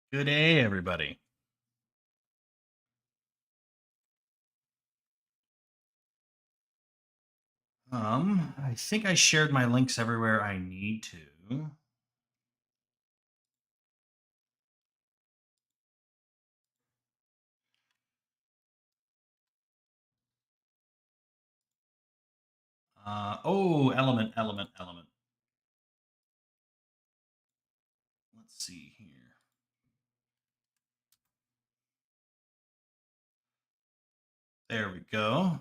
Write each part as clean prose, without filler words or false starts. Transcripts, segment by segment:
Good day, everybody. I think I shared my links everywhere I need to. Element. Let's see here. There we go.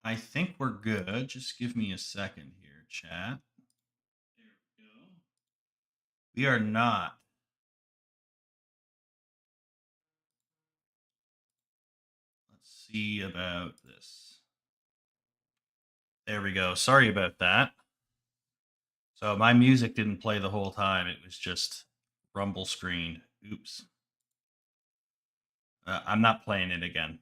I think we're good. Just give me a second here, chat. There we go. We are not. Let's see about this. There we go. Sorry about that. So my music didn't play the whole time. It was just rumble screen. Oops. I'm not playing it again.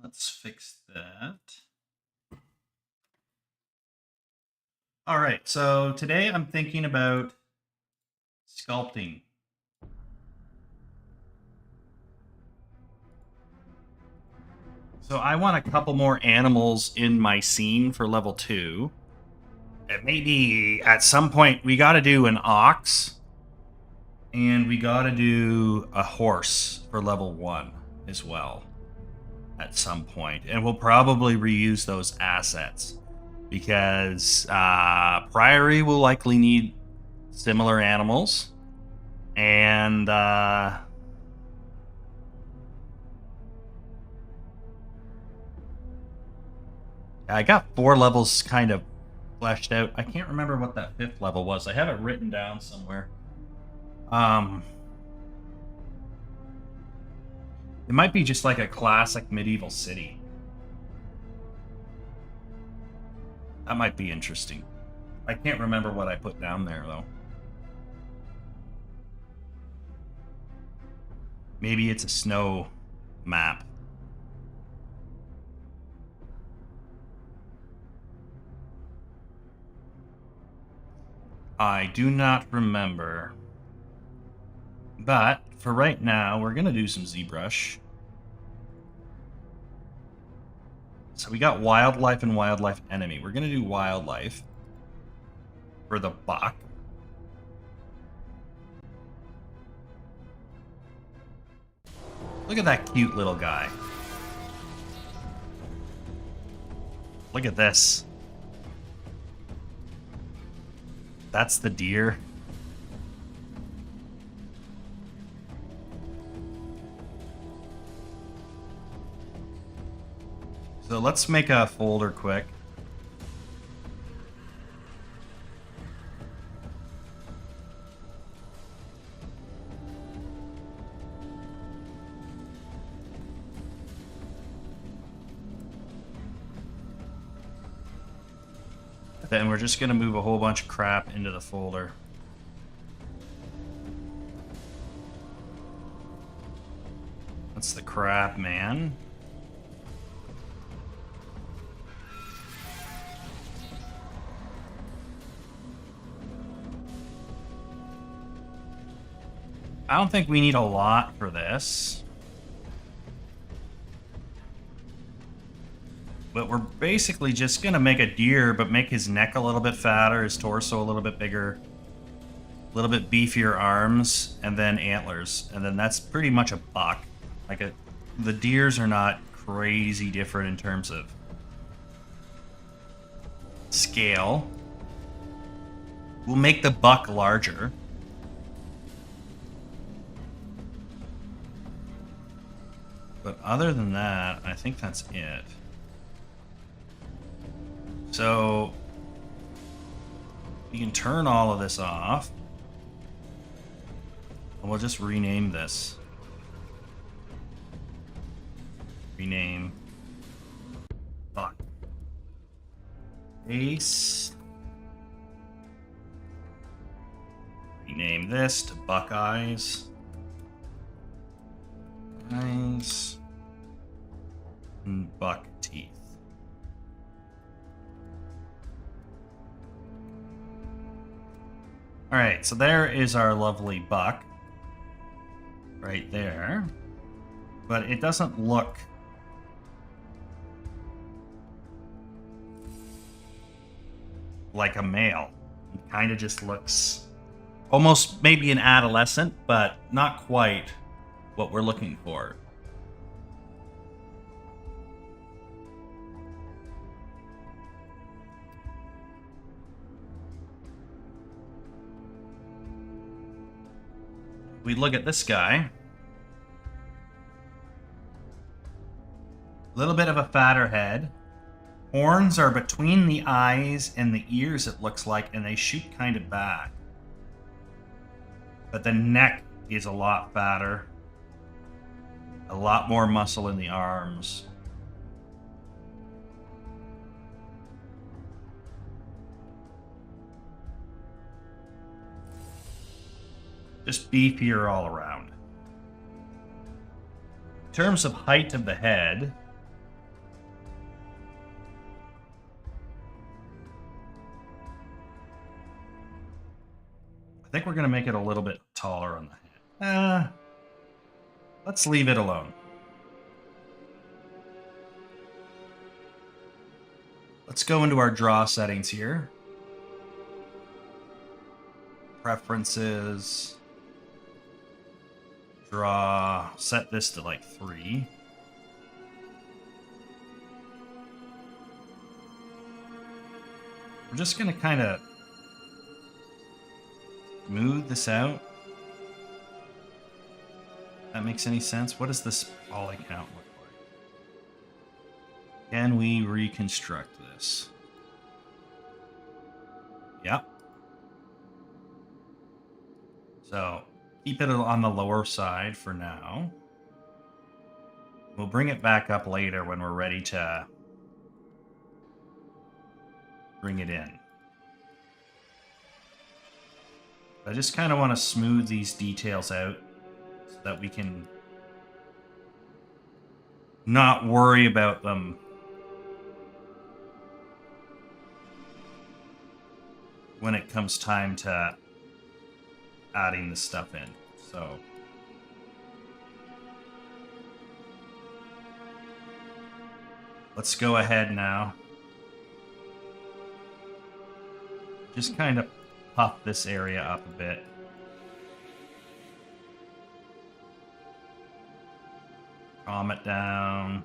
Let's fix that. All right, so today I'm thinking about sculpting. So I want a couple more animals in my scene for level 2. And maybe at some point we got to do an ox and we got to do a horse for level 1 as well at some point. And we'll probably reuse those assets because Priory will likely need similar animals. And I got 4 levels kind of fleshed out. I can't remember what that 5th level was. I have it written down somewhere. It might be just like a classic medieval city. That might be interesting. I can't remember what I put down there, though. Maybe it's a snow map. I do not remember. But for right now, we're going to do some ZBrush. So we got wildlife and wildlife enemy. We're going to do wildlife for the buck. Look at that cute little guy. Look at this. That's the deer. So let's make a folder quick. Then we're just going to move a whole bunch of crap into the folder. That's the crap, man. I don't think we need a lot for this. But we're basically just going to make a deer, but make his neck a little bit fatter, his torso a little bit bigger, a little bit beefier arms, and then antlers. And then that's pretty much a buck. The deers are not crazy different in terms of scale. We'll make the buck larger. But other than that, I think that's it. So you can turn all of this off. And we'll just rename this. Rename buck. Ace. Rename this to Buckeyes. Eyes. and buck teeth. All right, so there is our lovely buck right there, but it doesn't look like a male. It kind of just looks almost maybe an adolescent, but not quite what we're looking for. We look at this guy. A little bit of a fatter head. Horns are between the eyes and the ears, it looks like, and they shoot kind of back. But the neck is a lot fatter. A lot more muscle in the arms. Just beefier all around. In terms of height of the head, I think we're going to make it a little bit taller on the head. Let's leave it alone. Let's go into our draw settings here. Preferences. Draw. Set this to like 3. We're just going to kind of smooth this out. That makes any sense? What does this poly count look like? Can we reconstruct this? Yep. So keep it on the lower side for now. We'll bring it back up later when we're ready to bring it in. I just kind of want to smooth these details out so that we can not worry about them when it comes time to adding the stuff in. So let's go ahead now. Just kind of puff this area up a bit. Calm it down.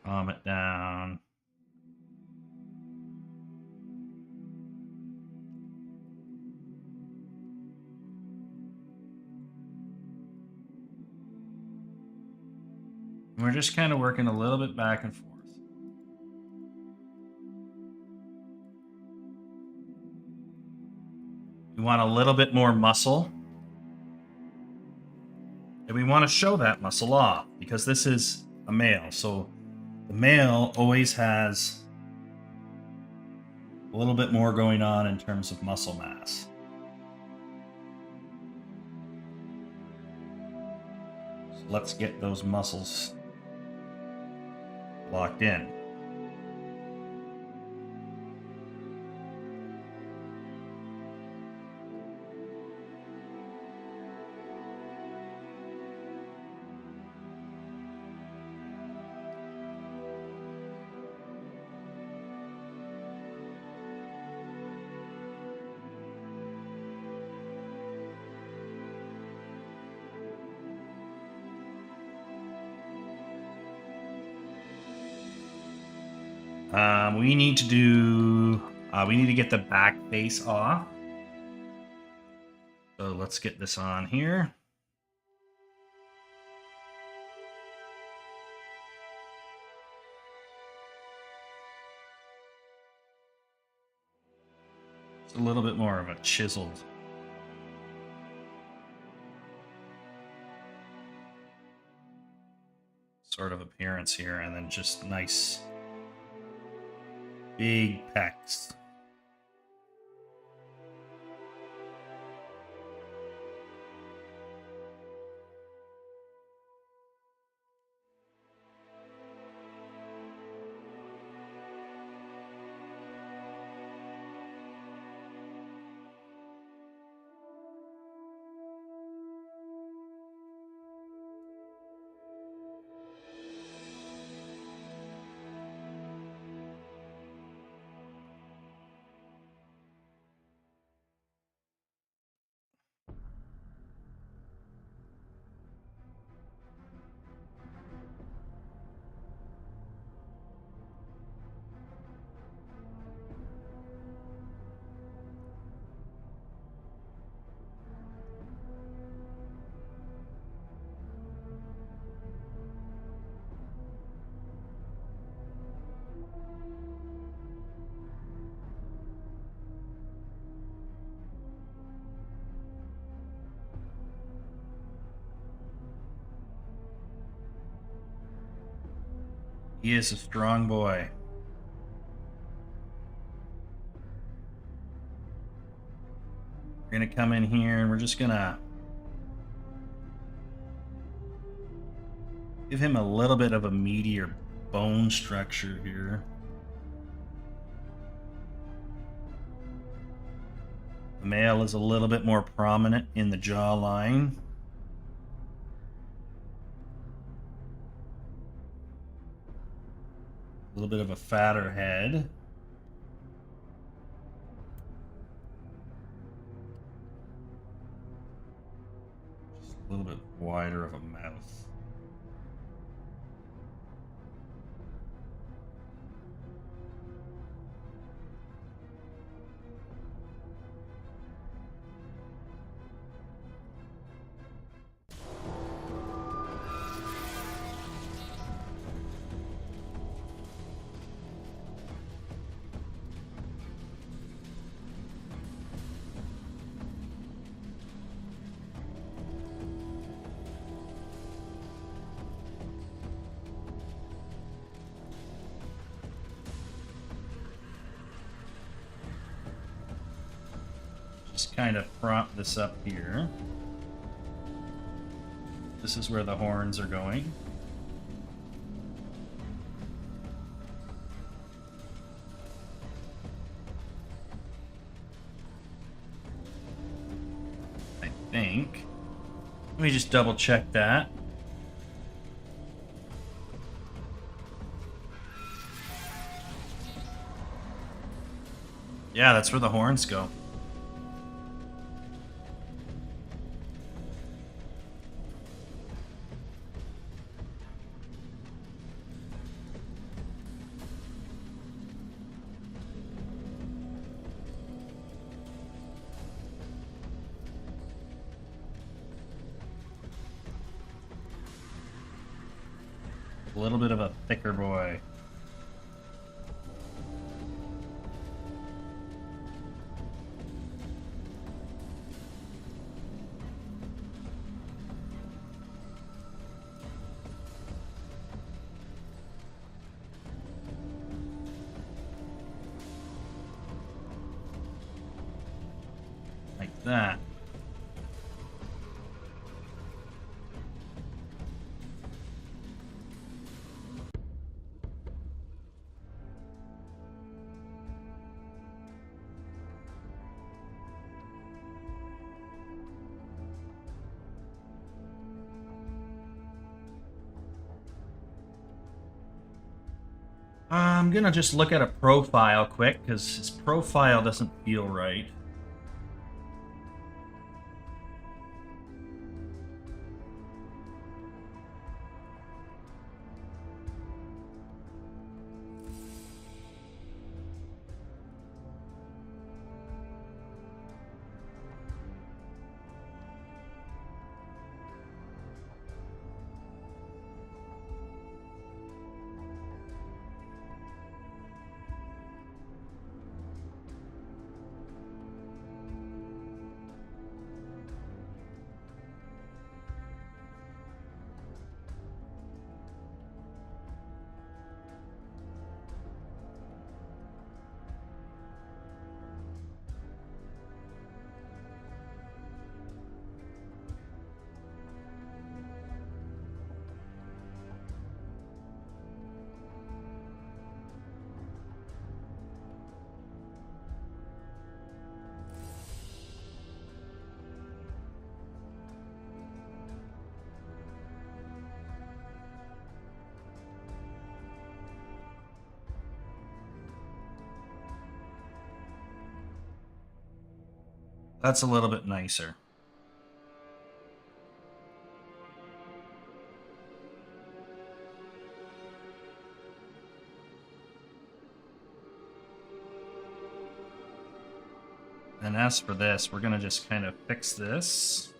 Calm it down. We're just kind of working a little bit back and forth. We want a little bit more muscle. And we want to show that muscle off because this is a male. So the male always has a little bit more going on in terms of muscle mass. So let's get those muscles locked in. We need to do, we need to get the back face off. So let's get this on here. It's a little bit more of a chiseled. sort of appearance here, and then just nice big pecs. He is a strong boy. We're gonna come in here and we're just gonna give him a little bit of a meatier bone structure here. The male is a little bit more prominent in the jawline. A little bit of a fatter head. Just a little bit wider of a mouth. Just kind of prop this up here. This is where the horns are going. I think. Let me just double check that. Yeah, that's where the horns go. A little bit of a thicker boy. Like that. I'm gonna just look at a profile quick because his profile doesn't feel right. That's a little bit nicer. And as for this, we're going to just kind of fix this.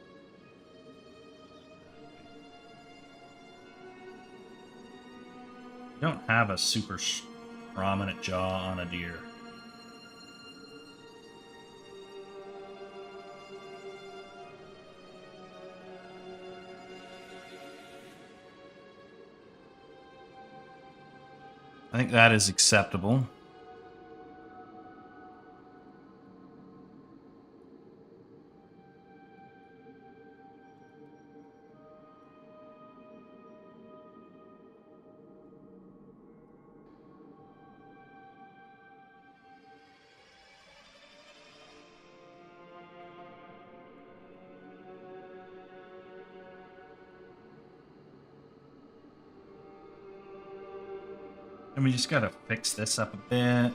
We don't have a super prominent jaw on a deer. I think that is acceptable. And we just got to fix this up a bit.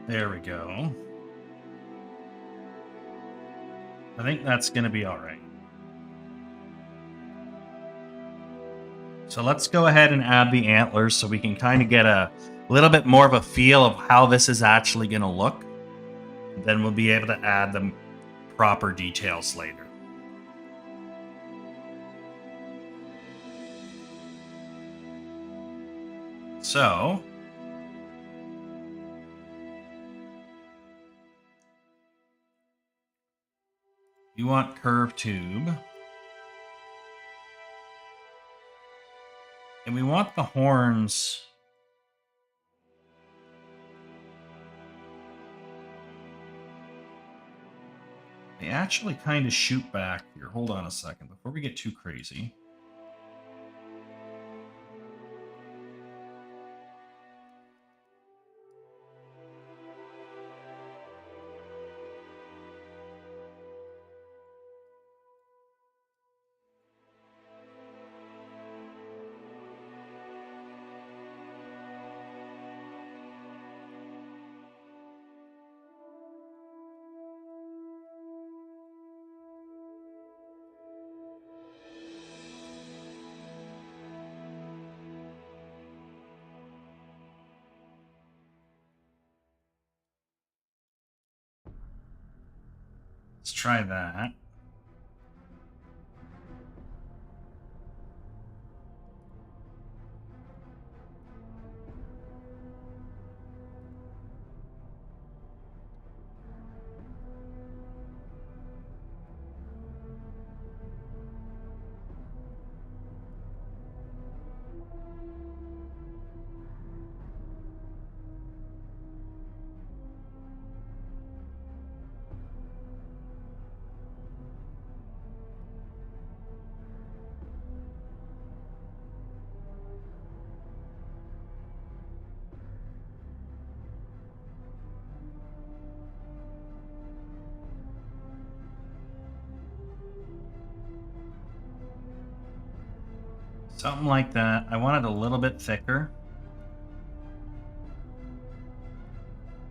There we go. I think that's going to be all right. So let's go ahead and add the antlers so we can kind of get a little bit more of a feel of how this is actually going to look. Then we'll be able to add the proper details later. So you want curve tube. And we want the horns. They actually kind of shoot back here. Hold on a second before we get too crazy. Let's try that. Something like that. I want it a little bit thicker.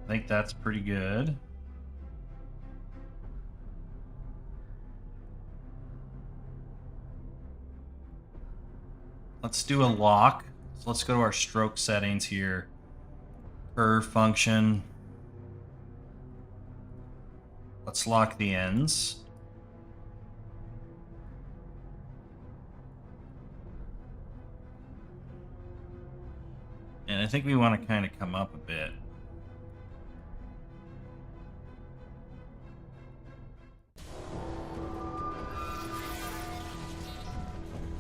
I think that's pretty good. Let's do a lock. So let's go to our stroke settings here. Curve function. Let's lock the ends. And I think we want to kind of come up a bit.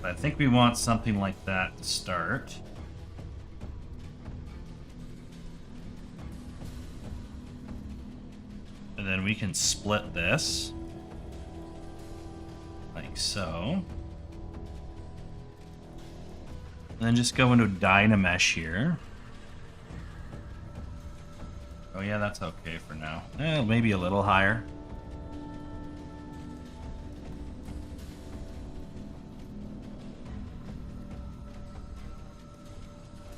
I think we want something like that to start. And then we can split this. Like so. And then just go into Dynamesh here. Oh yeah, that's okay for now. Maybe a little higher.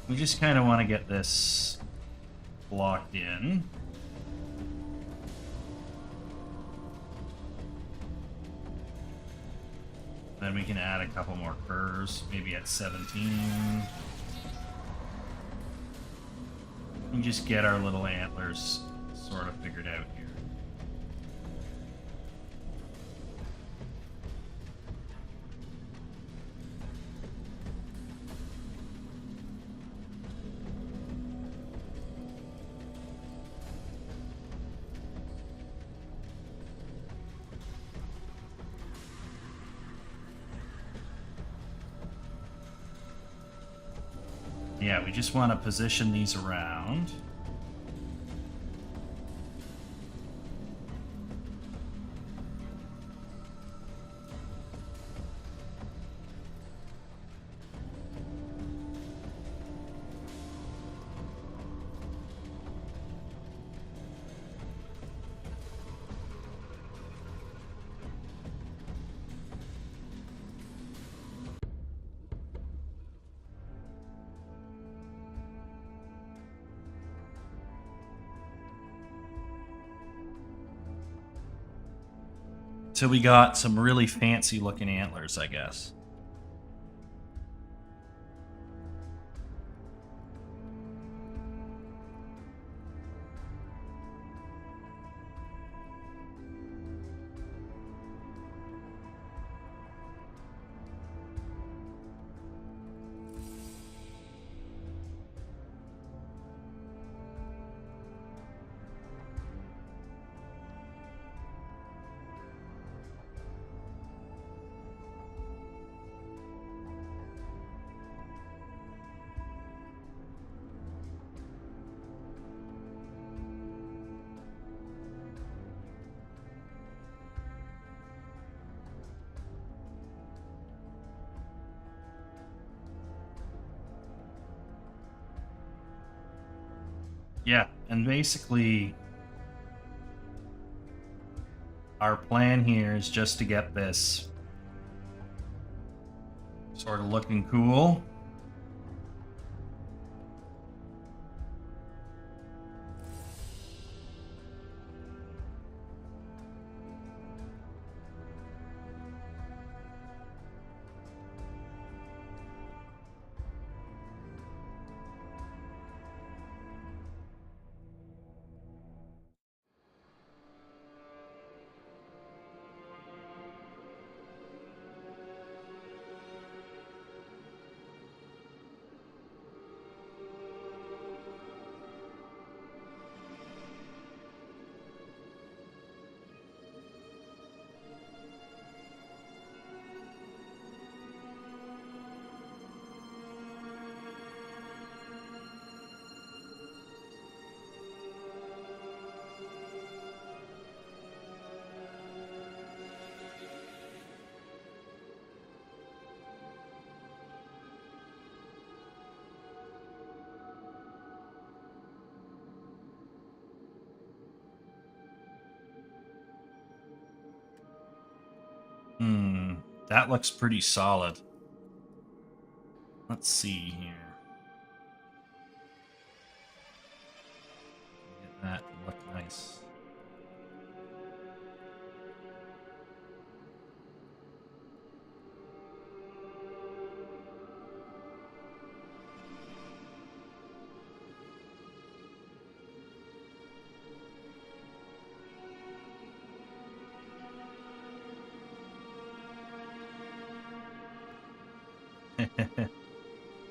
We just kind of want to get this locked in. Then we can add a couple more curves, maybe at 17. And just get our little antlers sort of figured out here. Yeah, we just want to position these around. So we got some really fancy looking antlers, I guess. Yeah, and basically our plan here is just to get this sort of looking cool. That looks pretty solid. Let's see here. Get that to look nice.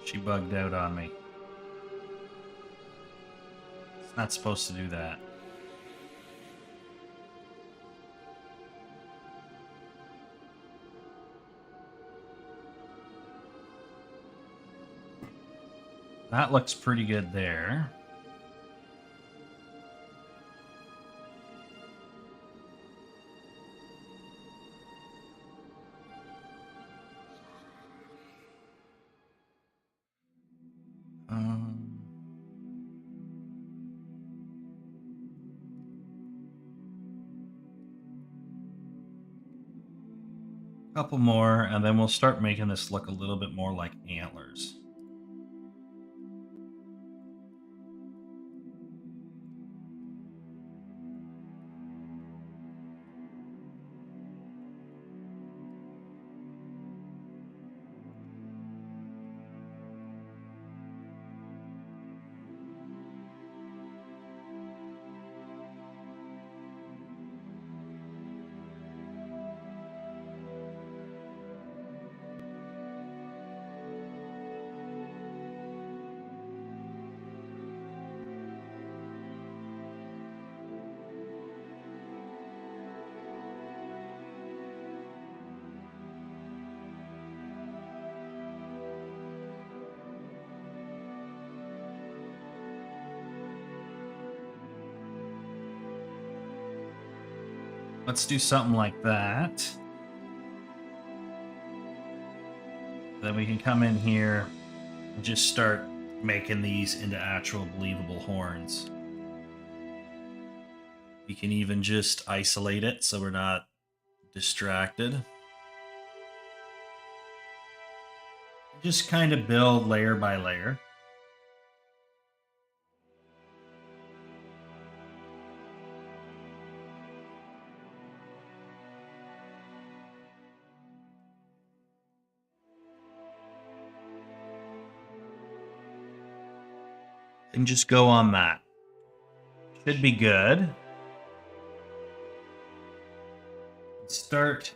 She bugged out on me. It's not supposed to do that. That looks pretty good there. Couple more, and then we'll start making this look a little bit more like antlers. Let's do something like that. Then we can come in here and just start making these into actual believable horns. We can even just isolate it so we're not distracted. Just kind of build layer by layer. And just go on that. Should be good. Start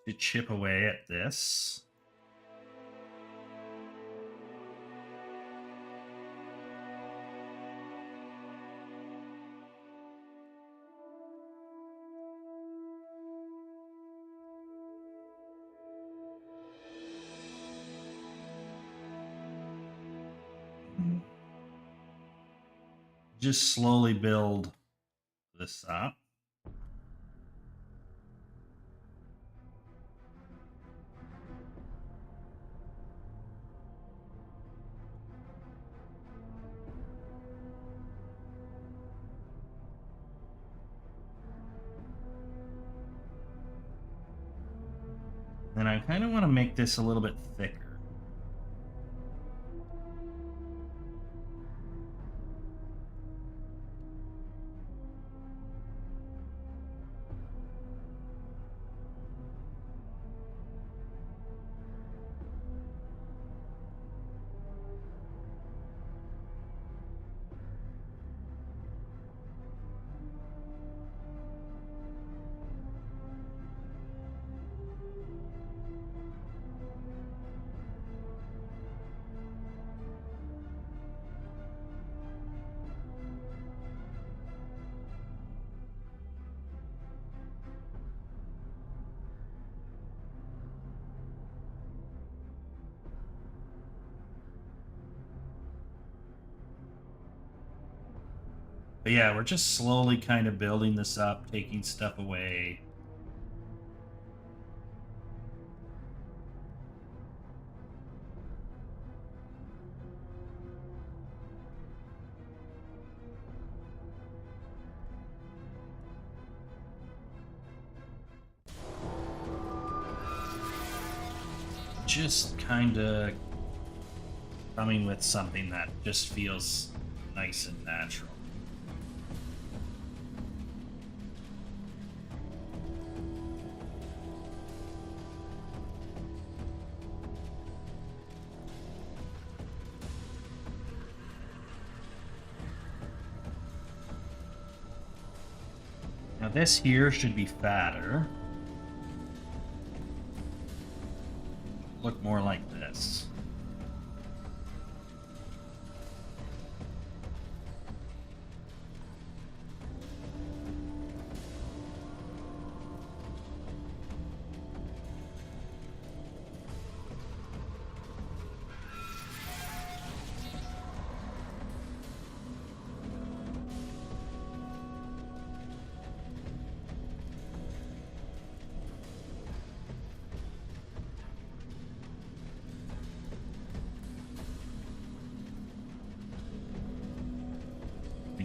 to chip away at this. Just slowly build this up. And I kind of want to make this a little bit thicker. But yeah, we're just slowly kind of building this up, taking stuff away. Just kind of coming with something that just feels nice and natural. Now this here should be fatter. Look more like this.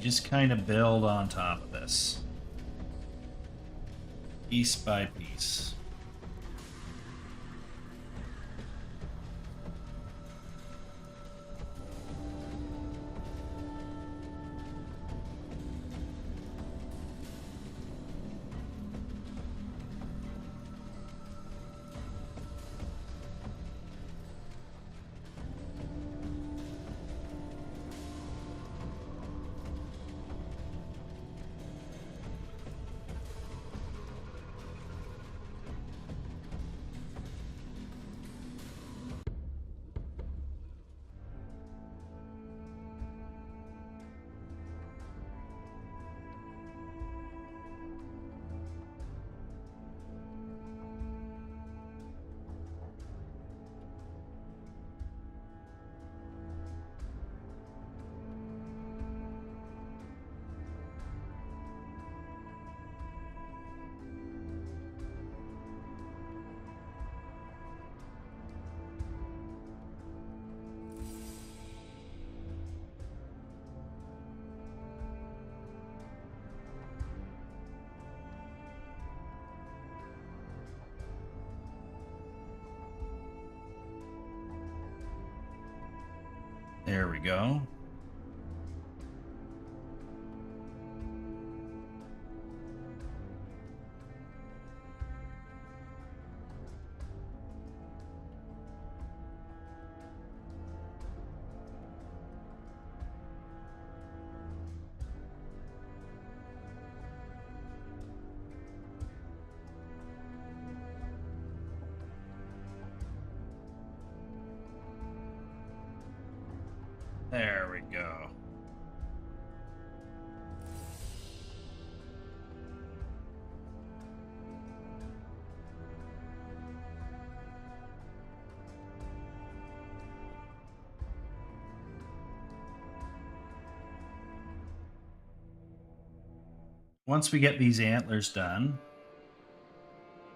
Just kind of build on top of this, piece by piece. There we go. There we go. Once we get these antlers done,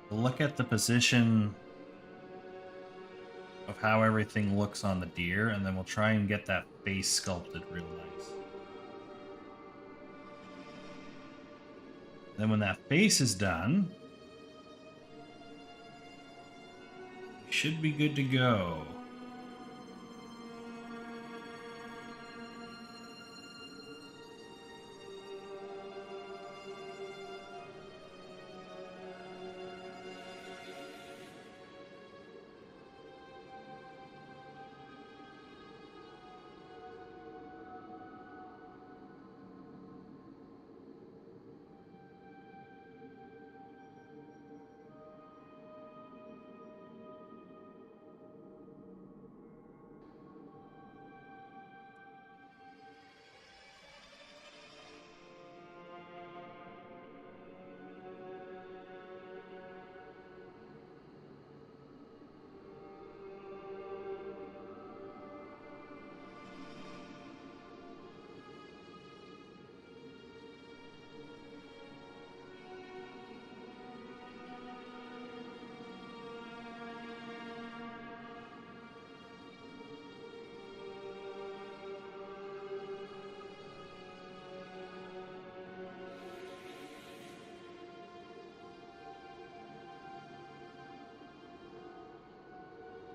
we'll look at the position of how everything looks on the deer, and then we'll try and get that face sculpted real nice. Then when that face is done, we should be good to go.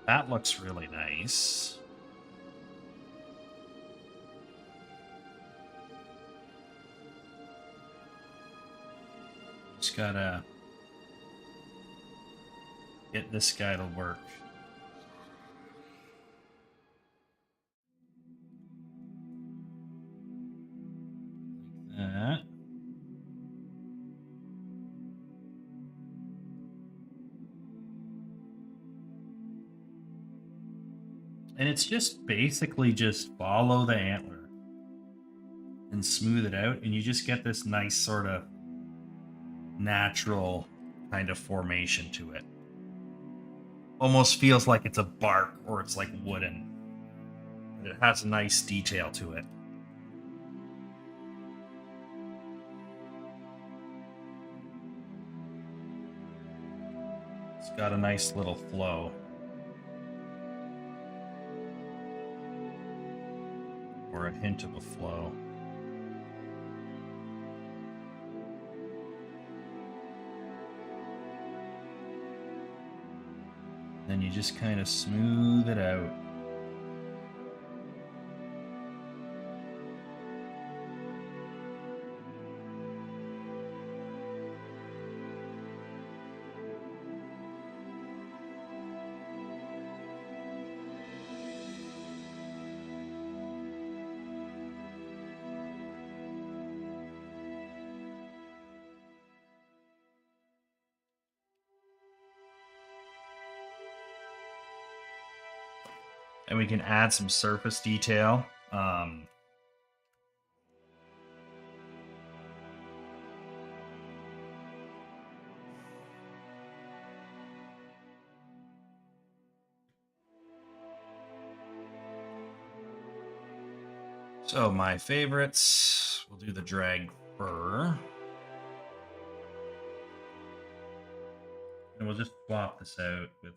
That looks really nice. just gotta get this guy to work. Like that. And it's just basically just follow the antler and smooth it out, and you just get this nice sort of natural kind of formation to it. Almost feels like it's a bark or it's like wooden. It has a nice detail to it. It's got a nice little flow. Or a hint of a flow. Then you just kind of smooth it out. And we can add some surface detail. So my favorites, we'll do the drag fur. And we'll just swap this out with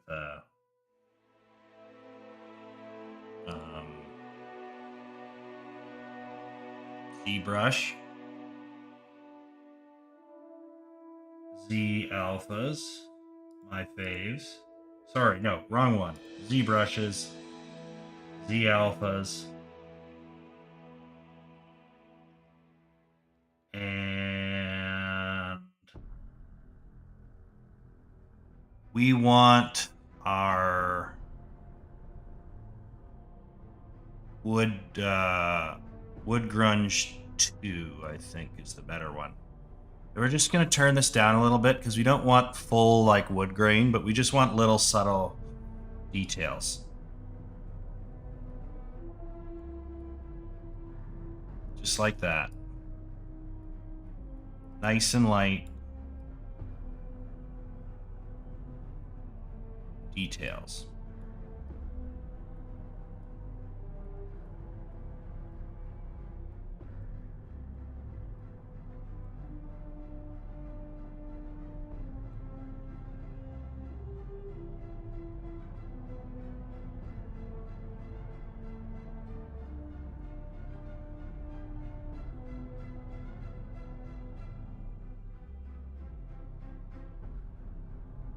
ZBrush, Z alphas, my faves. Sorry, no, wrong one. ZBrushes, Z alphas, and we want our wood grunge 2, I think, is the better one. We're just going to turn this down a little bit because we don't want full like wood grain, but we just want little subtle details. Just like that. Nice and light. Details.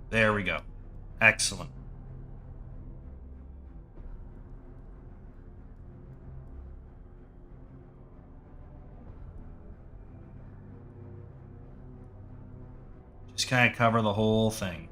There we go. Excellent. Just kind of cover the whole thing.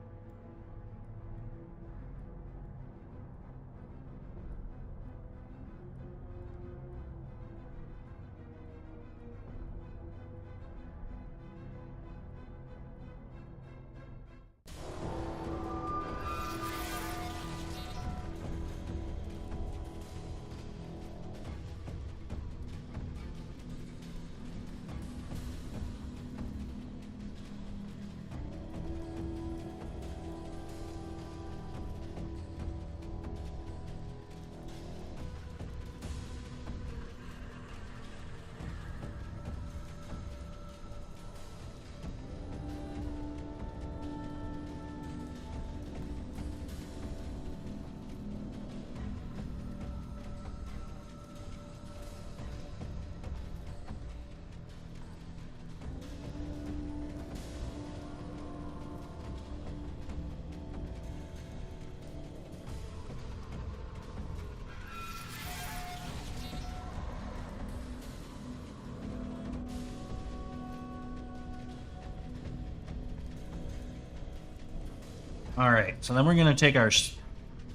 All right, so then we're going to take our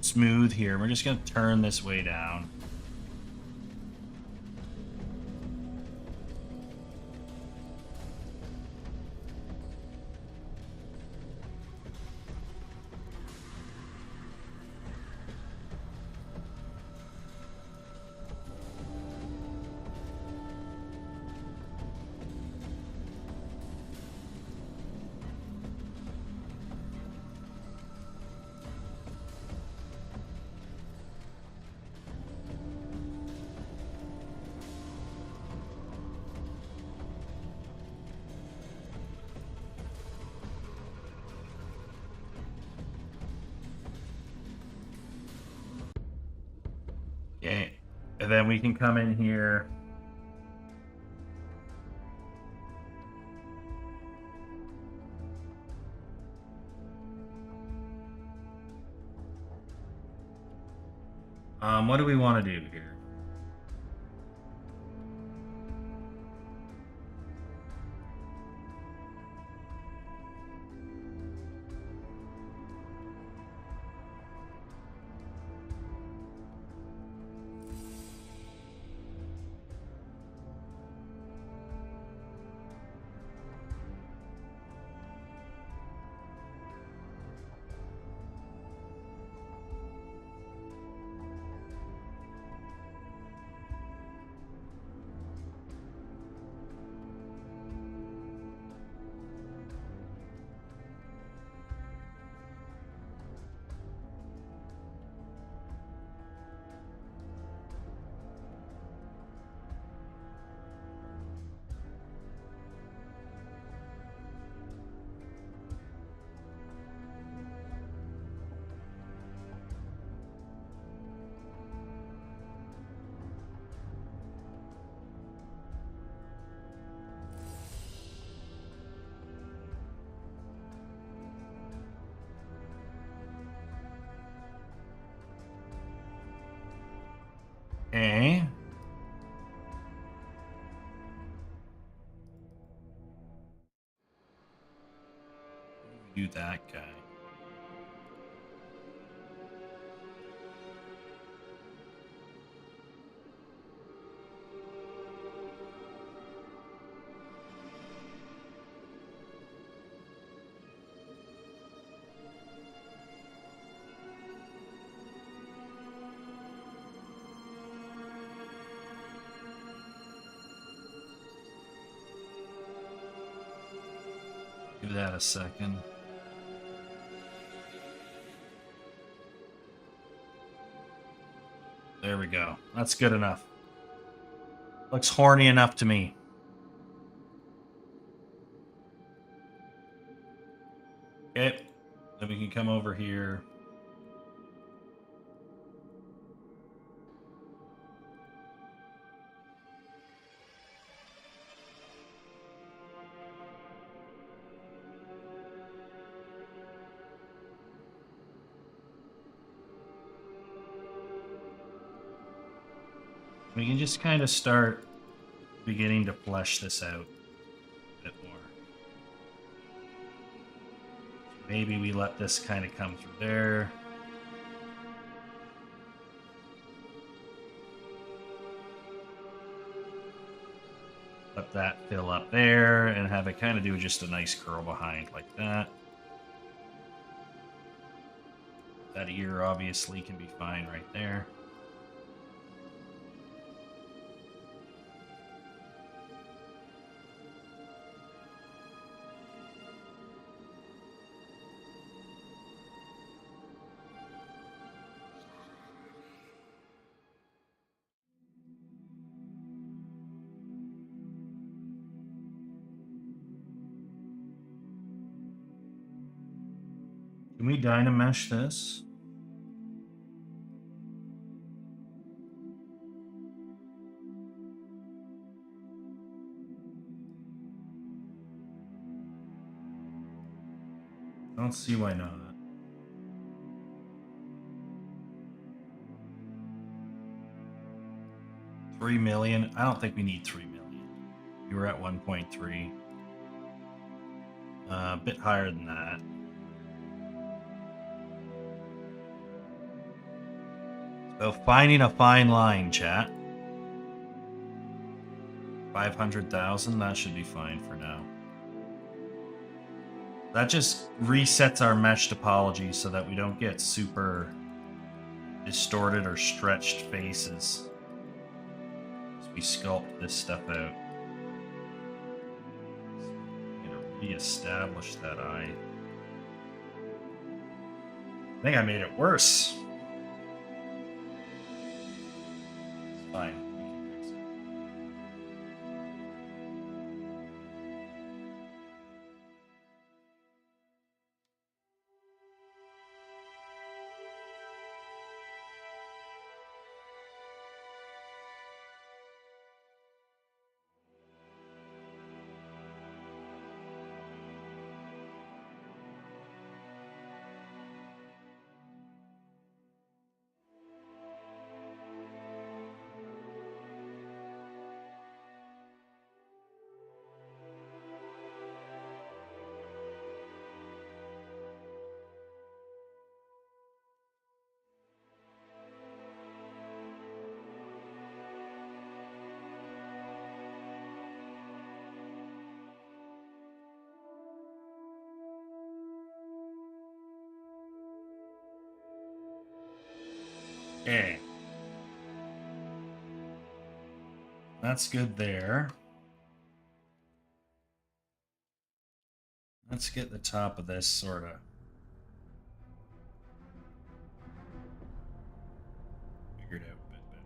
smooth here. We're just going to turn this way down. Okay, and then we can come in here. What do we want to do here? Okay. Do that guy. Give that a second. There we go. That's good enough. Looks horny enough to me. Okay. Then we can come over here. We can just kind of start beginning to flesh this out a bit more. Maybe we let this kind of come through there. Let that fill up there and have it kind of do just a nice curl behind like that. That ear obviously can be fine right there. Can we dynamesh this? I don't see why not. $3 million? I don't think we need 3 million. We were at 1.3. A bit higher than that. So finding a fine line, chat. 500,000, that should be fine for now. That just resets our mesh topology so that we don't get super distorted or stretched faces as we sculpt this stuff out. I'm gonna reestablish that eye. I think I made it worse. It's fine. We can fix it. Okay. That's good there. Let's get the top of this sort of figured out a bit better.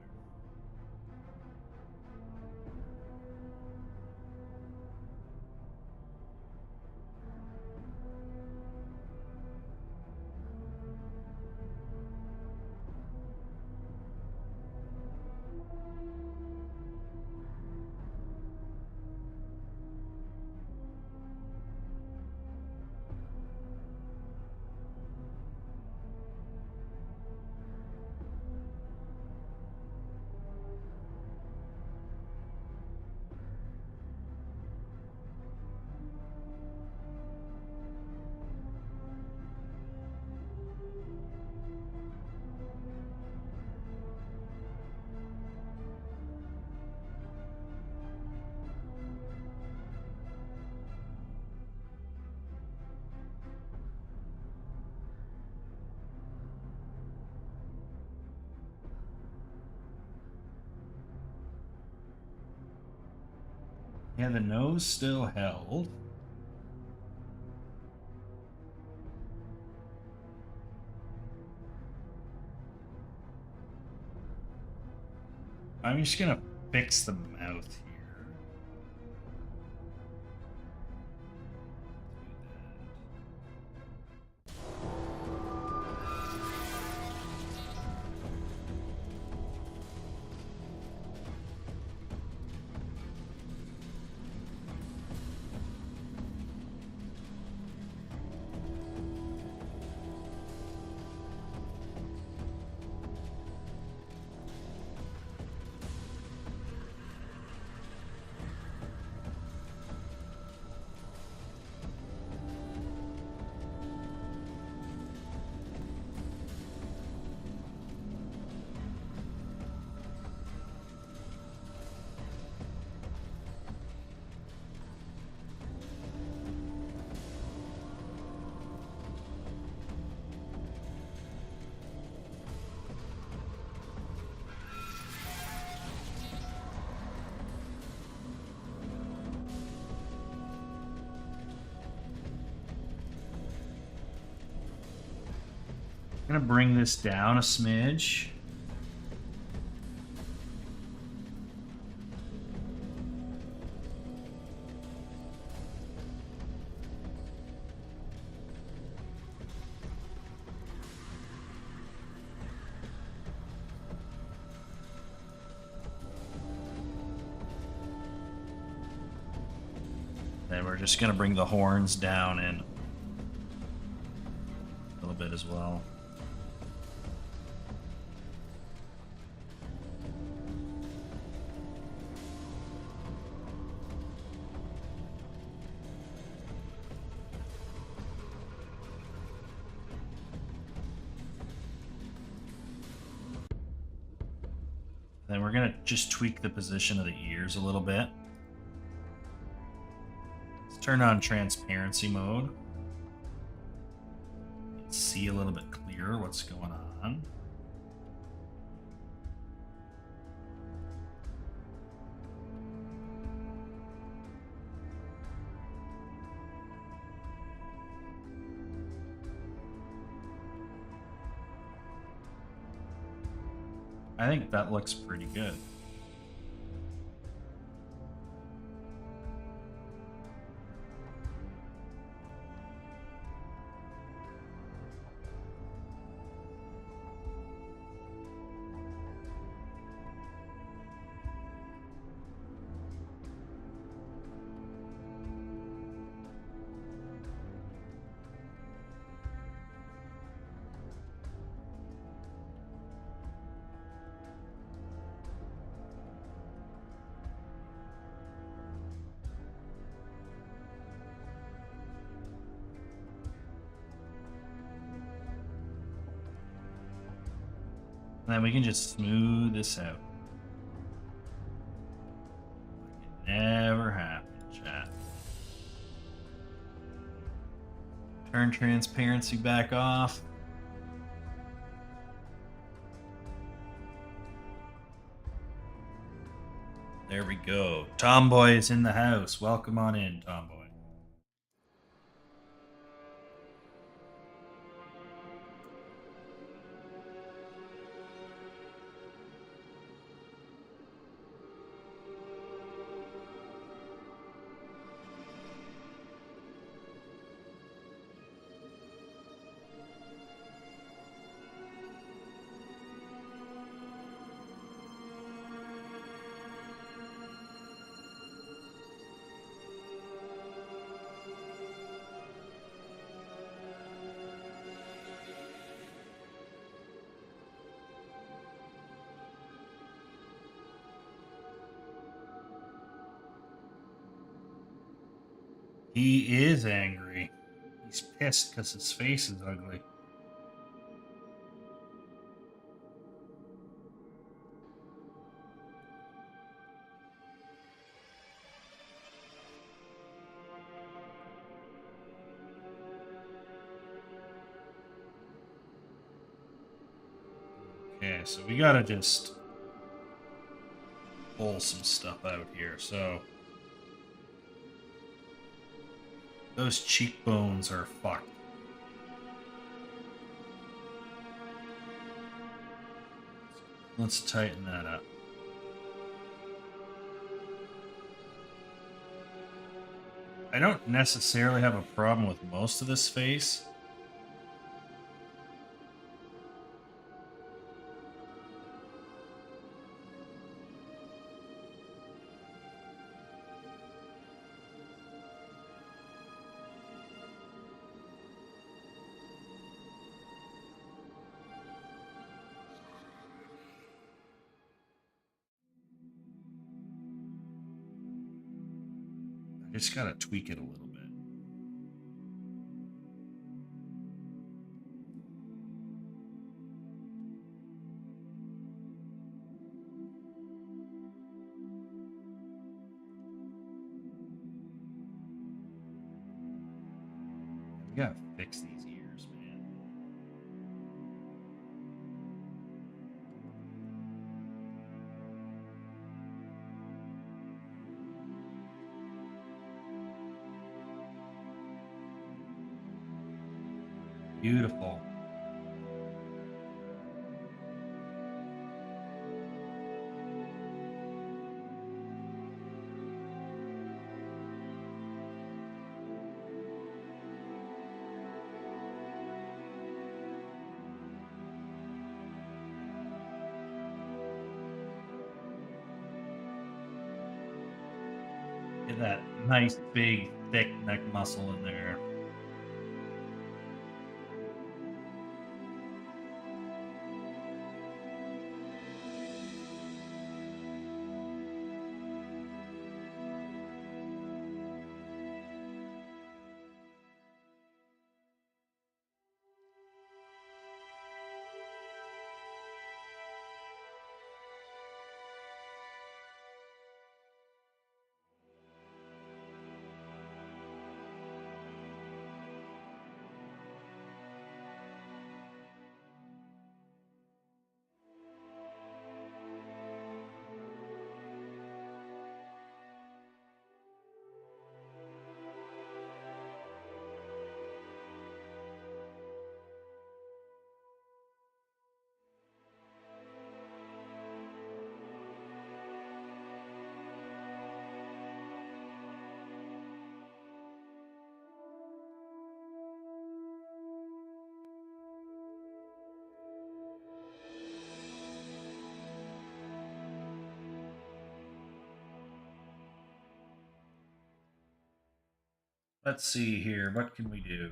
Yeah, the nose still held. I'm just gonna fix the mouth here. I'm gonna bring this down a smidge. Then we're just gonna bring the horns down in a little bit as well. Then we're going to just tweak the position of the ears a little bit. Let's turn on transparency mode. See a little bit clearer what's going on. I think that looks pretty good. And then we can just smooth this out. Like it never happened, chat. Turn transparency back off. There we go. Tomboy is in the house. Welcome on in, Tomboy. He is angry. He's pissed because his face is ugly. Okay, so we gotta just pull some stuff out here. So those cheekbones are fucked. Let's tighten that up. I don't necessarily have a problem with most of this face. I just gotta tweak it a little bit. We gotta fix these ears, man. Beautiful. Get that nice, big, thick neck muscle in there. Let's see here. What can we do?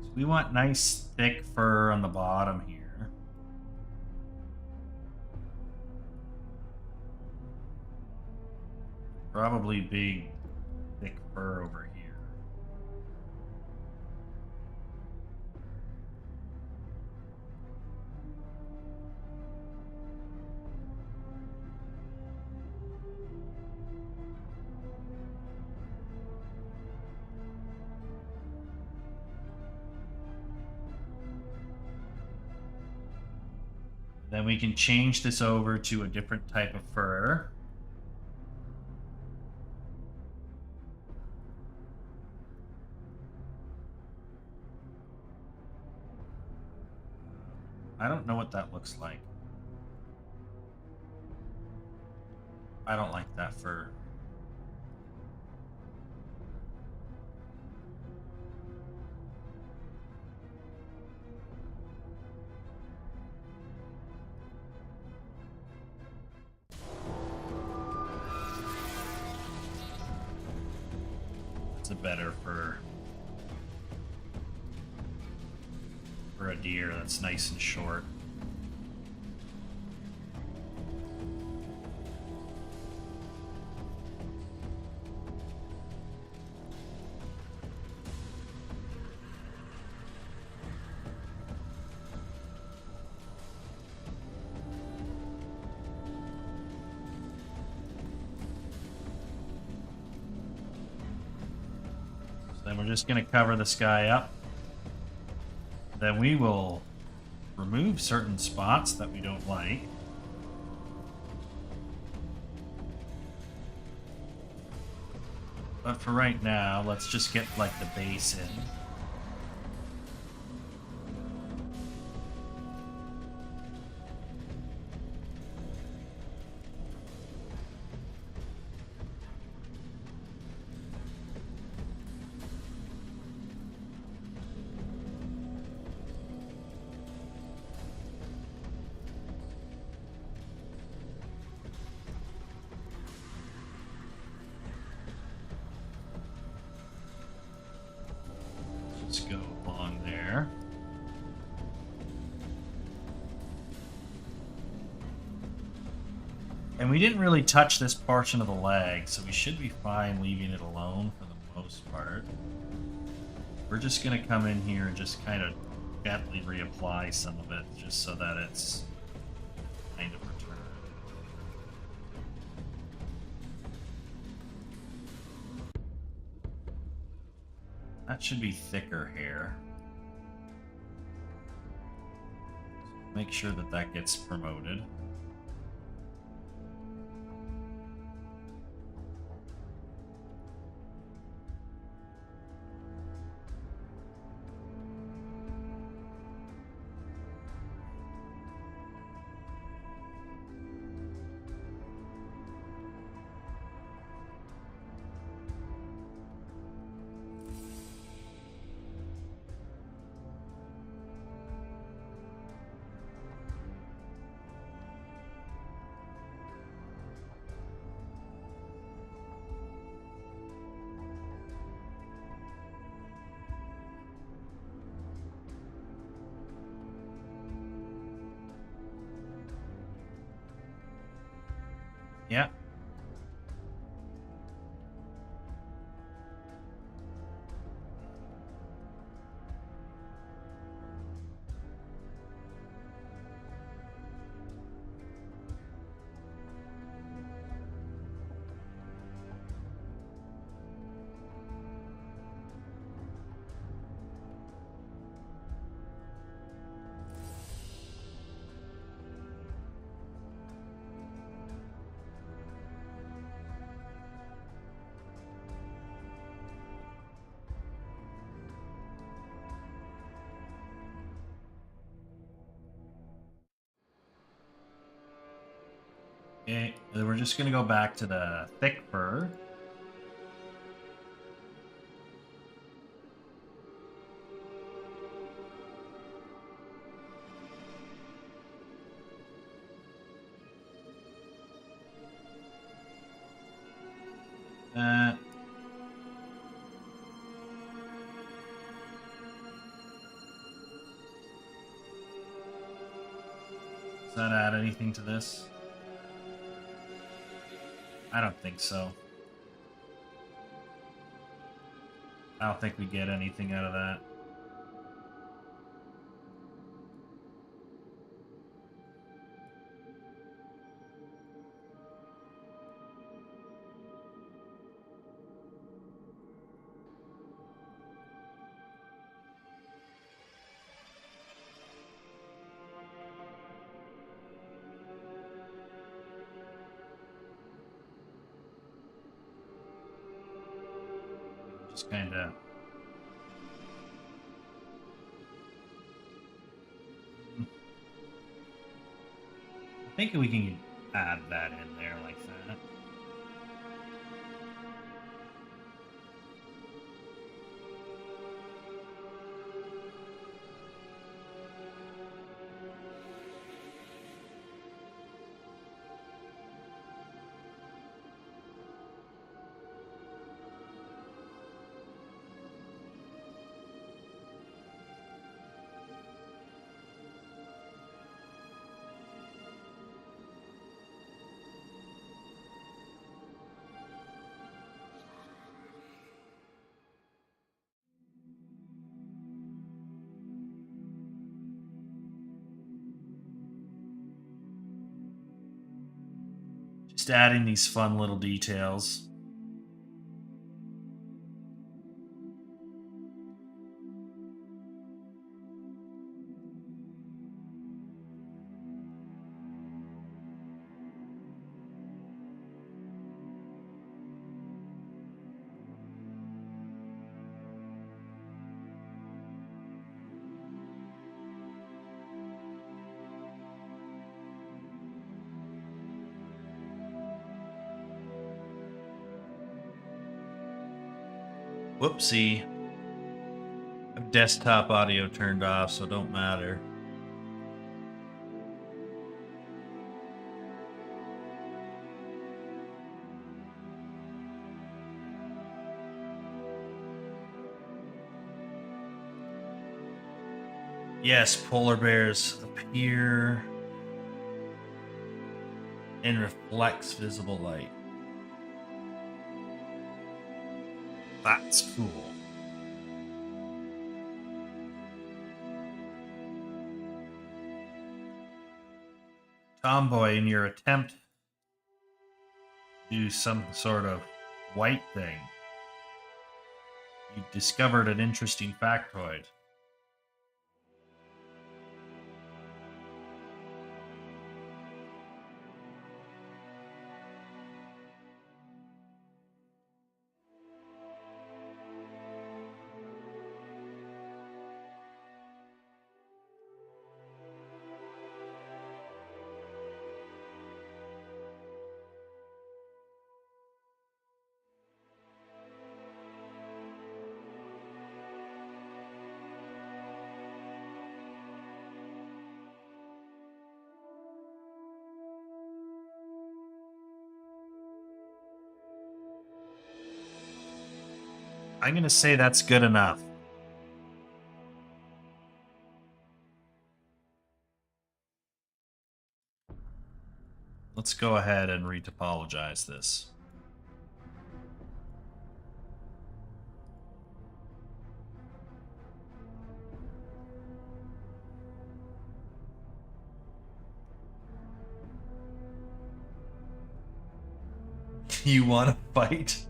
So we want nice thick fur on the bottom here. Probably big, thick fur over here. Then we can change this over to a different type of fur. I don't know what that looks like. I don't like that fur. It's a better fur for a deer that's nice and short. Then we're just going to cover this guy up. Then we will remove certain spots that we don't like. But for right now, let's just get like the base in. Let's go along there. And we didn't really touch this portion of the leg, so we should be fine leaving it alone for the most part. We're just going to come in here and just kind of gently reapply some of it, just so that it's kind of returned. That should be thicker hair. Make sure that that gets promoted. Yeah. Okay, then we're just gonna go back to the thick fur. Does that add anything to this? I don't think so. I don't think we get anything out of that. Just kind of... I think we can add that in there like that. Just adding these fun little details. Whoopsie. I have desktop audio turned off, so it don't matter. Yes, polar bears appear and reflects visible light. That's cool. Tomboy, in your attempt to do some sort of white thing, you discovered an interesting factoid. I'm going to say that's good enough. Let's go ahead and retopologize this. You want to fight?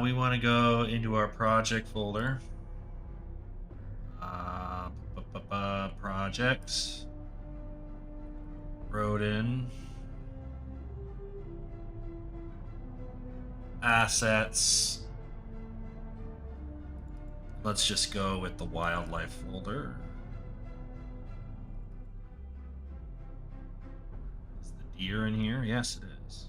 We want to go into our project folder. Projects. Rodin. Assets. Let's just go with the wildlife folder. Is the deer in here? Yes, it is.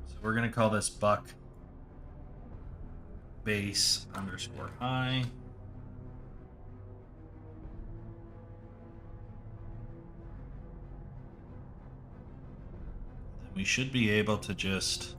So we're going to call this buck base underscore high. Then we should be able to just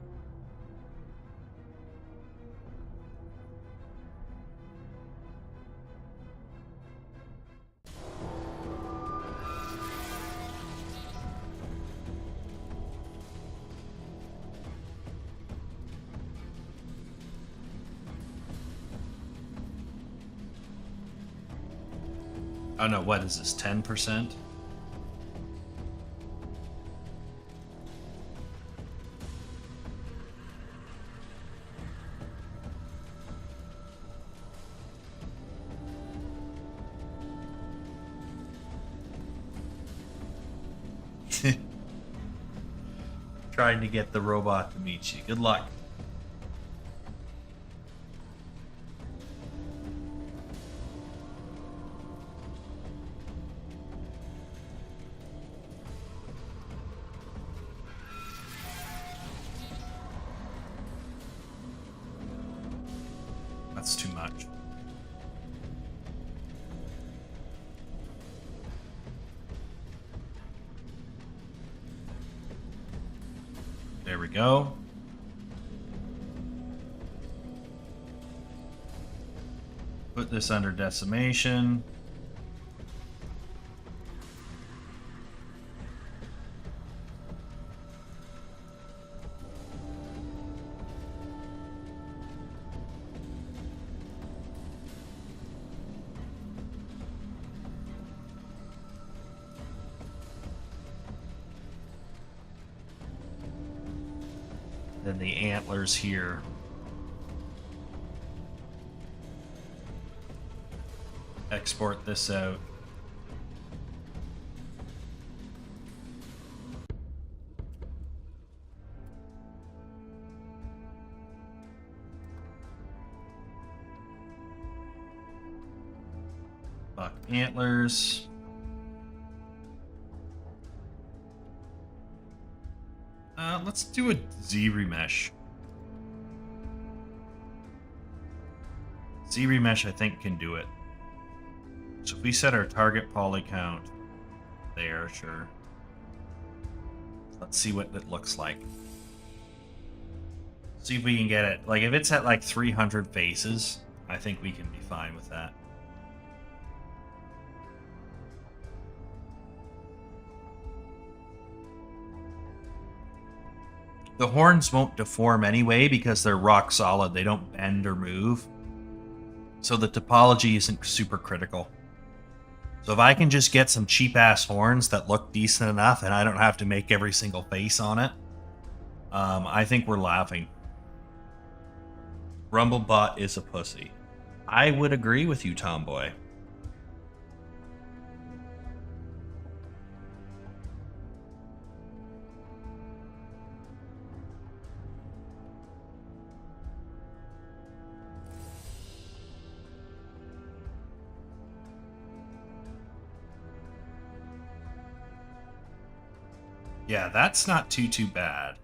oh no, what is this, 10%? Trying to get the robot to meet you. Good luck. That's too much. There we go. Put this under decimation. Then the antlers here. Export this out. Buck antlers. Let's do a Z remesh. Z remesh, I think, can do it. So if we set our target poly count there, sure. Let's see what it looks like. See if we can get it. Like, if it's at like 300 faces, I think we can be fine with that. The horns won't deform anyway because they're rock solid. They don't bend or move. So the topology isn't super critical. So if I can just get some cheap-ass horns that look decent enough and I don't have to make every single face on it, I think we're laughing. Rumblebot is a pussy. I would agree with you, Tomboy. Yeah, that's not too bad.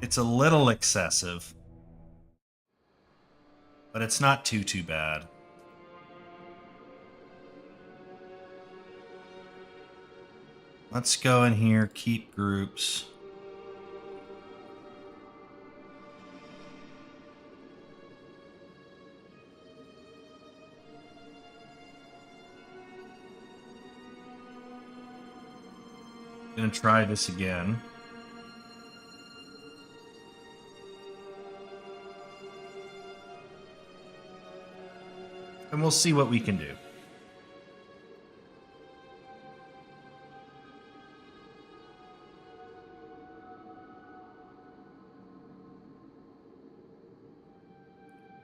It's a little excessive, but it's not too bad. Let's go in here, keep groups. Gonna try this again. And we'll see what we can do.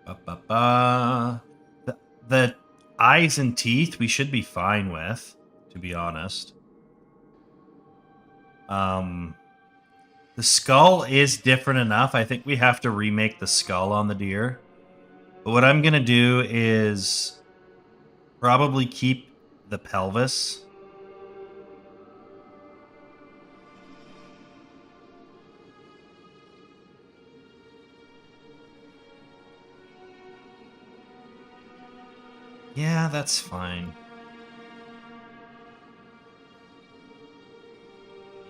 Ba-ba-ba. The eyes and teeth we should be fine with, to be honest. The skull is different enough. I think we have to remake the skull on the deer. But what I'm going to do is probably keep the pelvis. Yeah, that's fine.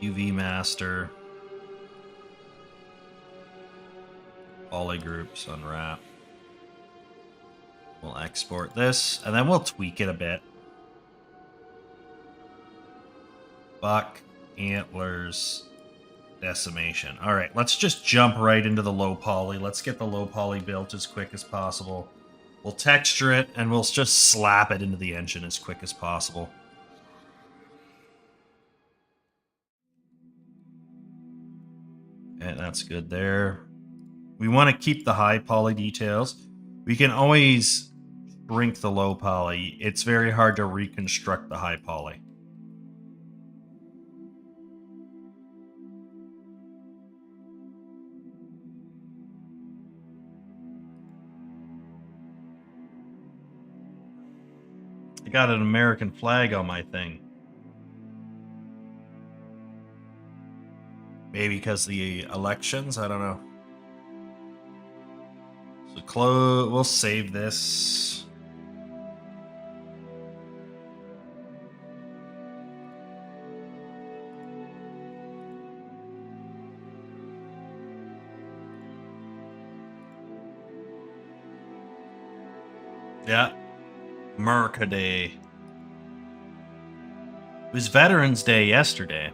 UV master. Polygroups, unwrap. We'll export this, and then we'll tweak it a bit. Buck, antlers, decimation. All right, let's just jump right into the low poly. Let's get the low poly built as quick as possible. We'll texture it, and we'll just slap it into the engine as quick as possible. Okay, that's good there. We want to keep the high poly details. We can always shrink the low poly. It's very hard to reconstruct the high poly. I got an American flag on my thing. Maybe because the elections? I don't know. So we'll save this. Yeah. America Day. It was Veterans Day yesterday.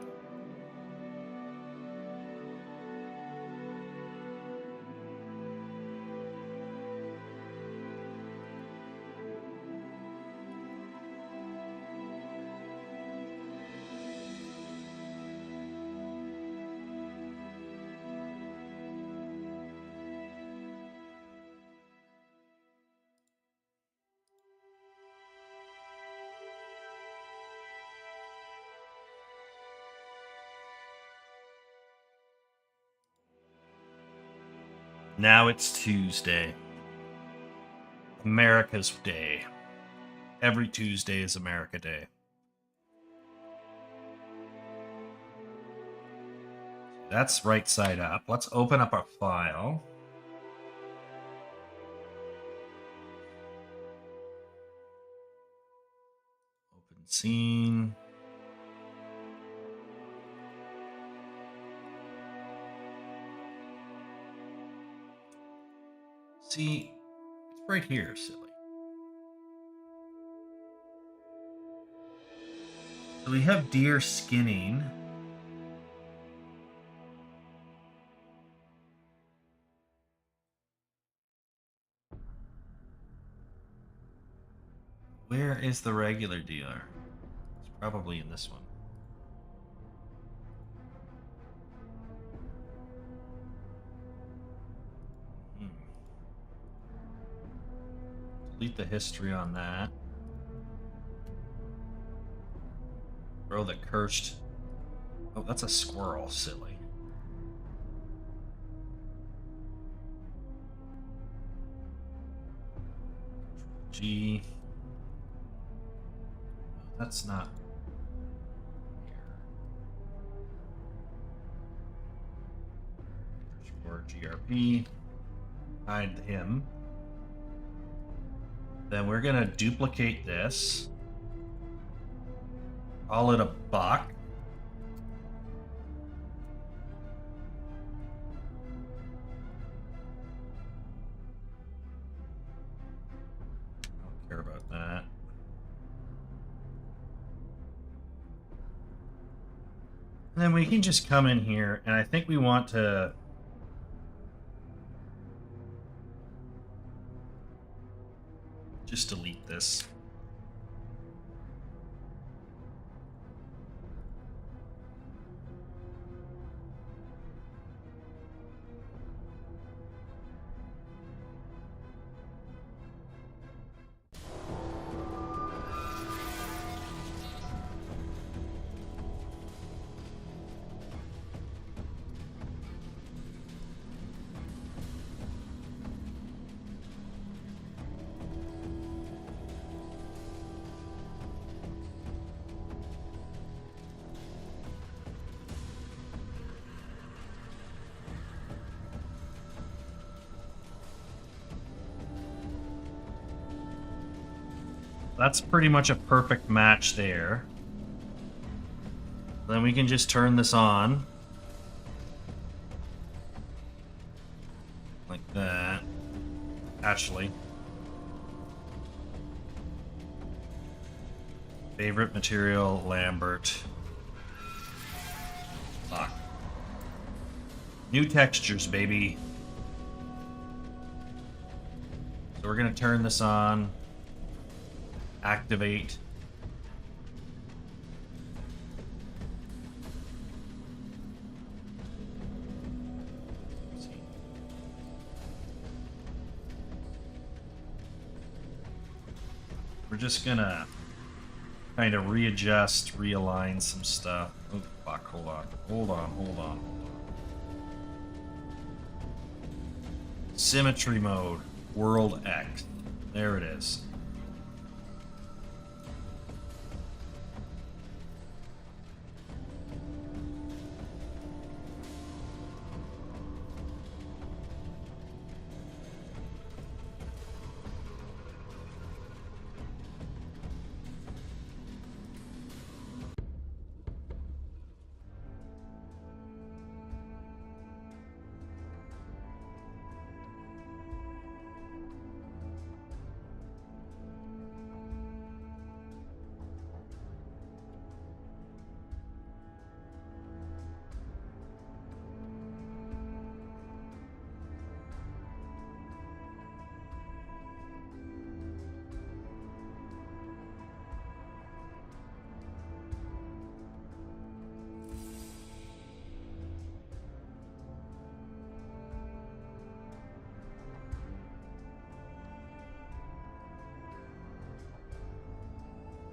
Now it's Tuesday. America's Day. Every Tuesday is America Day. That's right side up. Let's open up our file. Open scene. See, it's right here, silly. So we have deer skinning. Where is the regular deer? It's probably in this one. Delete the history on that. Throw the cursed. Oh, that's a squirrel, silly. G. That's not here. GRP. Hide him. Then we're gonna duplicate this. Call it a buck. I don't care about that. And then we can just come in here, and I think we want to just delete this. That's pretty much a perfect match there. Then we can just turn this on. Like that. Actually. Favorite material, Lambert. Fuck. New textures, baby. So we're gonna turn this on. Activate. We're just gonna kind of readjust, realign some stuff. Oh fuck, hold on. Hold on. Symmetry mode, world X. There it is.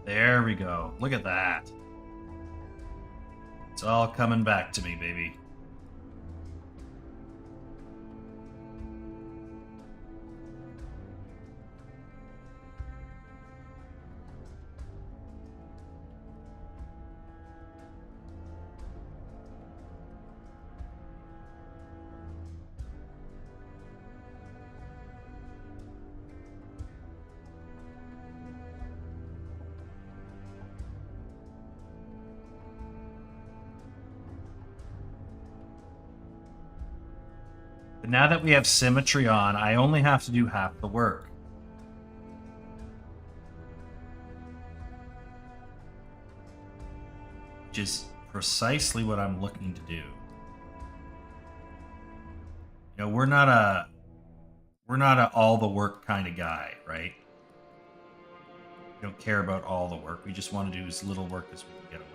There we go. Look at that. It's all coming back to me, baby. But now that we have symmetry on, I only have to do half the work. Which is precisely what I'm looking to do. You know, we're not a all the work kind of guy, right? We don't care about all the work. We just want to do as little work as we can get away.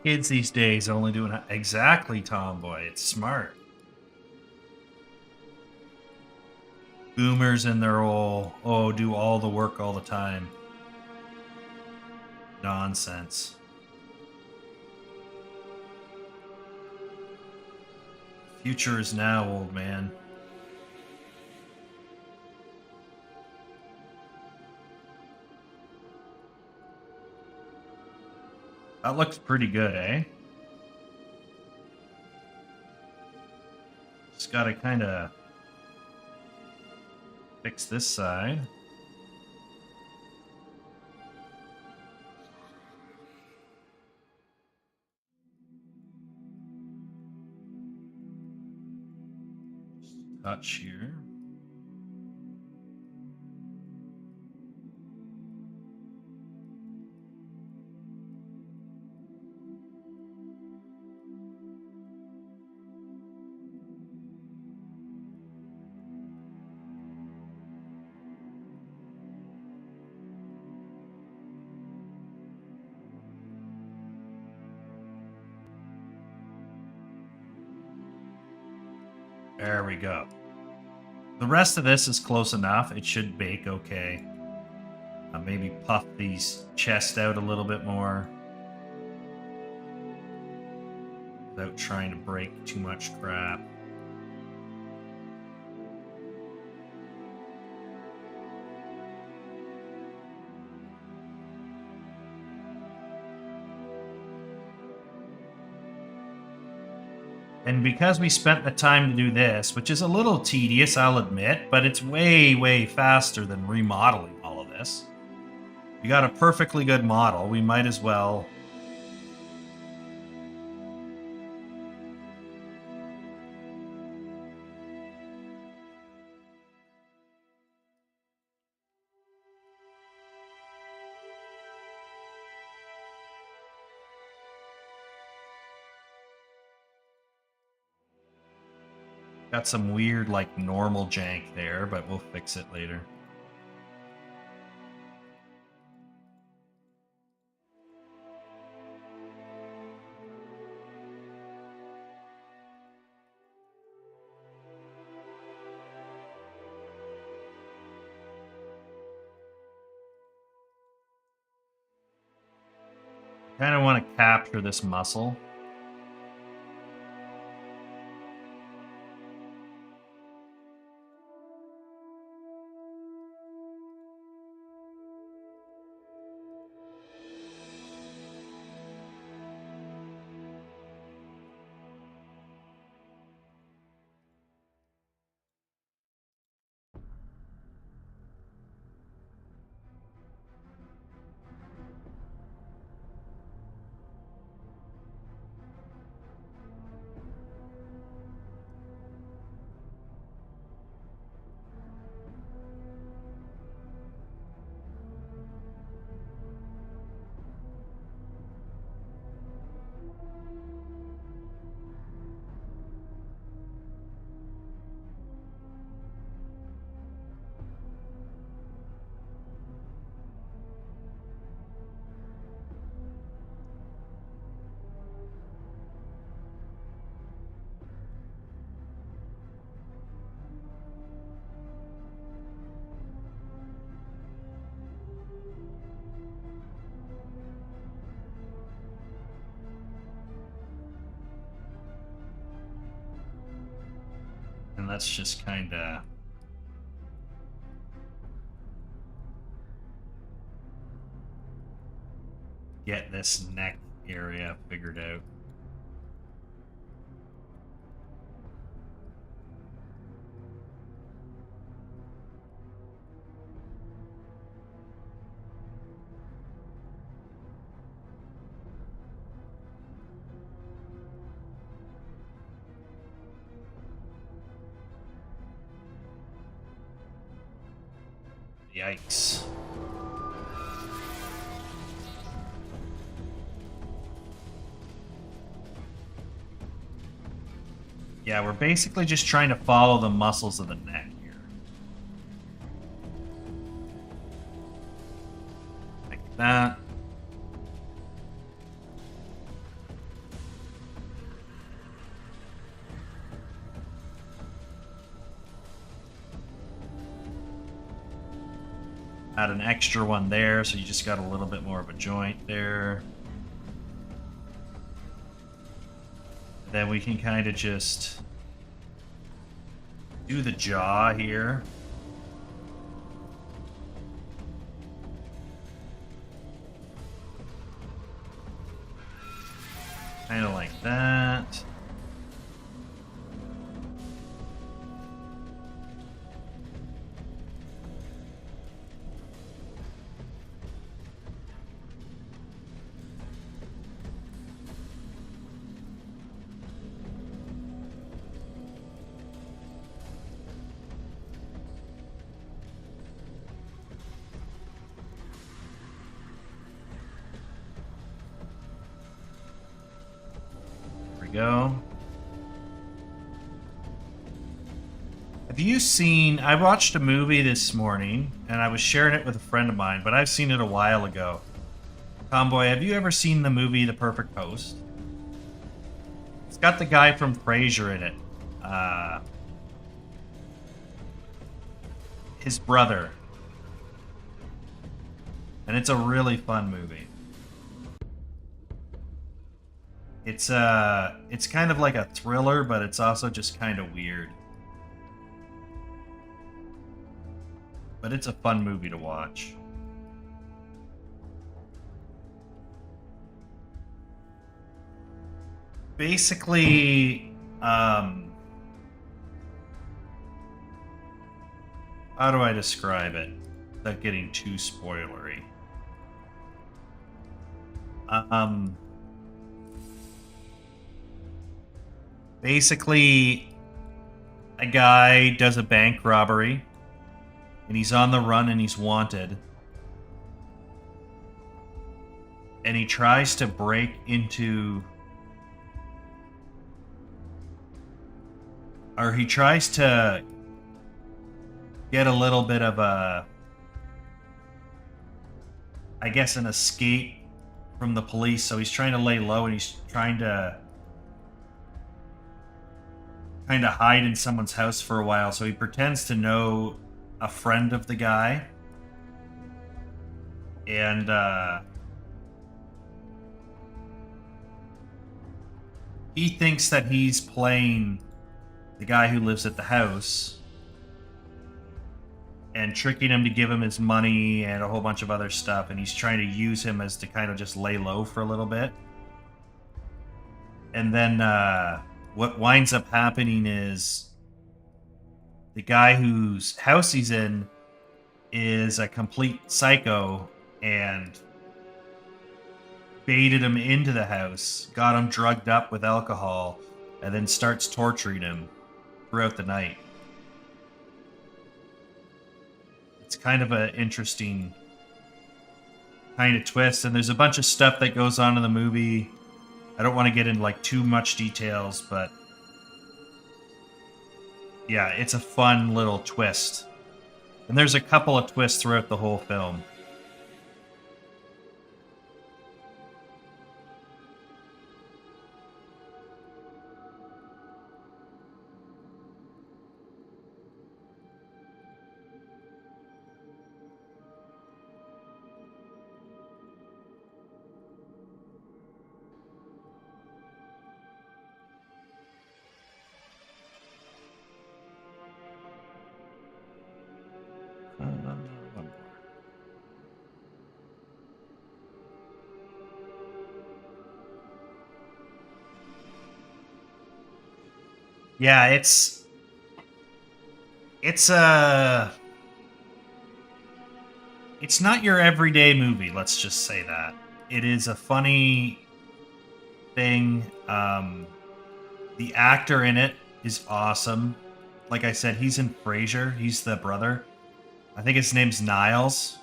Kids these days are only doing exactly, Tomboy. It's smart. Boomers in their do all the work all the time. Nonsense. Future is now, old man. That looks pretty good, eh? Just gotta kind of fix this side. Just touch here. There we go. The rest of this is close enough. It should bake okay. Maybe puff these chests out a little bit more without trying to break too much crap. And because we spent the time to do this, which is a little tedious, I'll admit, but it's way, way faster than remodeling all of this. We got a perfectly good model. We might as well... Got some weird, like, normal jank there, but we'll fix it later. Kind of want to capture this muscle. And let's just kind of get this neck area figured out. Yikes. Yeah, we're basically just trying to follow the muscles of the neck here. Like that. Add an extra one there, so you just got a little bit more of a joint there. Then we can kind of just do the jaw here. Kind of like that. Go. Have you seen... I watched a movie this morning, and I was sharing it with a friend of mine, but I've seen it a while ago. Tomboy, have you ever seen the movie The Perfect Host? It's got the guy from Frasier in it. his brother. And it's a really fun movie. It's kind of like a thriller, but it's also just kind of weird. But it's a fun movie to watch. Basically, how do I describe it without getting too spoilery? Basically, a guy does a bank robbery, and he's on the run and he's wanted. And he tries to break into... or he tries to get a little bit of a... I guess an escape from the police, so he's trying to lay low and he's trying to kind of hide in someone's house for a while. So he pretends to know a friend of the guy, and he thinks that he's playing the guy who lives at the house and tricking him to give him his money and a whole bunch of other stuff, and he's trying to use him as to kind of just lay low for a little bit. And then what winds up happening is the guy whose house he's in is a complete psycho and baited him into the house, got him drugged up with alcohol, and then starts torturing him throughout the night. It's kind of an interesting kind of twist, and there's a bunch of stuff that goes on in the movie. I don't want to get into like too much details, but yeah, it's a fun little twist. And there's a couple of twists throughout the whole film. Yeah, it's not your everyday movie, let's just say that. It is a funny thing. The actor in it is awesome. Like I said, he's in Frasier. He's the brother. I think his name's Niles.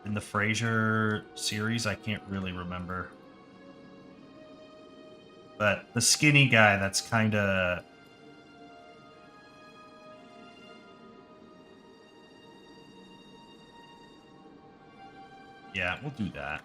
In the Frasier series, I can't really remember. But the skinny guy that's kind of... yeah, we'll do that.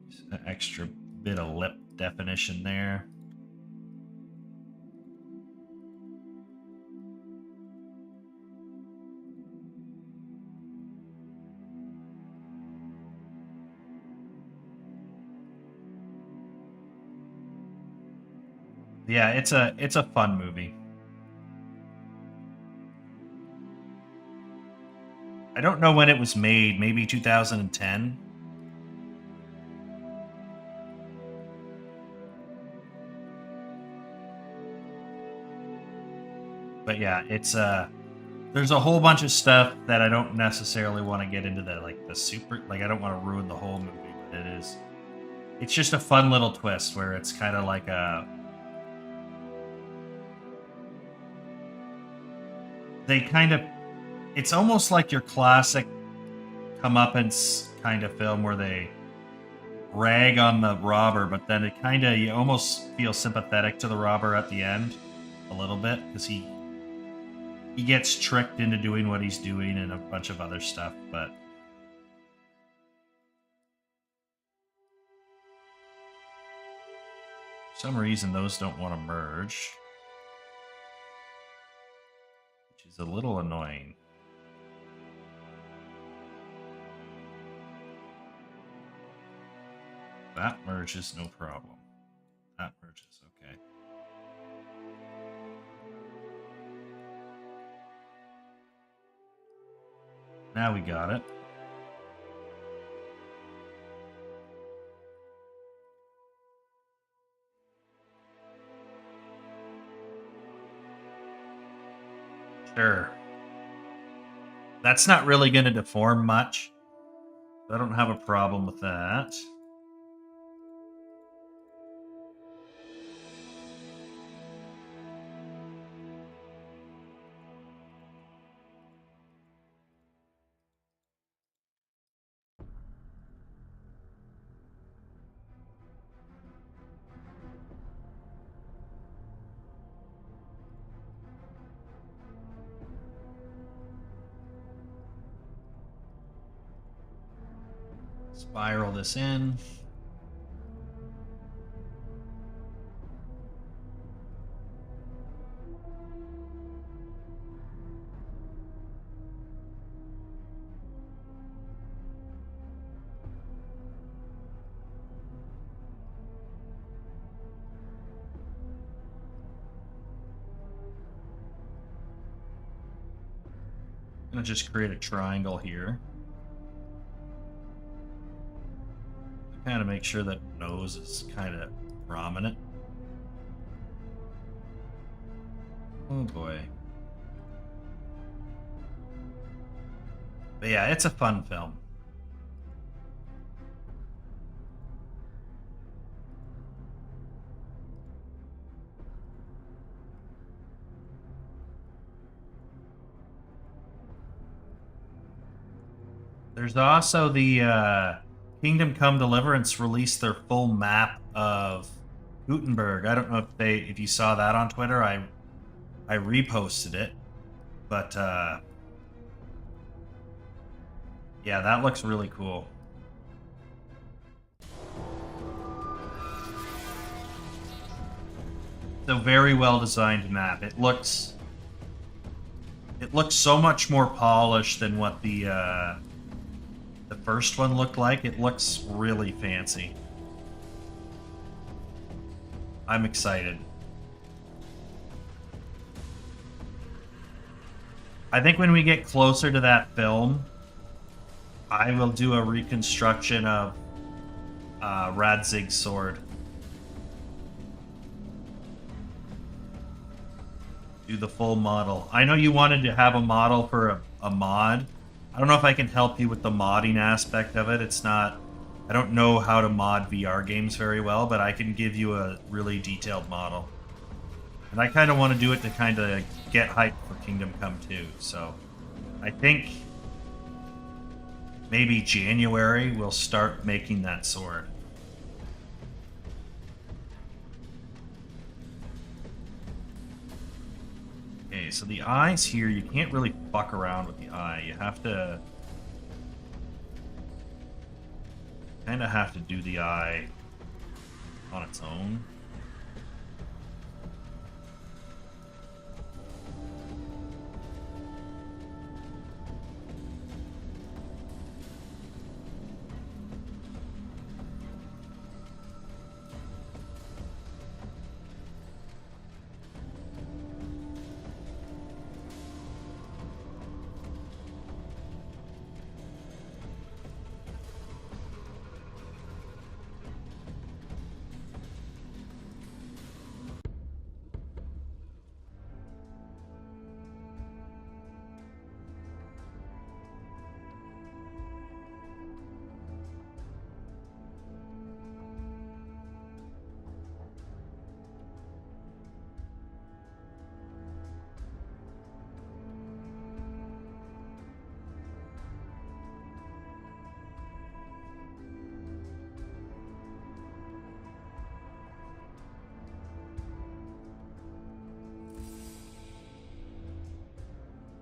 Just an extra bit of lip definition there. Yeah, it's a fun movie. I don't know when it was made, maybe 2010. But yeah, it's there's a whole bunch of stuff that I don't necessarily want to get into the super, like I don't want to ruin the whole movie, but it's just a fun little twist where it's kind of like it's almost like your classic comeuppance kind of film where they rag on the robber, but then you almost feel sympathetic to the robber at the end a little bit, because he gets tricked into doing what he's doing and a bunch of other stuff. But For some reason, those don't want to merge, which is a little annoying. That merges, no problem. That merges, okay. Now we got it. Sure. That's not really going to deform much. I don't have a problem with that. Spiral this in. I'm going to just create a triangle here. Kind of make sure that nose is kind of prominent. Oh boy. But yeah, it's a fun film. There's also the Kingdom Come Deliverance released their full map of Gutenberg. I don't know if you saw that on Twitter. I reposted it, but yeah, that looks really cool. It's a very well designed map. It looks so much more polished than what the first one looked like. It looks really fancy. I'm excited. I think when we get closer to that film, I will do a reconstruction of Radzig's sword. Do the full model. I know you wanted to have a model for a mod. I don't know if I can help you with the modding aspect of it. It's not... I don't know how to mod VR games very well, but I can give you a really detailed model. And I kind of want to do it to kind of get hyped for Kingdom Come 2. So I think maybe January we'll start making that sword. Okay, so the eyes here, you can't really fuck around with the eye. You have to... kind of have to do the eye on its own.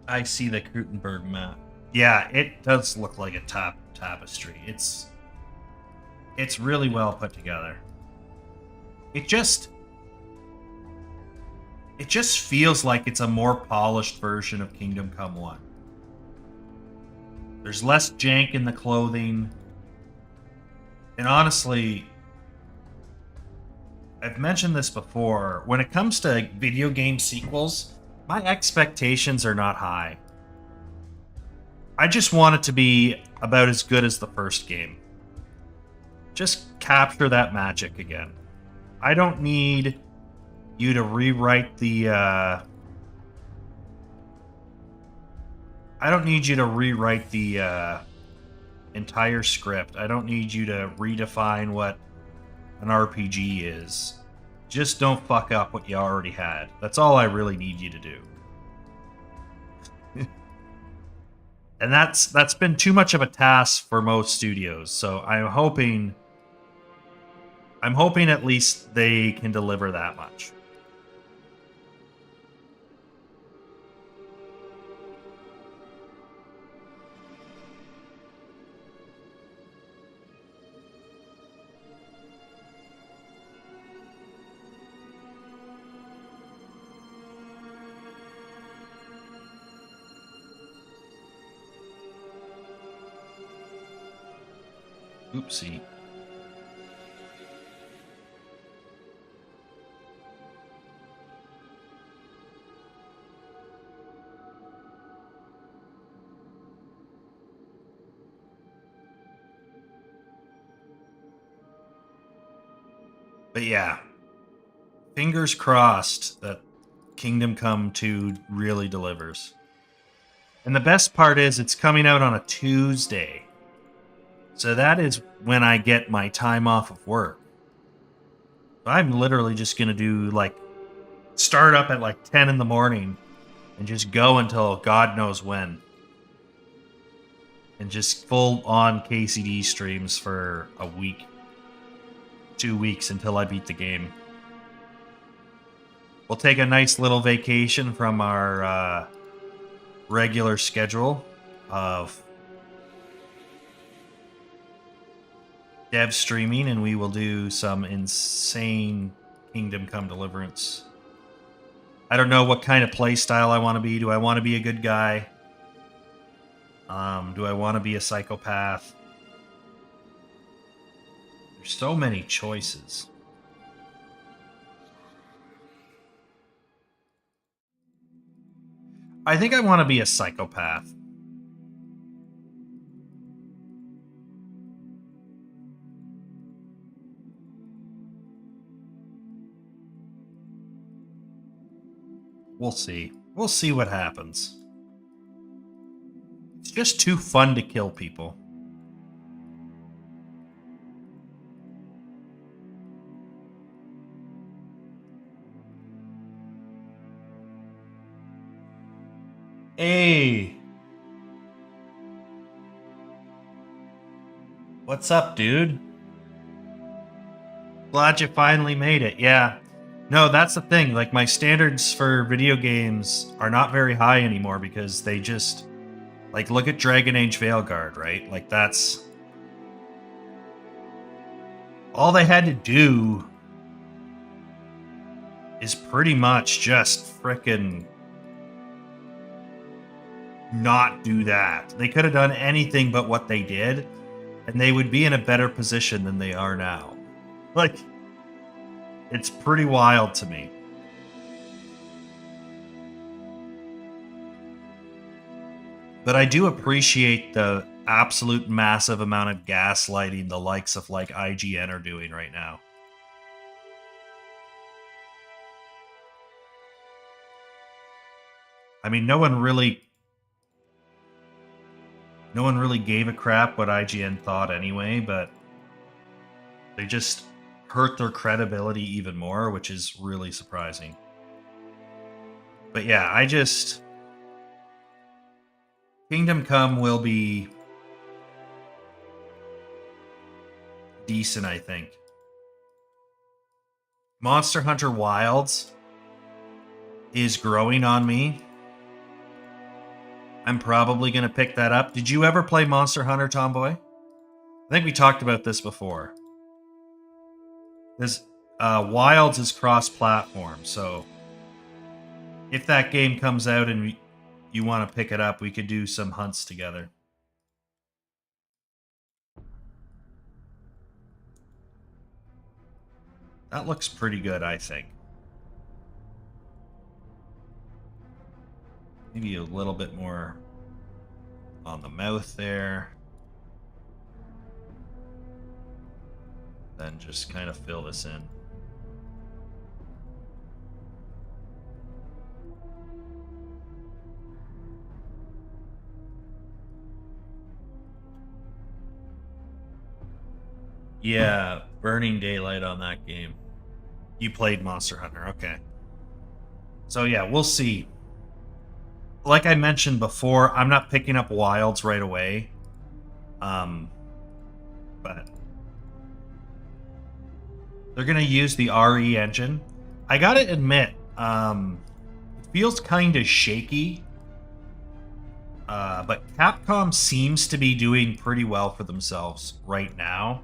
I see the Gutenberg map. Yeah, it does look like a tapestry. It's really well put together. it just feels like it's a more polished version of Kingdom Come 1. There's less jank in the clothing. And honestly, I've mentioned this before, when it comes to video game sequels, my expectations are not high. I just want it to be about as good as the first game. Just capture that magic again. I don't need you to rewrite the entire script. I don't need you to redefine what an RPG is. Just don't fuck up what you already had. That's all I really need you to do. And that's been too much of a task for most studios. So I'm hoping at least they can deliver that much. Oopsie. But yeah, fingers crossed that Kingdom Come 2 really delivers. And the best part is it's coming out on a Tuesday. So that is when I get my time off of work. I'm literally just going to do start up at 10 in the morning and just go until God knows when. And just full on KCD streams for a week. 2 weeks until I beat the game. We'll take a nice little vacation from our regular schedule of dev streaming, and we will do some insane Kingdom Come Deliverance. I don't know what kind of play style I want to be. Do I want to be a good guy? Do I want to be a psychopath? There's so many choices. I think I want to be a psychopath. We'll see. We'll see what happens. It's just too fun to kill people. Hey. What's up, dude? Glad you finally made it. Yeah. No, that's the thing. My standards for video games are not very high anymore because they just... look at Dragon Age Veilguard, right? That's... all they had to do is pretty much just frickin' not do that. They could have done anything but what they did, and they would be in a better position than they are now. It's pretty wild to me. But I do appreciate the absolute massive amount of gaslighting the likes of IGN are doing right now. I mean, no one really gave a crap what IGN thought anyway, but they just hurt their credibility even more, which is really surprising. But yeah, Kingdom Come will be decent, I think. Monster Hunter Wilds is growing on me. I'm probably going to pick that up. Did you ever play Monster Hunter, Tomboy? I think we talked about this before. Wilds is cross-platform, so if that game comes out and you want to pick it up, we could do some hunts together. That looks pretty good, I think. Maybe a little bit more on the mouth there. Then just kind of fill this in. Yeah, Burning Daylight on that game. You played Monster Hunter, okay. So yeah, we'll see. Like I mentioned before, I'm not picking up Wilds right away. But they're gonna use the RE engine. I gotta admit, it feels kind of shaky. But Capcom seems to be doing pretty well for themselves right now.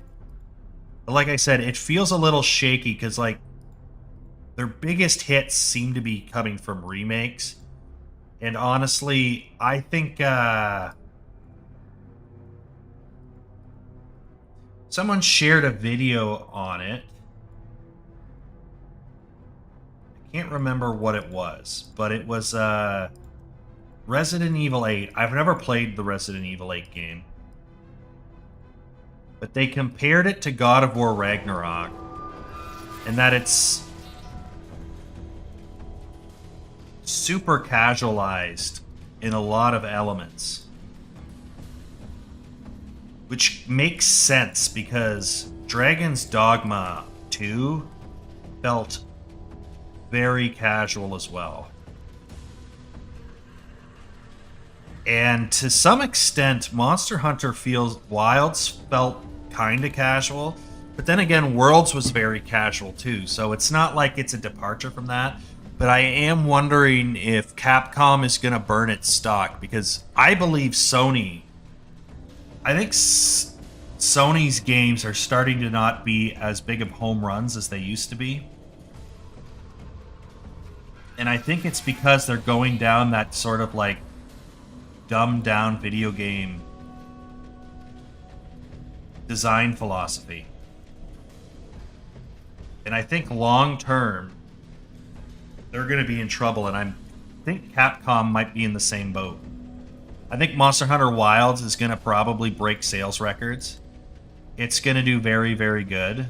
But like I said, it feels a little shaky because like their biggest hits seem to be coming from remakes. And honestly, I think someone shared a video on it. I can't remember what it was, but it was Resident Evil 8. I've never played the Resident Evil 8 game. But they compared it to God of War Ragnarok. And that it's super casualized in a lot of elements. Which makes sense because Dragon's Dogma 2 felt very casual as well. And to some extent, Monster Hunter Wilds felt kind of casual. But then again, Worlds was very casual too. So it's not like it's a departure from that. But I am wondering if Capcom is going to burn its stock. Because I believe Sony's games are starting to not be as big of home runs as they used to be. And I think it's because they're going down that sort of like dumbed down video game design philosophy. And I think long term they're going to be in trouble, and I think Capcom might be in the same boat. I think Monster Hunter Wilds is going to probably break sales records. It's going to do very, very good.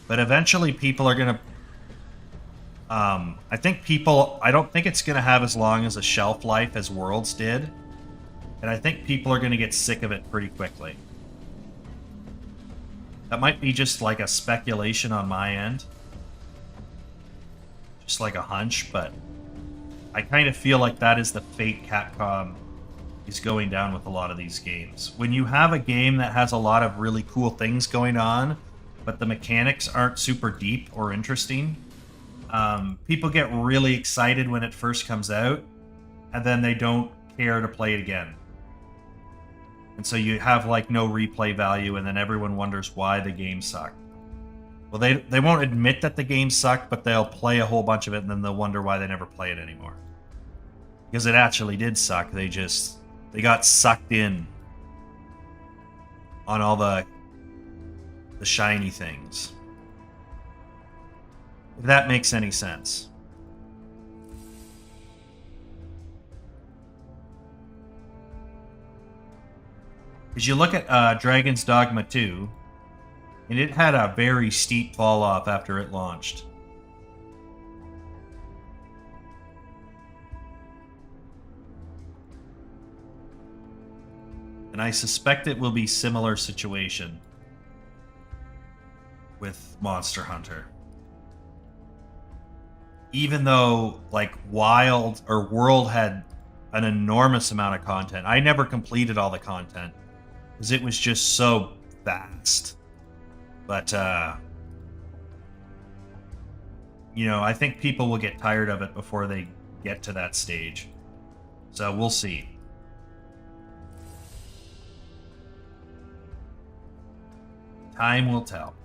But eventually people are going to I don't think it's going to have as long as a shelf life as Worlds did. And I think people are going to get sick of it pretty quickly. That might be just like a speculation on my end. Just like a hunch, but I kind of feel like that is the fate Capcom is going down with a lot of these games. When you have a game that has a lot of really cool things going on, but the mechanics aren't super deep or interesting, people get really excited when it first comes out, and then they don't care to play it again. And so you have like no replay value, and then everyone wonders why the game sucked. Well, they won't admit that the game sucked, but they'll play a whole bunch of it, and then they'll wonder why they never play it anymore. Because it actually did suck. They got sucked in on all the shiny things. If that makes any sense. Because you look at Dragon's Dogma 2, and it had a very steep fall off after it launched. And I suspect it will be similar situation with Monster Hunter. Even though like World had an enormous amount of content. I never completed all the content because it was just so vast. But I think people will get tired of it before they get to that stage. So we'll see. Time will tell.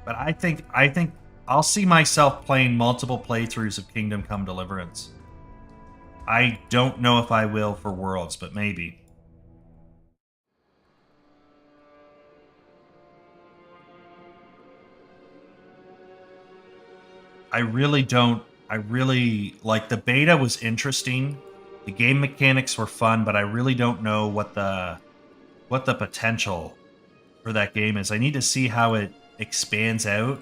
But I think I'll see myself playing multiple playthroughs of Kingdom Come Deliverance. I don't know if I will for Worlds, but maybe. I really like the beta was interesting. The game mechanics were fun, but I really don't know what the potential for that game is. I need to see how it expands out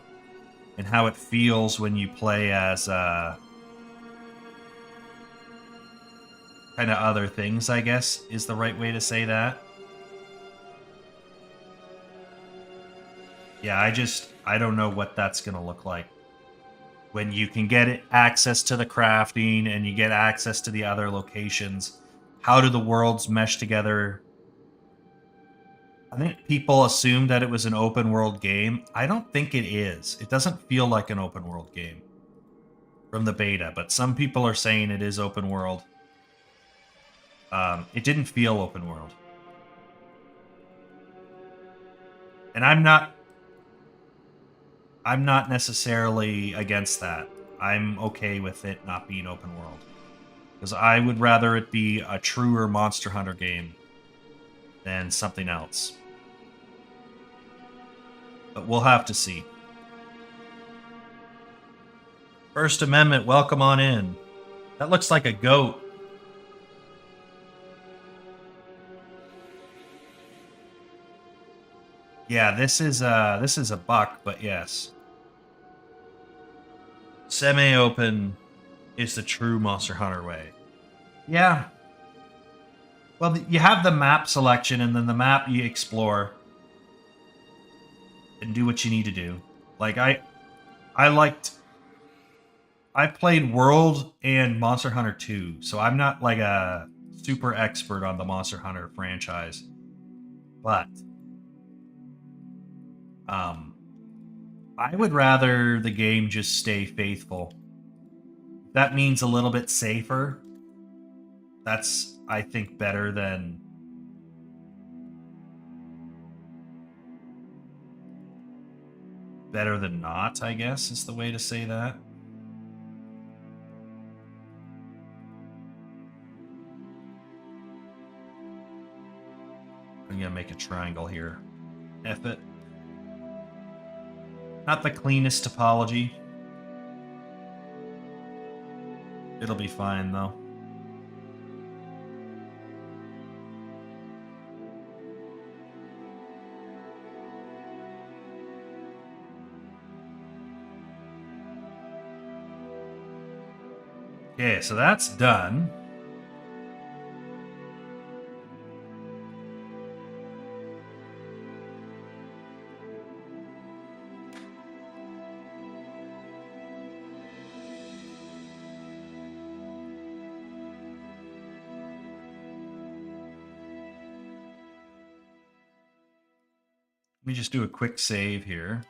and how it feels when you play as kind of other things, I guess is the right way to say that. Yeah, I don't know what that's going to look like. When you can get access to the crafting and you get access to the other locations, how do the worlds mesh together? I think people assumed that it was an open world game. I don't think it is. It doesn't feel like an open world game from the beta, but some people are saying it is open world. It didn't feel open world. And I'm not necessarily against that. I'm okay with it not being open world. Because I would rather it be a truer Monster Hunter game than something else. But we'll have to see. First Amendment, welcome on in. That looks like a goat. Yeah, this is a buck, but yes. Semi-open is the true Monster Hunter way. Yeah. Well, you have the map selection, and then the map you explore and do what you need to do. Like I played World and Monster Hunter 2, so I'm not like a super expert on the Monster Hunter franchise. But I would rather the game just stay faithful. That means a little bit safer. That's, I think, better than not, I guess, is the way to say that. I'm gonna make a triangle here. F it. Not the cleanest topology. It'll be fine, though. Okay, so that's done. Let me just do a quick save here.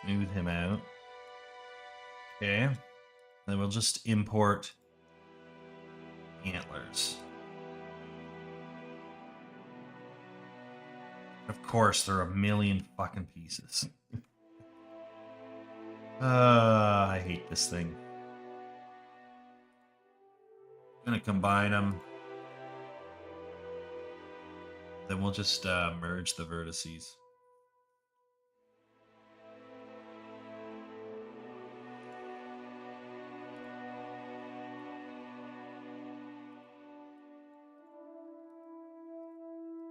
Smooth him out. Okay. Then we'll just import antlers. Of course, there are a million fucking pieces. I hate this thing. I'm gonna combine them. Then we'll just merge the vertices.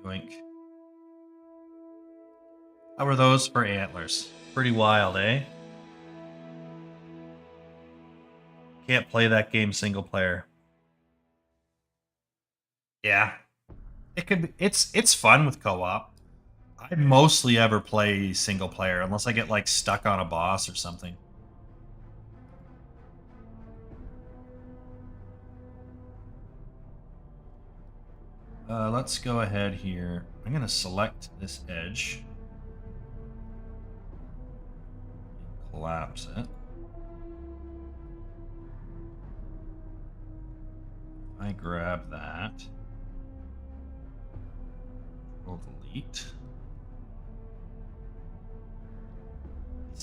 Yoink. How are those for antlers? Pretty wild, eh? Can't play that game single player. Yeah. It could be, it's fun with co-op. I mostly ever play single player unless I get like stuck on a boss or something. Let's go ahead here. I'm gonna select this edge. Collapse it. I grab that. Control delete.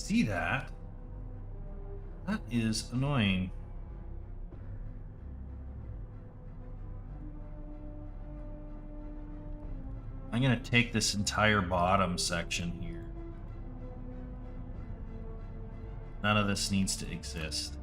see that. That is annoying. I'm going to take this entire bottom section here. None of this needs to exist.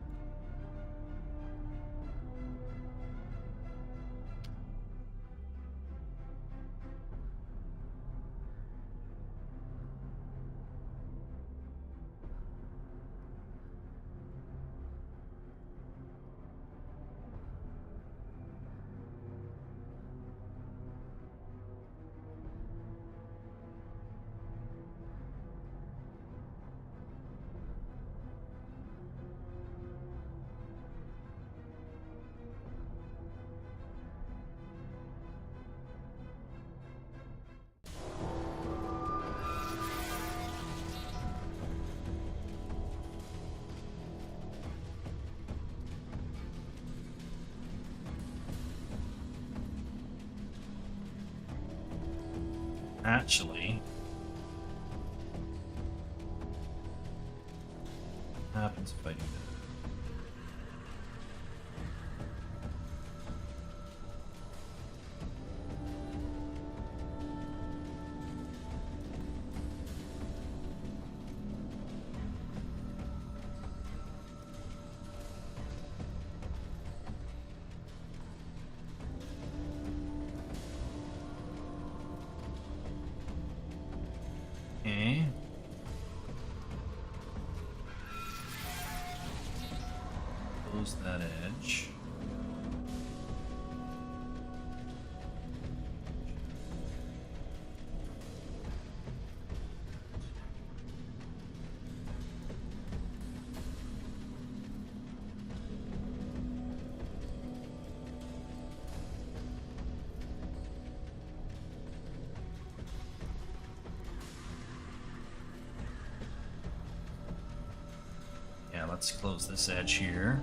Actually, what happens if I do that? Okay. Close that edge. Yeah, let's close this edge here.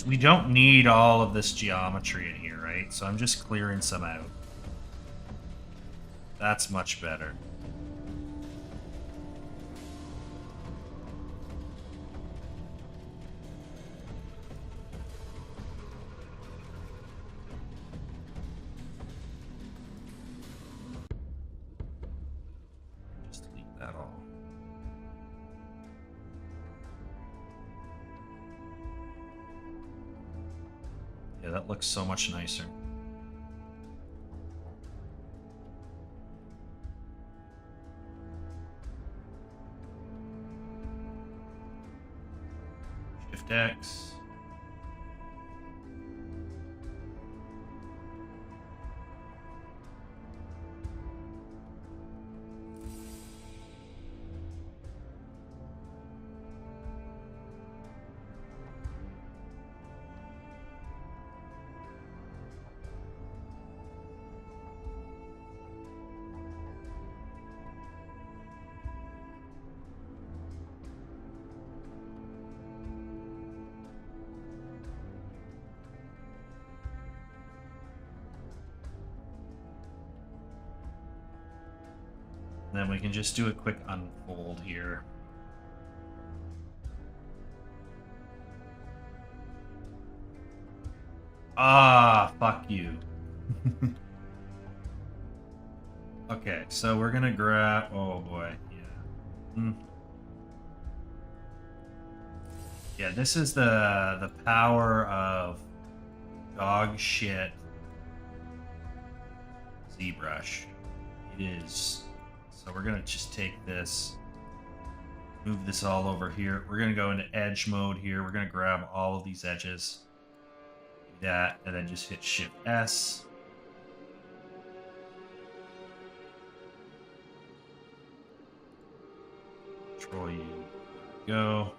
We don't need all of this geometry in here, right? So I'm just clearing some out. That's much better. Just delete that all. Yeah, that looks so much nicer. Shift X. And then we can just do a quick unfold here. Ah, fuck you. Okay, so we're gonna grab. Oh boy, yeah. Yeah, this is the power of dog shit ZBrush. It is. So we're gonna just take this, move this all over here. We're gonna go into edge mode here. We're gonna grab all of these edges, do that, and then just hit Shift S. Control U. Go.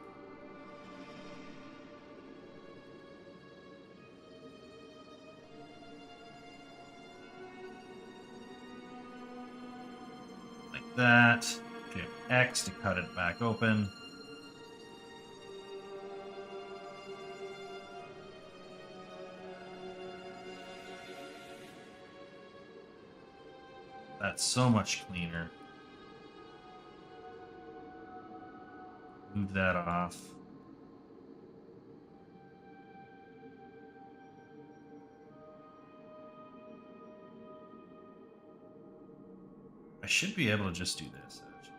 That. Shift X to cut it back open. That's so much cleaner. Move that off. I should be able to just do this, actually.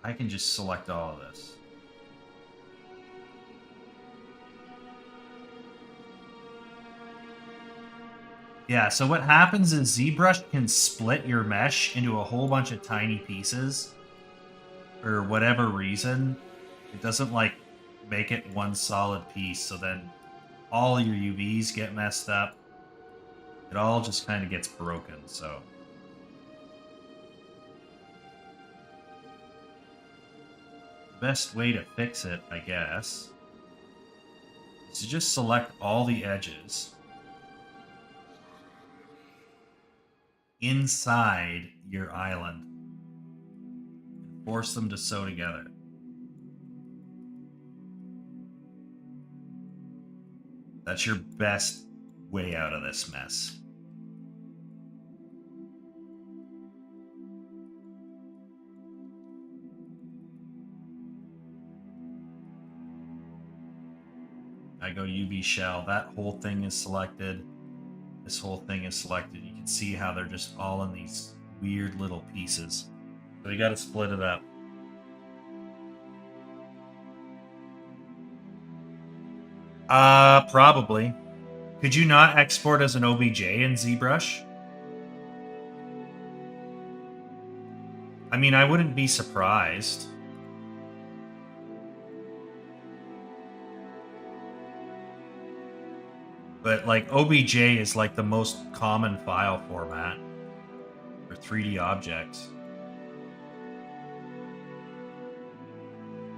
I can just select all of this. Yeah, so what happens is ZBrush can split your mesh into a whole bunch of tiny pieces. For whatever reason, it doesn't like make it one solid piece, so then all your UVs get messed up. It all just kind of gets broken, so. The best way to fix it, I guess, is to just select all the edges inside your island and force them to sew together. That's your best way out of this mess. I go UV shell, that whole thing is selected. This whole thing is selected. You can see how they're just all in these weird little pieces. So you gotta split it up. Probably. Could you not export as an OBJ in ZBrush? I mean, I wouldn't be surprised. But like OBJ is like the most common file format for 3D objects.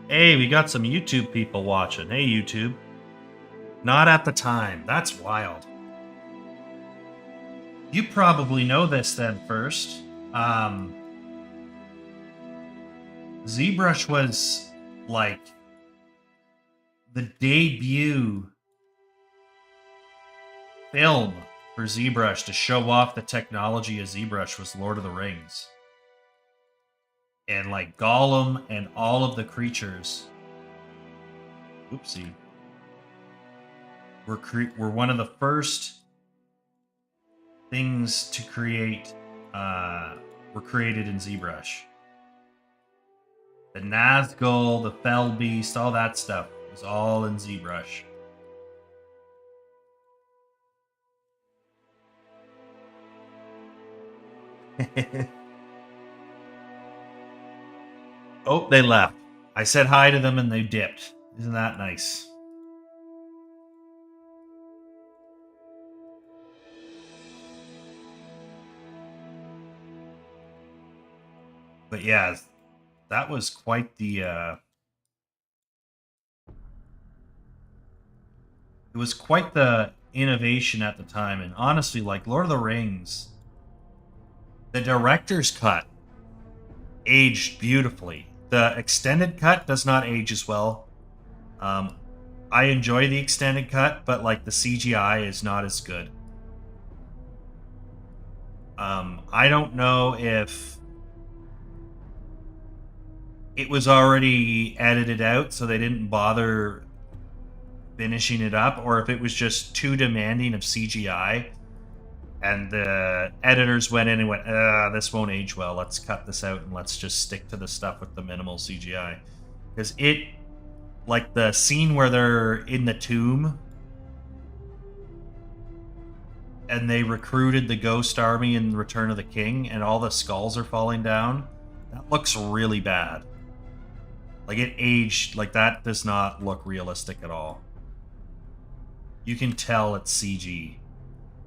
Hey, we got some YouTube people watching. Hey, YouTube. Not at the time. That's wild. You probably know this then first. ZBrush was like the debut film for ZBrush to show off the technology of ZBrush was Lord of the Rings. And like Gollum and all of the creatures. Oopsie. We're one of the first things to create were created in ZBrush. The Nazgul, the Fell Beast, all that stuff was all in ZBrush. Oh, they left. I said hi to them and they dipped. Isn't that nice? But yeah, that was quite the it was quite the innovation at the time. And honestly, like Lord of the Rings, the director's cut aged beautifully. The extended cut does not age as well. I enjoy the extended cut, but like the CGI is not as good. I don't know if it was already edited out, so they didn't bother finishing it up, or if it was just too demanding of CGI, and the editors went in and went, this won't age well, let's cut this out and let's just stick to the stuff with the minimal CGI. Because it, like the scene where they're in the tomb, and they recruited the Ghost Army in Return of the King, and all the skulls are falling down, that looks really bad. Like, it aged, like, that does not look realistic at all. You can tell it's CG.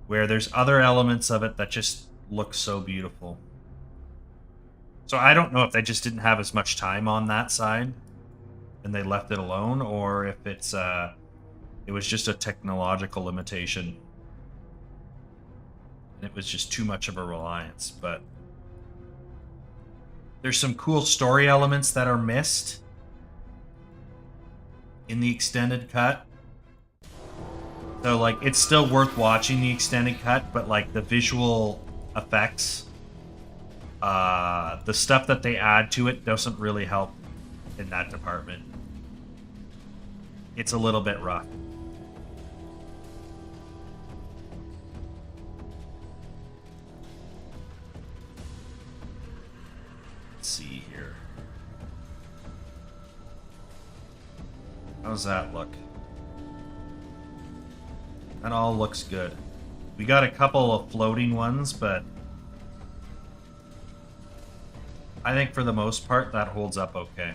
Where there's other elements of it that just look so beautiful. So I don't know if they just didn't have as much time on that side, and they left it alone, or if it's, it was just a technological limitation. And it was just too much of a reliance, but there's some cool story elements that are missed in the extended cut. So, like, it's still worth watching the extended cut, but, like, the visual effects, the stuff that they add to it doesn't really help in that department. It's a little bit rough. Let's see here. How's that look? That all looks good. We got a couple of floating ones, but I think for the most part that holds up okay.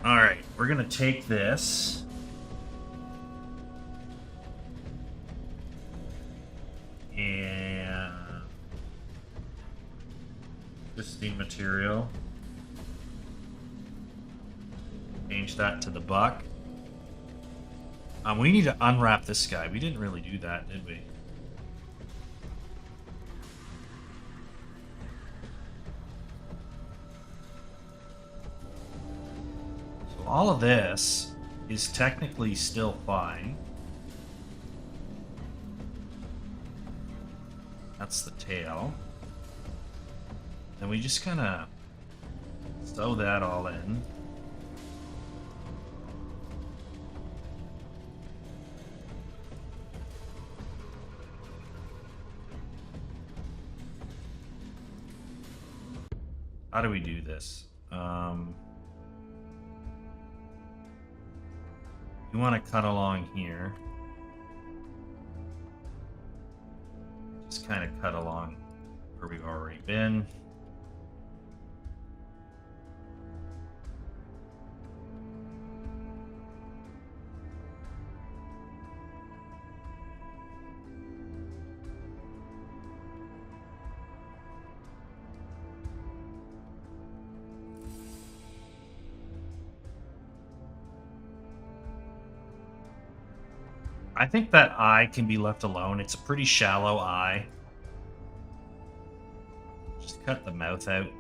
Alright, we're gonna take this. And pristine material. Change that to the buck. We need to unwrap this guy. We didn't really do that, did we? So all of this is technically still fine. That's the tail. Then we just kind of sew that all in. How do we do this? You want to cut along here. Just kind of cut along where we've already been. I think that eye can be left alone. It's a pretty shallow eye. Just cut the mouth out.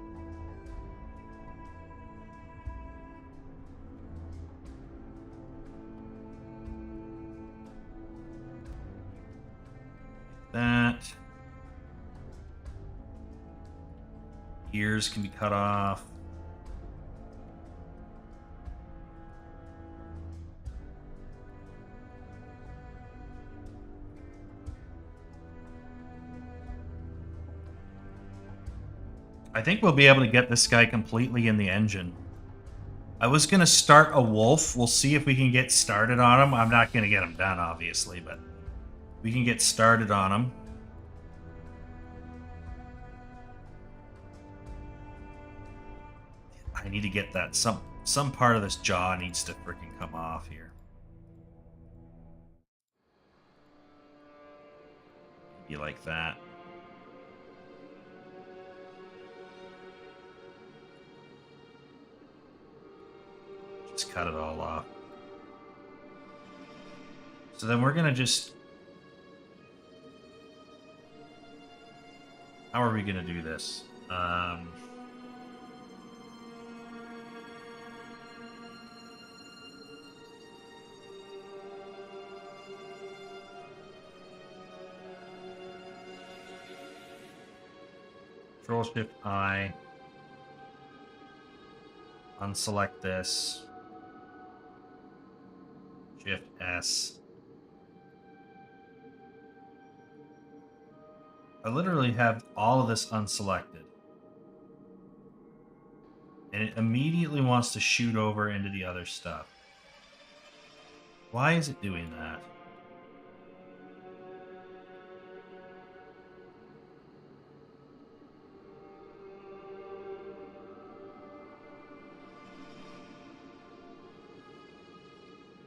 That. Ears can be cut off. I think we'll be able to get this guy completely in the engine. I was going to start a wolf. We'll see if we can get started on him. I'm not going to get him done, obviously, but we can get started on him. I need to get that. Some part of this jaw needs to freaking come off here. You like that. Just cut it all off. So then we're gonna just... How are we gonna do this? Control-Shift-I. Unselect this. Shift S. I literally have all of this unselected. And it immediately wants to shoot over into the other stuff. Why is it doing that?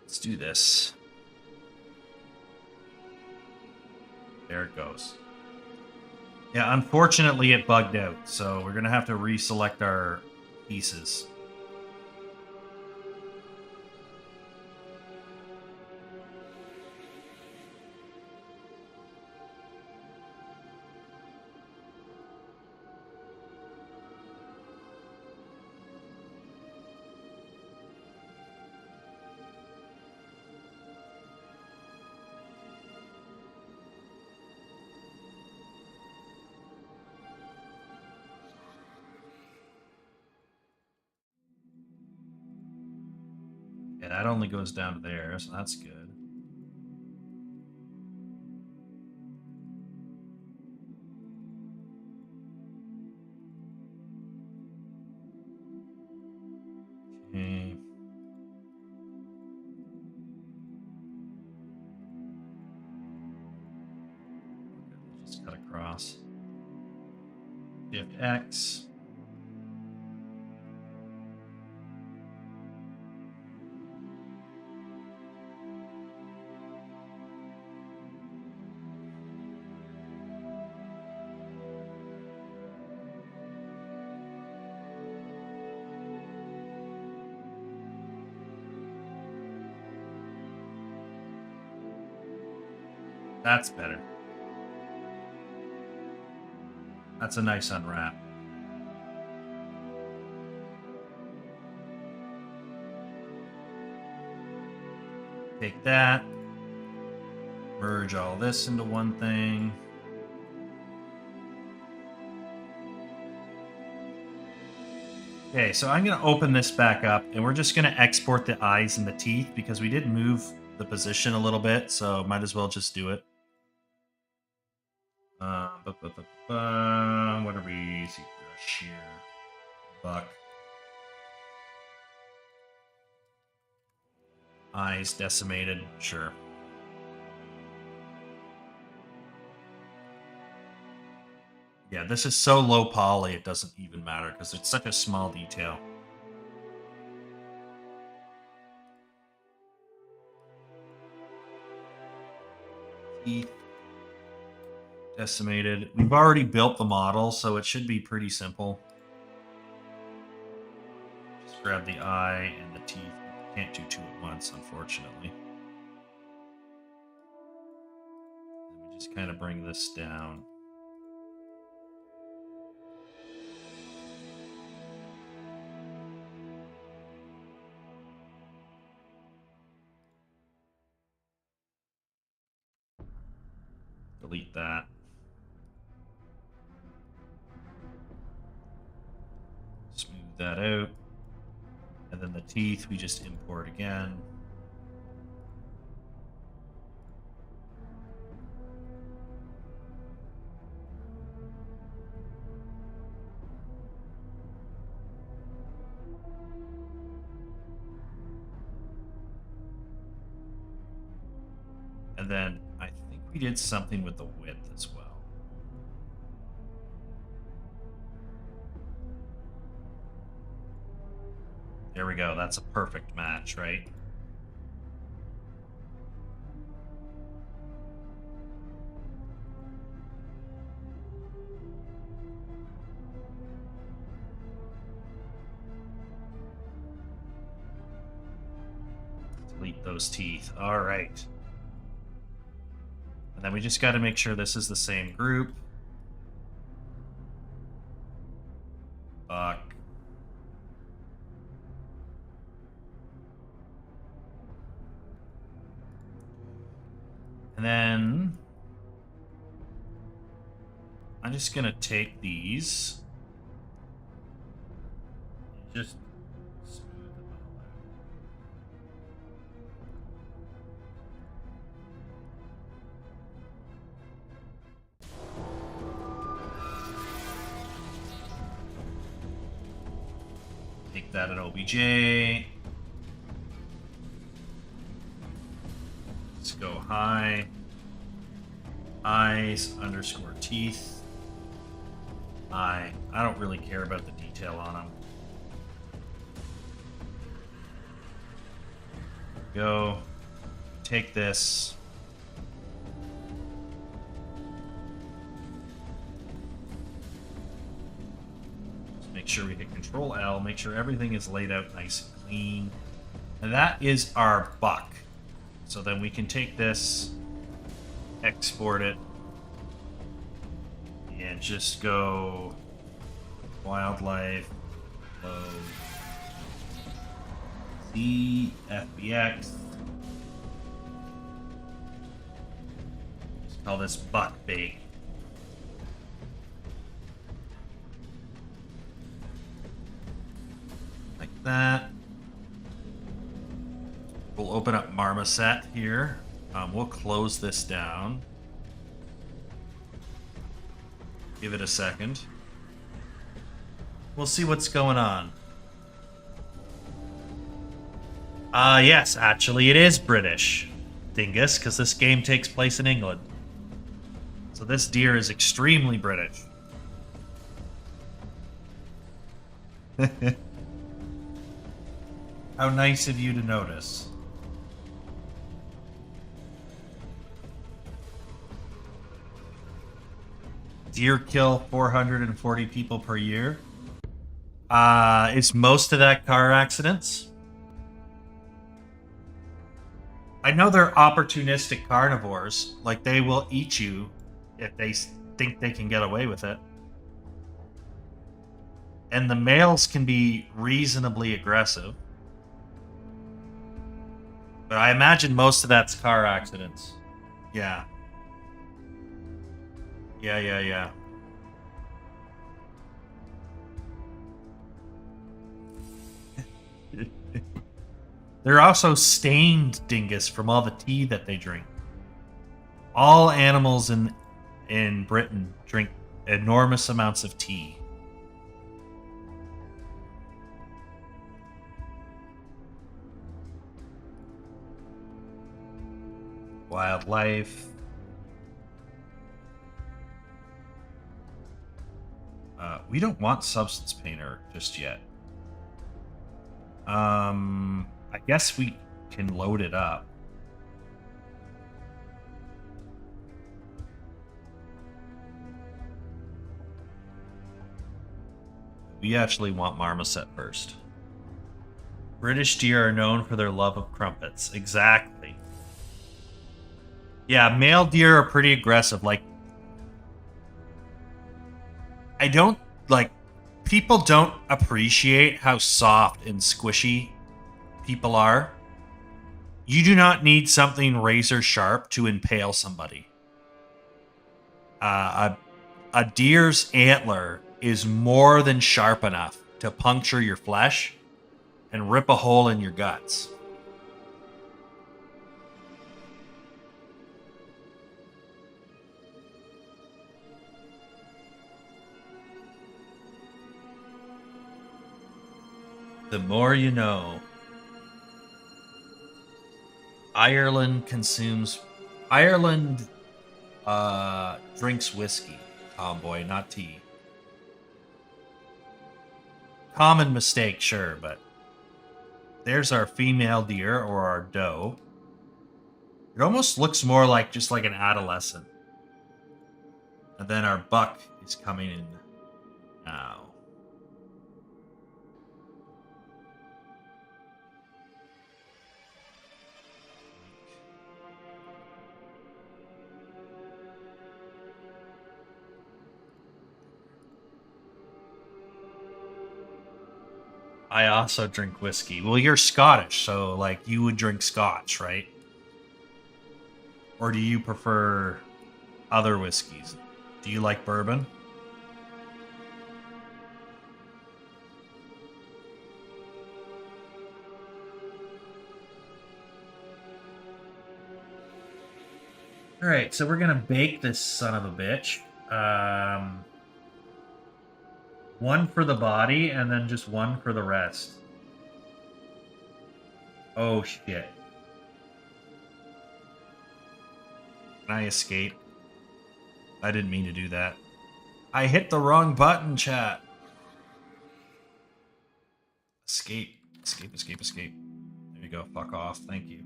Let's do this. There it goes. Yeah, unfortunately it bugged out, so we're gonna have to reselect our pieces. Yeah, that only goes down to there, so that's good. Okay. Just cut across. Shift X. That's better. That's a nice unwrap. Take that. Merge all this into one thing. Okay, so I'm going to open this back up, and we're just going to export the eyes and the teeth because we did move the position a little bit, so might as well just do it. What are we? See, brush here. Buck. Eyes decimated. Sure. Yeah, this is so low poly, it doesn't even matter because it's such a small detail. Teeth. Decimated. We've already built the model, so it should be pretty simple. Just grab the eye and the teeth. Can't do two at once, unfortunately. Let me just kind of bring this down. Delete that. Smooth that out. And then the teeth, we just import again. And then I think we did something with the width as well. There we go. That's a perfect match, right? Delete those teeth. All right. And then we just got to make sure this is the same group. Fuck. And then I'm just going to take these. Just smooth them all out. Take that at OBJ. Let's go high. Eyes underscore teeth. I don't really care about the detail on them. Go. Take this. make sure we hit Control L, make sure everything is laid out nice and clean. And that is our buck. So then we can take this, export it, and just go wildlife, load, C, FBX. Just call this buck bake. Like that. We'll open up Marmoset here. We'll close this down. Give it a second. We'll see what's going on. Yes, actually it is British, Dingus, because this game takes place in England. So this deer is extremely British. How nice of you to notice. Deer kill 440 people per year. Is most of that car accidents? I know they're opportunistic carnivores. Like, they will eat you if they think they can get away with it. And the males can be reasonably aggressive. But I imagine most of that's car accidents. Yeah. Yeah. They're also stained, Dingus, from all the tea that they drink. All animals in Britain drink enormous amounts of tea. Wildlife. We don't want Substance Painter just yet. I guess we can load it up. We actually want Marmoset first. British deer are known for their love of crumpets. Exactly. Yeah, male deer are pretty aggressive. Like, people don't appreciate how soft and squishy people are. You do not need something razor sharp to impale somebody. A deer's antler is more than sharp enough to puncture your flesh and rip a hole in your guts. The more you know. Ireland drinks whiskey, tomboy, not tea. Common mistake, sure, but there's our female deer, or our doe. It almost looks more like just like an adolescent. And then our buck is coming in now. I also drink whiskey. Well, you're Scottish, so, like, you would drink Scotch, right? Or do you prefer other whiskeys? Do you like bourbon? Alright, so we're gonna bake this son of a bitch. One for the body, and then just one for the rest. Oh, shit. Can I escape? I didn't mean to do that. I hit the wrong button, chat. Escape. Escape. There you go. Fuck off. Thank you.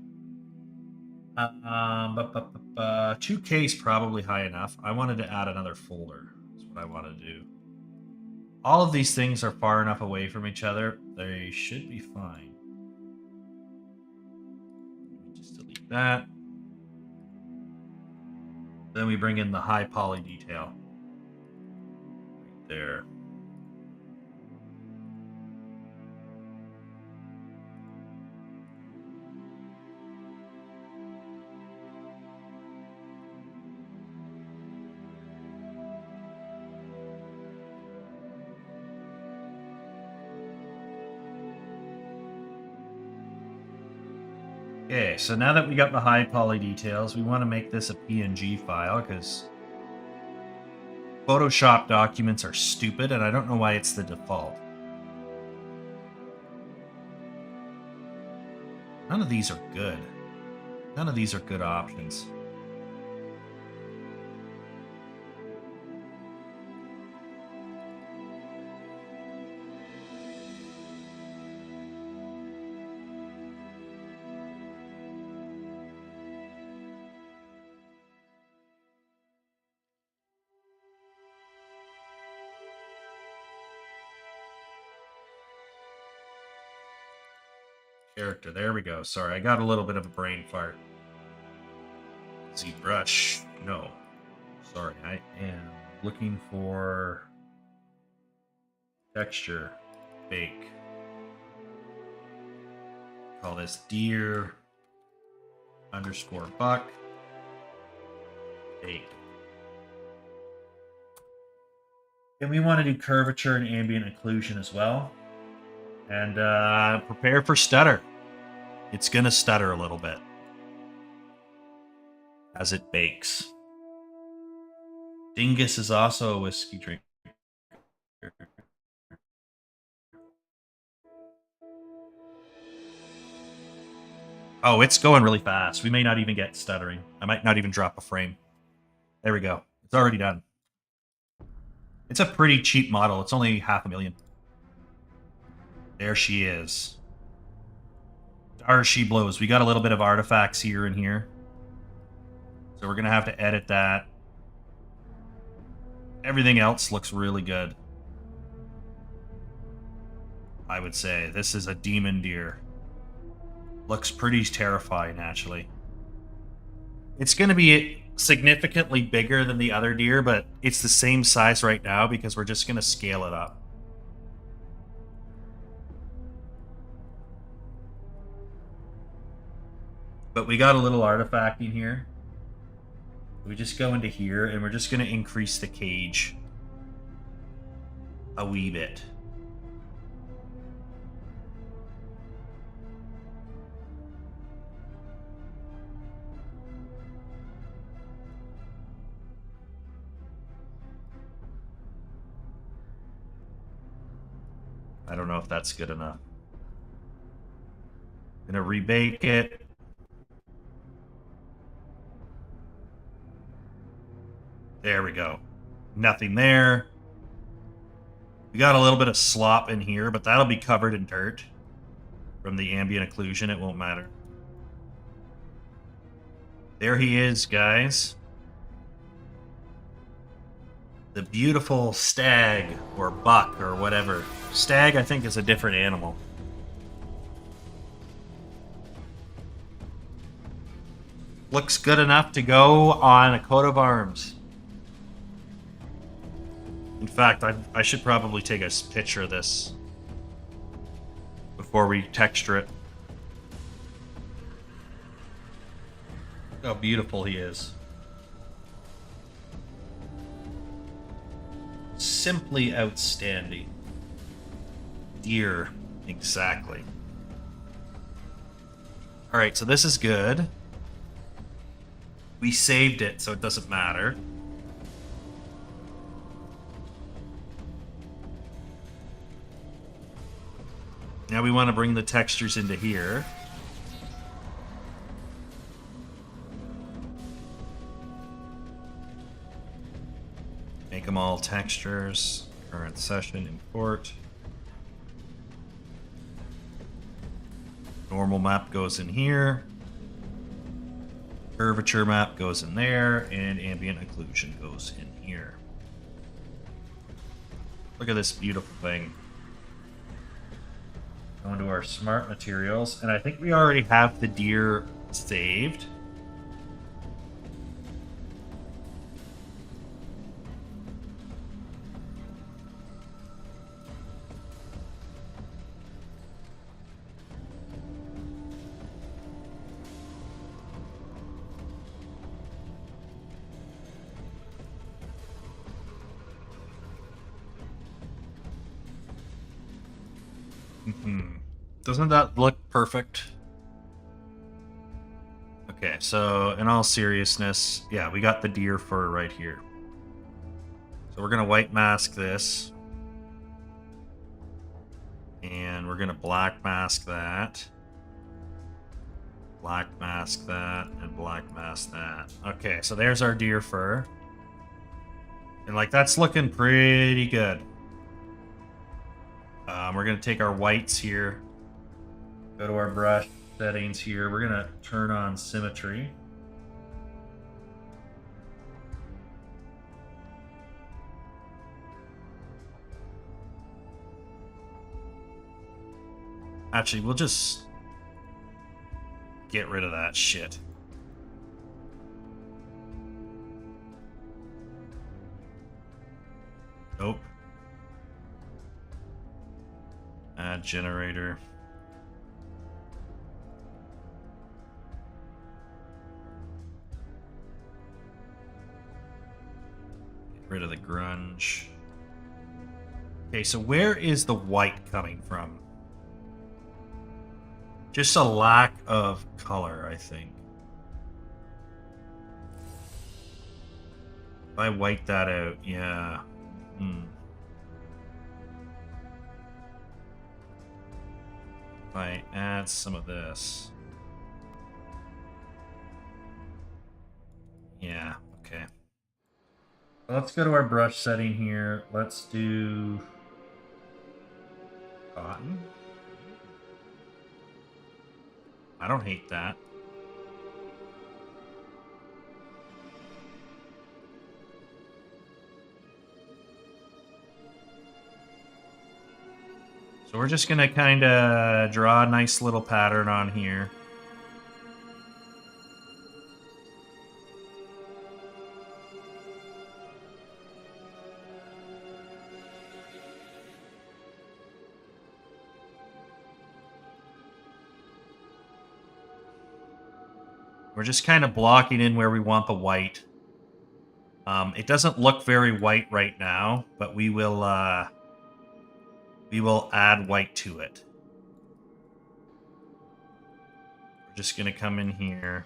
2K is probably high enough. I wanted to add another folder. That's what I want to do. All of these things are far enough away from each other. They should be fine. Just delete that. Then we bring in the high poly detail. Right there. Okay, so now that we got the high poly details, we want to make this a PNG file because Photoshop documents are stupid and I don't know why it's the default. None of these are good. None of these are good options. Character, there we go. Sorry, I got a little bit of a brain fart. ZBrush, no. Sorry, I am looking for texture, bake. Call this deer underscore buck bake. And we want to do curvature and ambient occlusion as well. And prepare for stutter. It's going to stutter a little bit as it bakes. Dingus is also a whiskey drinker. Oh, it's going really fast. We may not even get stuttering. I might not even drop a frame. There we go. It's already done. It's a pretty cheap model. It's only $500,000. There she is. There she blows. We got a little bit of artifacts here and here. So we're going to have to edit that. Everything else looks really good. I would say this is a demon deer. Looks pretty terrifying, actually. It's going to be significantly bigger than the other deer, but it's the same size right now because we're just going to scale it up. But we got a little artifact in here. We just go into here and we're just going to increase the cage a wee bit. I don't know if that's good enough. I'm going to rebake it. There we go. Nothing there. We got a little bit of slop in here, but that'll be covered in dirt from the ambient occlusion. It won't matter. There he is, guys. The beautiful stag or buck or whatever. Stag, I think, is a different animal. Looks good enough to go on a coat of arms. In fact, I should probably take a picture of this before we texture it. Look how beautiful he is. Simply outstanding. Deer, exactly. Alright, so this is good. We saved it, so it doesn't matter. Now we want to bring the textures into here. Make them all textures. Current session, import. Normal map goes in here. Curvature map goes in there. And ambient occlusion goes in here. Look at this beautiful thing. Go into our smart materials, and I think we already have the deer saved. Doesn't that look perfect? Okay, so in all seriousness, yeah, we got the deer fur right here. So we're going to white mask this. And we're going to black mask that. Black mask that, and black mask that. Okay, so there's our deer fur. And, like, that's looking pretty good. We're going to take our whites here. Go to our brush settings here. We're going to turn on symmetry. Actually, we'll just get rid of that shit. Nope. Add generator. Get rid of the grunge. Okay, so where is the white coming from? Just a lack of color, I think. If I white that out, yeah. If I add some of this. Yeah, okay. Let's go to our brush setting here. Let's do cotton. I don't hate that. So we're just gonna kind of draw a nice little pattern on here. We're just kind of blocking in where we want the white. It doesn't look very white right now, but we will add white to it. We're just going to come in here.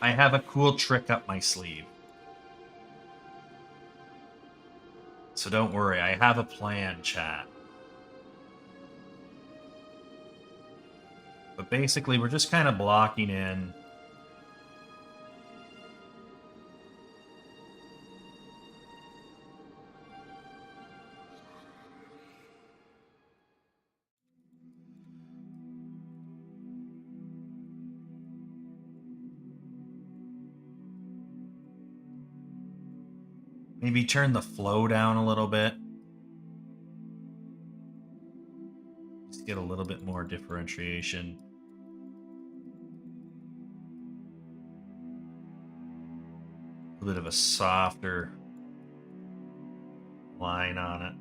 I have a cool trick up my sleeve. So don't worry, I have a plan, chat. But basically, we're just kind of blocking in. Maybe turn the flow down a little bit. Just get a little bit more differentiation. A bit of a softer line on it.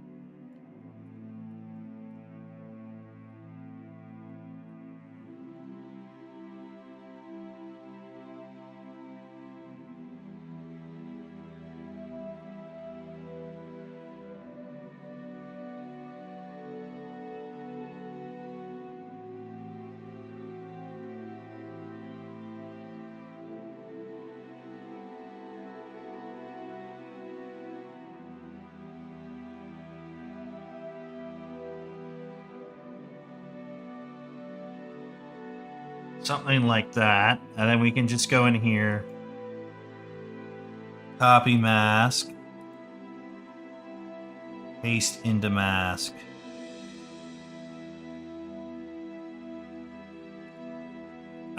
Something like that. And then we can just go in here. Copy mask. Paste into mask.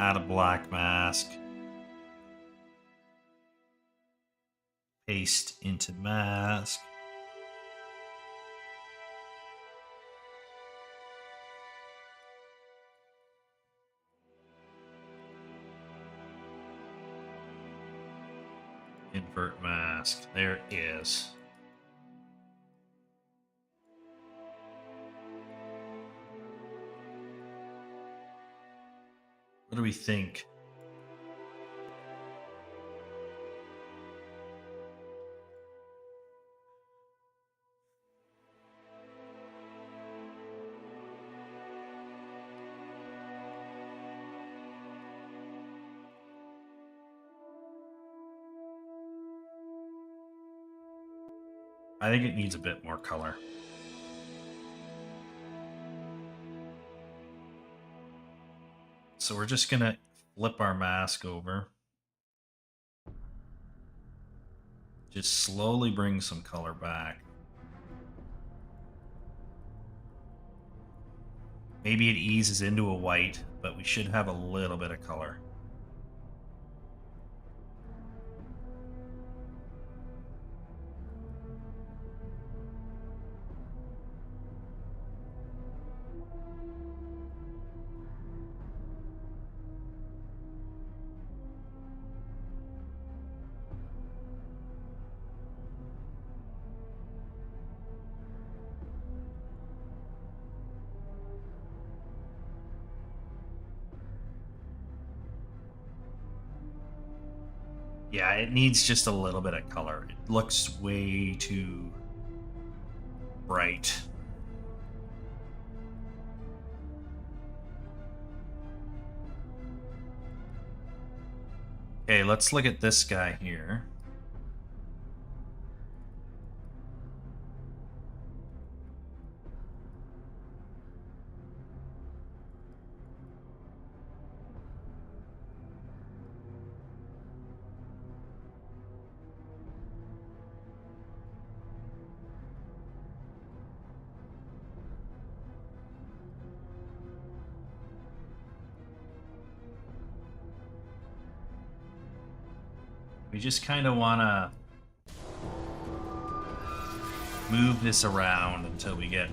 Add a black mask. Paste into mask. Invert mask. There it is. What do we think? I think it needs a bit more color. So we're just going to flip our mask over. Just slowly bring some color back. Maybe it eases into a white, but we should have a little bit of color. Yeah, it needs just a little bit of color. It looks way too bright. Okay, let's look at this guy here. We just kind of want to move this around until we get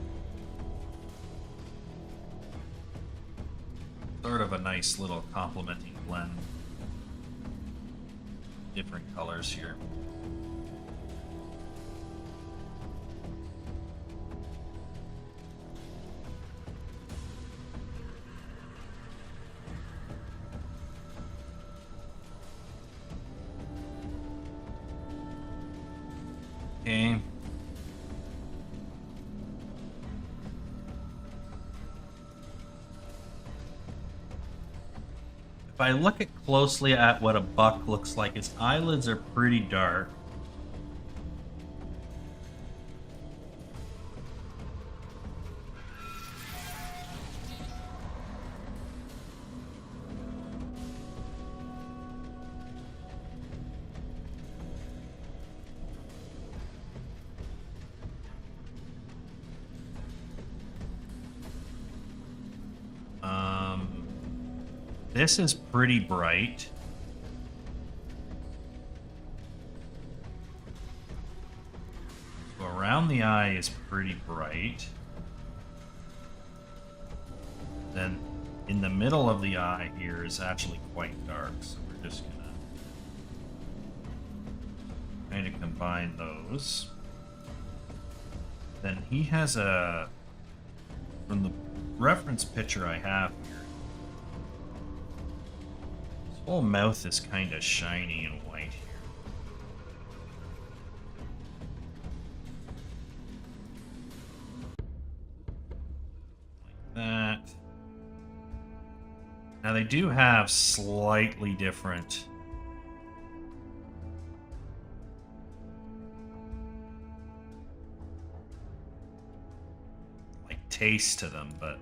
sort of a nice little complementing blend. Different colors here. Okay. If I look closely at what a buck looks like, its eyelids are pretty dark. This is pretty bright. So around the eye is pretty bright. Then in the middle of the eye here is actually quite dark. So we're just gonna kind of combine those. Then he has a, from the reference picture I have here, whole mouth is kind of shiny and white here. Like that. Now they do have slightly different like taste to them, but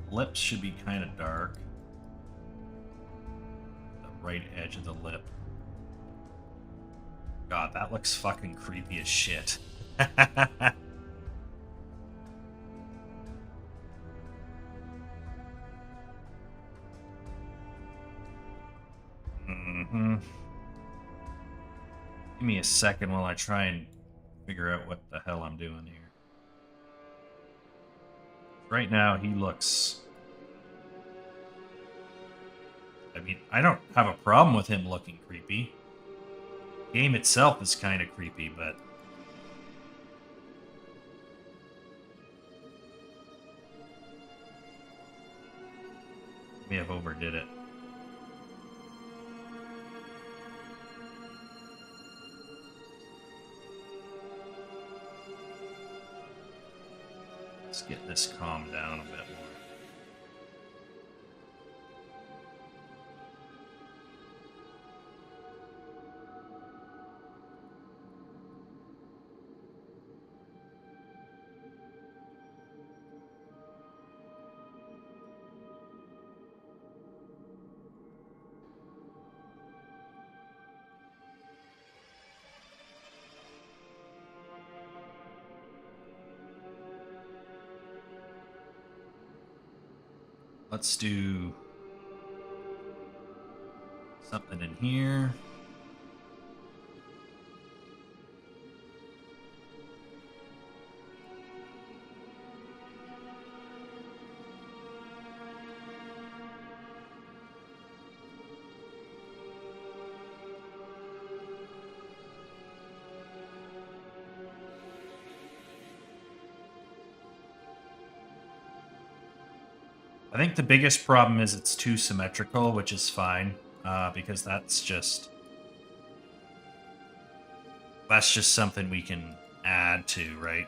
Lips should be kind of dark. The right edge of the lip. God, that looks fucking creepy as shit. Give me a second while I try and figure out what the hell I'm doing here. Right now, he looks... I mean, I don't have a problem with him looking creepy. The game itself is kind of creepy, but... may have overdid it. Let's get this calmed down a bit more. Let's do something in here. I think the biggest problem is it's too symmetrical, which is fine, because that's just something we can add to, right?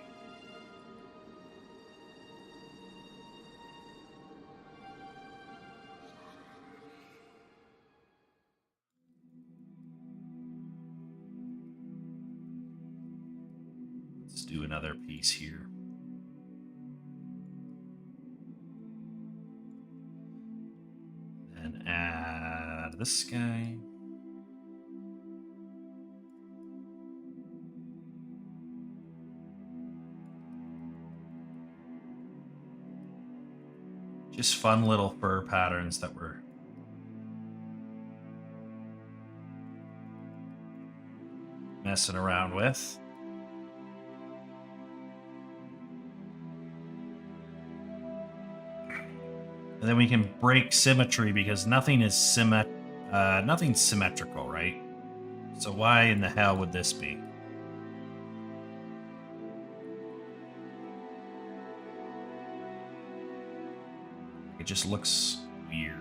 Let's do another piece here. And add this guy. Just fun little fur patterns that we're messing around with. And then we can break symmetry because nothing's symmetrical, right? So why in the hell would this be? It just looks weird.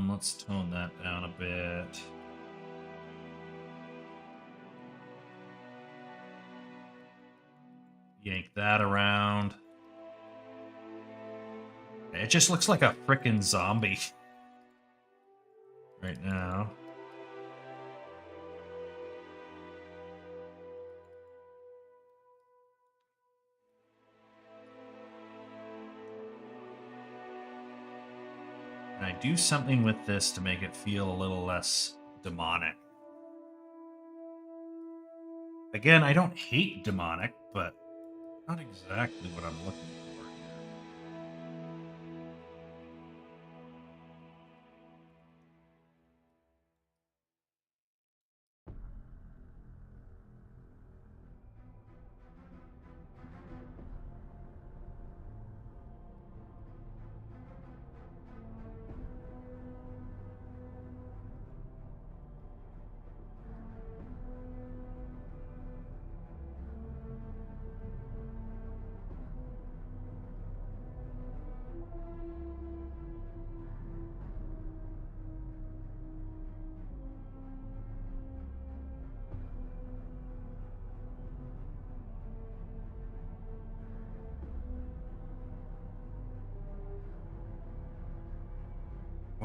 Let's tone that down a bit. Yank that around. It just looks like a frickin' zombie right now. Can I do something with this to make it feel a little less demonic? Again, I don't hate demonic, but not exactly what I'm looking for here.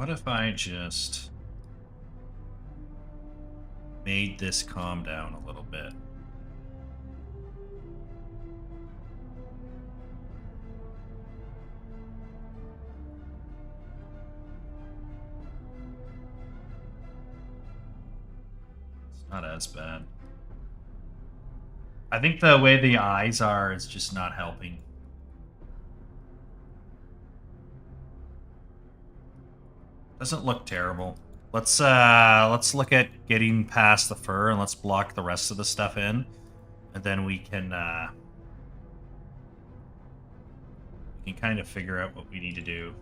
What if I just made this calm down a little bit? It's not as bad. I think the way the eyes are is just not helping. Doesn't look terrible. Let's look at getting past the fur and let's block the rest of the stuff in, and then we can kind of figure out what we need to do.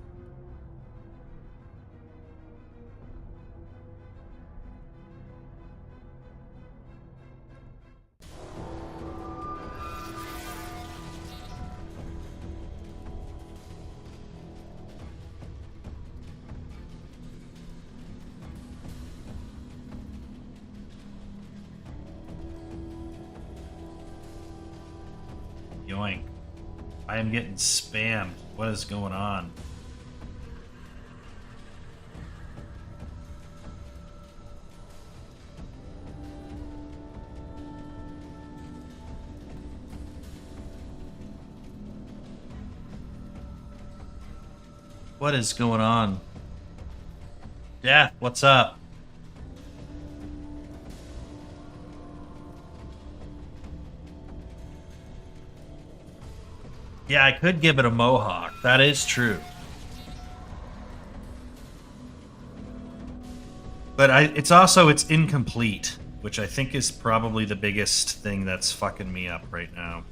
Yoink. I am getting spammed. What is going on? What is going on? Death, what's up? Yeah, I could give it a mohawk. That is true. But it's incomplete, which I think is probably the biggest thing that's fucking me up right now.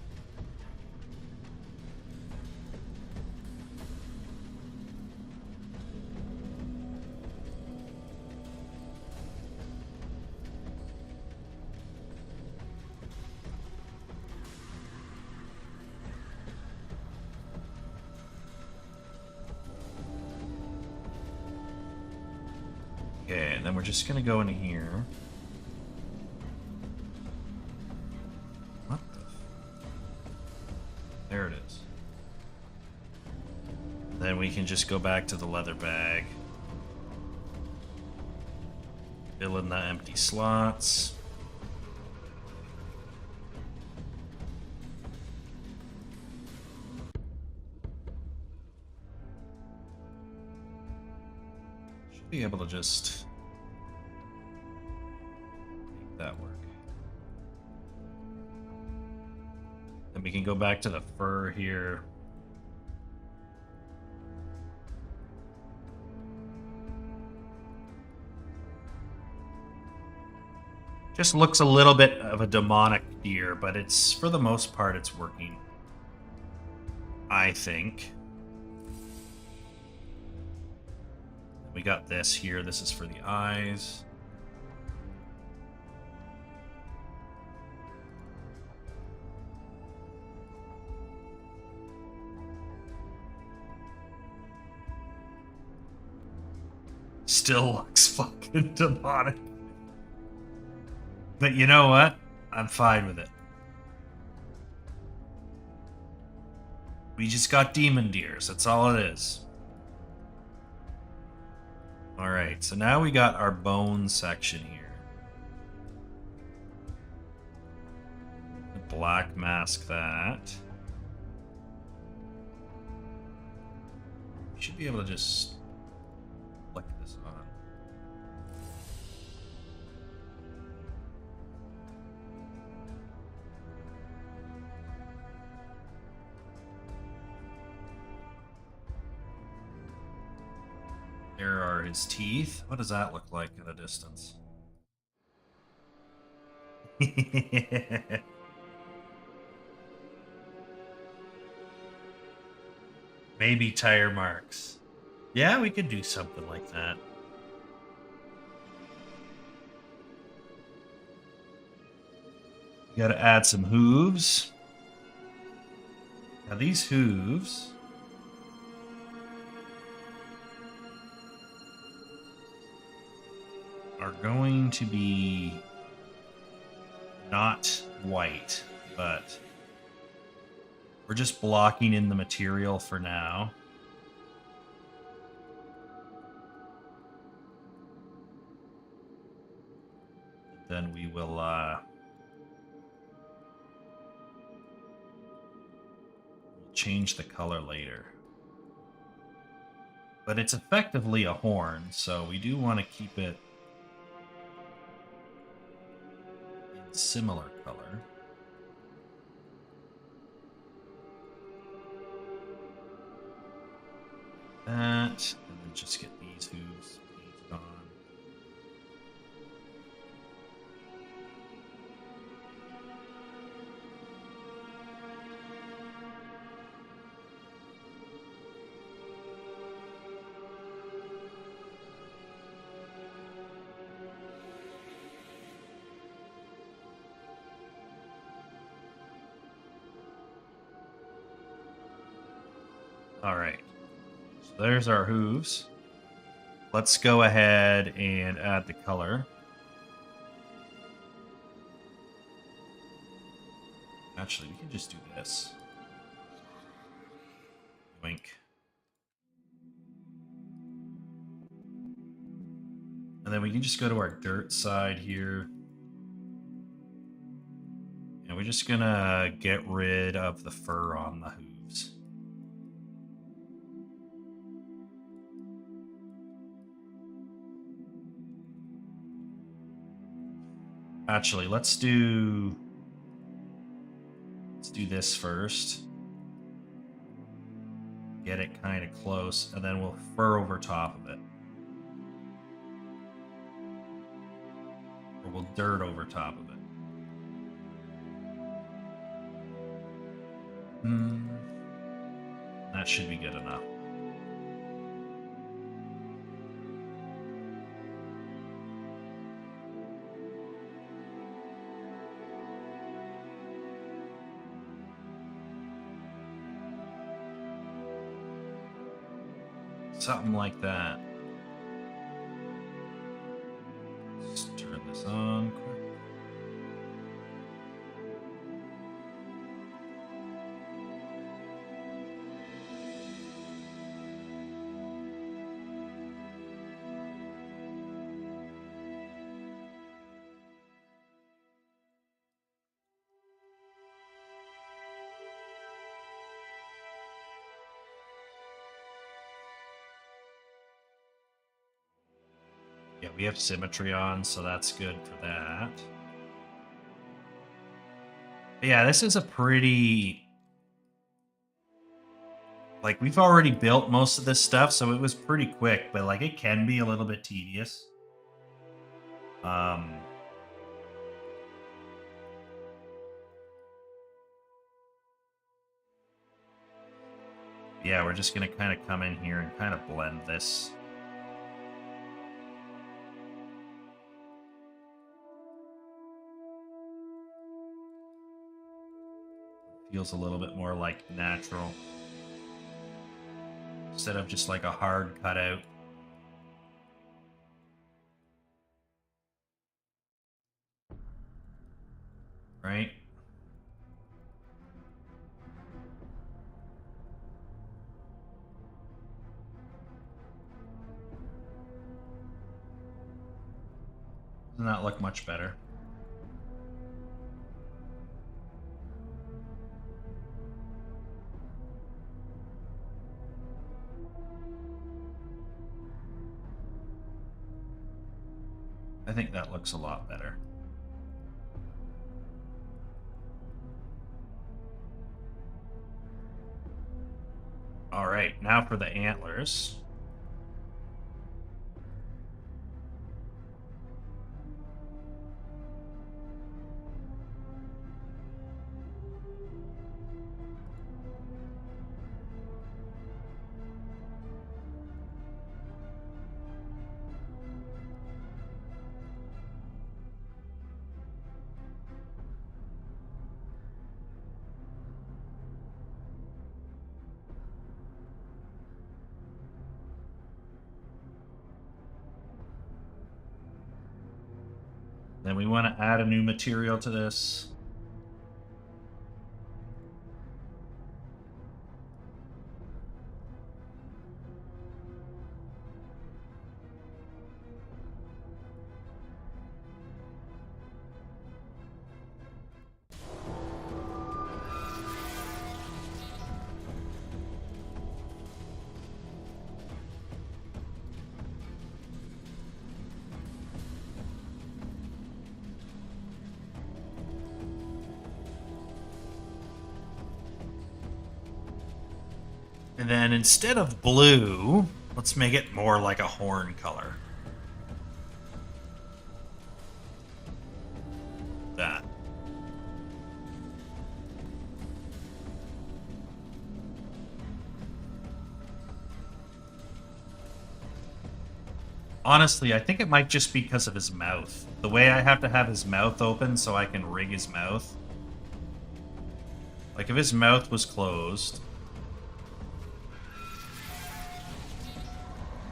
Okay, and then we're just gonna go into here. What the? There it is. Then we can just go back to the leather bag. Fill in the empty slots. Should be able to just make that work. Then we can go back to the fur here. Just looks a little bit of a demonic deer, but it's, for the most part, it's working. I think. We got this here. This is for the eyes. Still looks fucking demonic. But you know what? I'm fine with it. We just got demon deers. That's all it is. Alright, so now we got our bone section here. Black mask that. We should be able to just flick this on. There are his teeth. What does that look like at a distance? Maybe tire marks. Yeah, we could do something like that. We gotta add some hooves. Now these hooves are going to be not white, but we're just blocking in the material for now. then we will change the color later. But it's effectively a horn, so we do want to keep it in similar color. That, and then just get these hooves painted on. All right, so there's our hooves. Let's go ahead and add the color. Actually, we can just do this. Wink. And then we can just go to our dirt side here. And we're just gonna get rid of the fur on the hooves. Actually, let's do this first. Get it kind of close, and then we'll fur over top of it. Or we'll dirt over top of it. That should be good enough. Something like that. Let's turn this on quick. Yeah, we have symmetry on, so that's good for that. But yeah, this is a pretty... Like, we've already built most of this stuff, so it was pretty quick, but, like, it can be a little bit tedious. Yeah, we're just going to kind of come in here and kind of blend this. Feels a little bit more like natural. Instead of just like a hard cutout. Right? Doesn't that look much better? I think that looks a lot better. All right, now for the antlers. Then we want to add a new material to this. And then instead of blue, let's make it more like a horn color. That. Honestly, I think it might just be because of his mouth. The way I have to have his mouth open so I can rig his mouth. Like if his mouth was closed.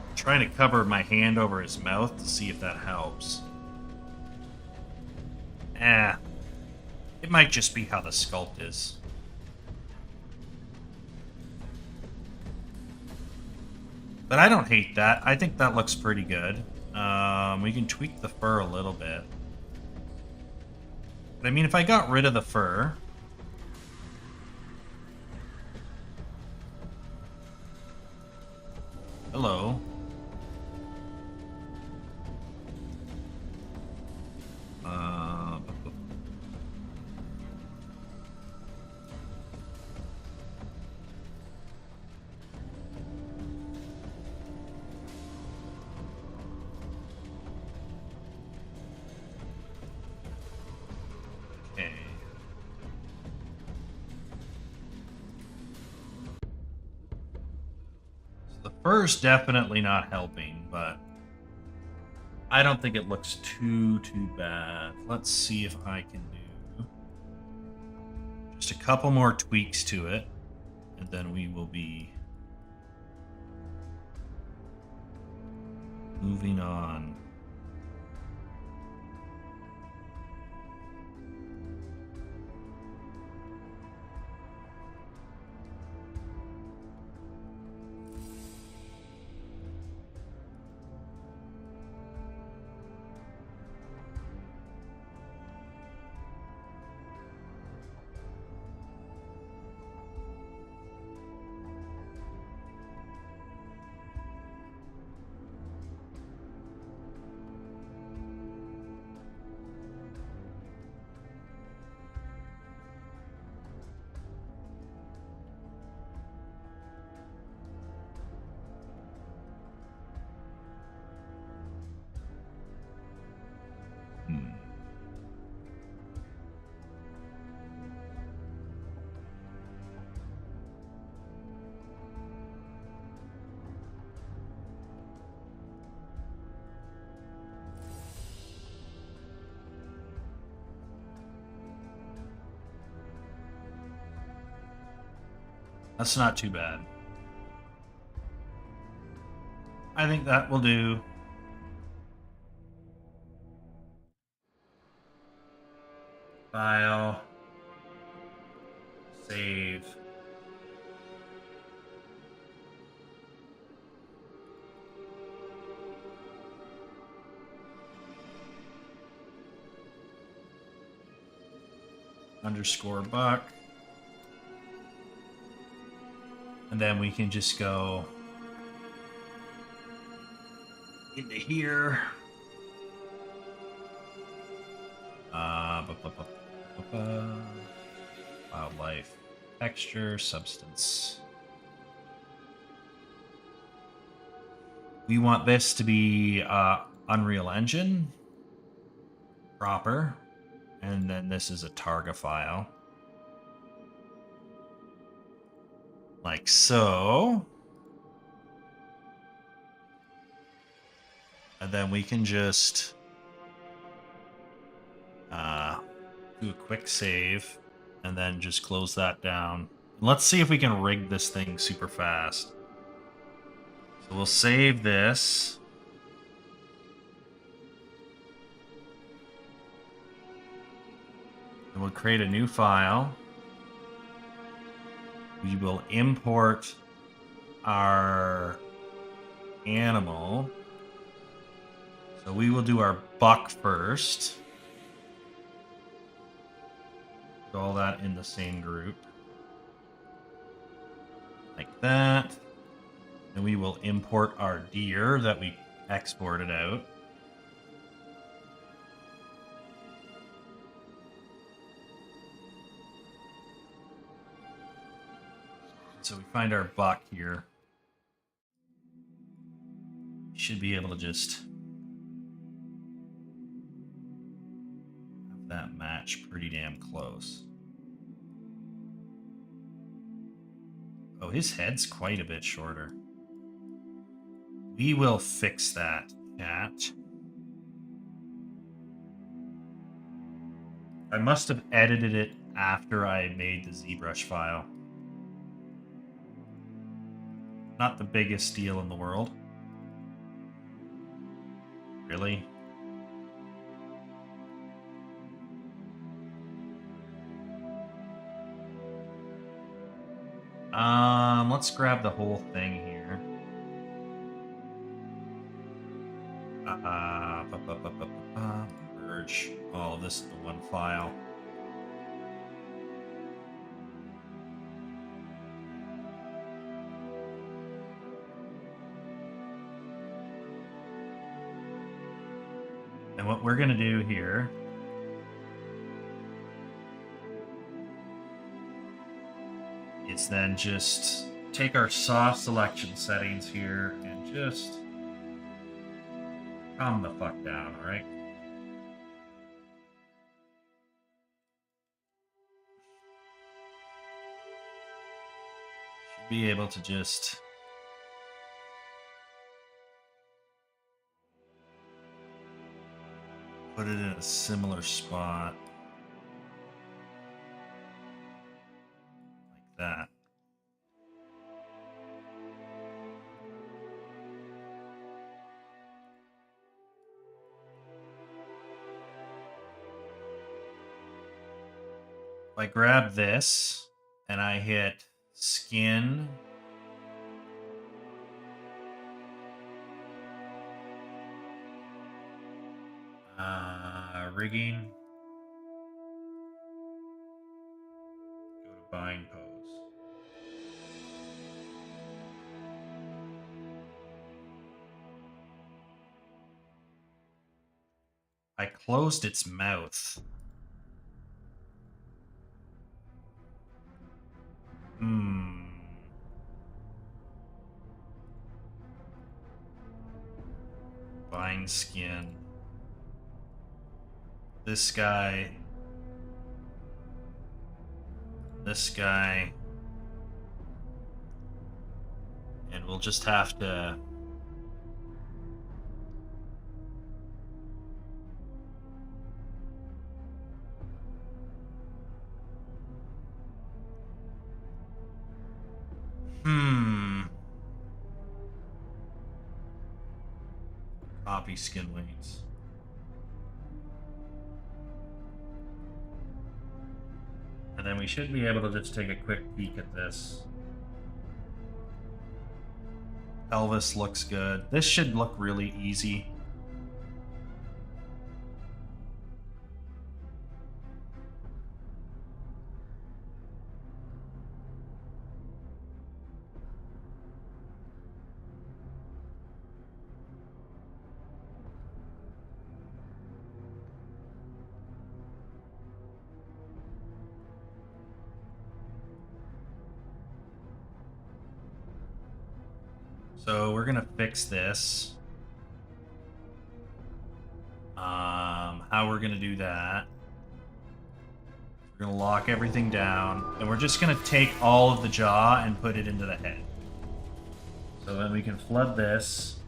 I'm trying to cover my hand over his mouth to see if that helps. It might just be how the sculpt is. But I don't hate that. I think that looks pretty good. We can tweak the fur a little bit. But I mean, if I got rid of the fur... Hello. Okay. So the fur's definitely not helping, but I don't think it looks too bad. Let's see if I can do just a couple more tweaks to it, and then we will be moving on. That's not too bad. I think that will do. File. Save. Underscore buck. And then we can just go into here. Wildlife, texture, substance. We want this to be Unreal Engine proper, and then this is a Targa file. Like so. And then we can just do a quick save and then just close that down. Let's see if we can rig this thing super fast. So we'll save this. And we'll create a new file. We will import our animal. So we will do our buck first. Put all that in the same group. Like that. And we will import our deer that we exported out. So we find our buck here. Should be able to just have that match pretty damn close. Oh, his head's quite a bit shorter. We will fix that, chat. I must have edited it after I made the ZBrush file. Not the biggest deal in the world. Really? Let's grab the whole thing here. Merge all of this into one file. And what we're going to do here is then just take our soft selection settings here and just calm the fuck down, all right? Should be able to just put it in a similar spot. Like that. If I grab this and I hit skin, rigging, go to bind pose. I closed its mouth. Bind skin. This guy. This guy. And we'll just have to copy skin weights. And then we should be able to just take a quick peek at this. Elvis looks good. This should look really easy. So we're gonna fix this. How we're gonna do that? We're gonna lock everything down, and we're just gonna take all of the jaw and put it into the head. So then we can flood this.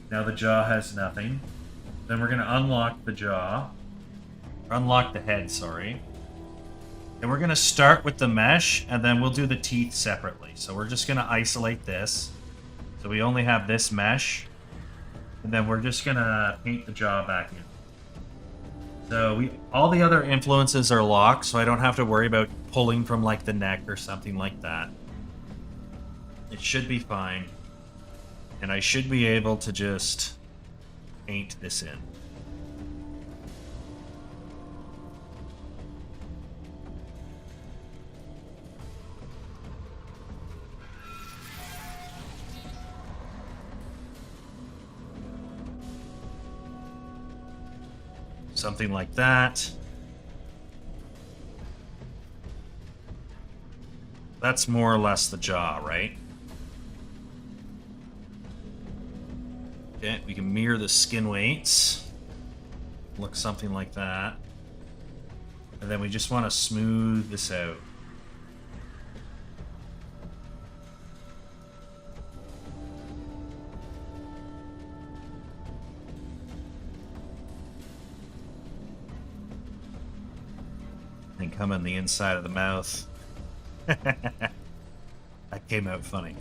Now the jaw has nothing. Then we're gonna unlock the jaw. Unlock the head, sorry. And we're going to start with the mesh, and then we'll do the teeth separately. So we're just going to isolate this. So we only have this mesh. And then we're just going to paint the jaw back in. So all the other influences are locked, so I don't have to worry about pulling from like the neck or something like that. It should be fine. And I should be able to just paint this in. Something like that. That's more or less the jaw, right? Okay, we can mirror the skin weights. Look something like that. And then we just want to smooth this out. And come in the inside of the mouth. That came out funny.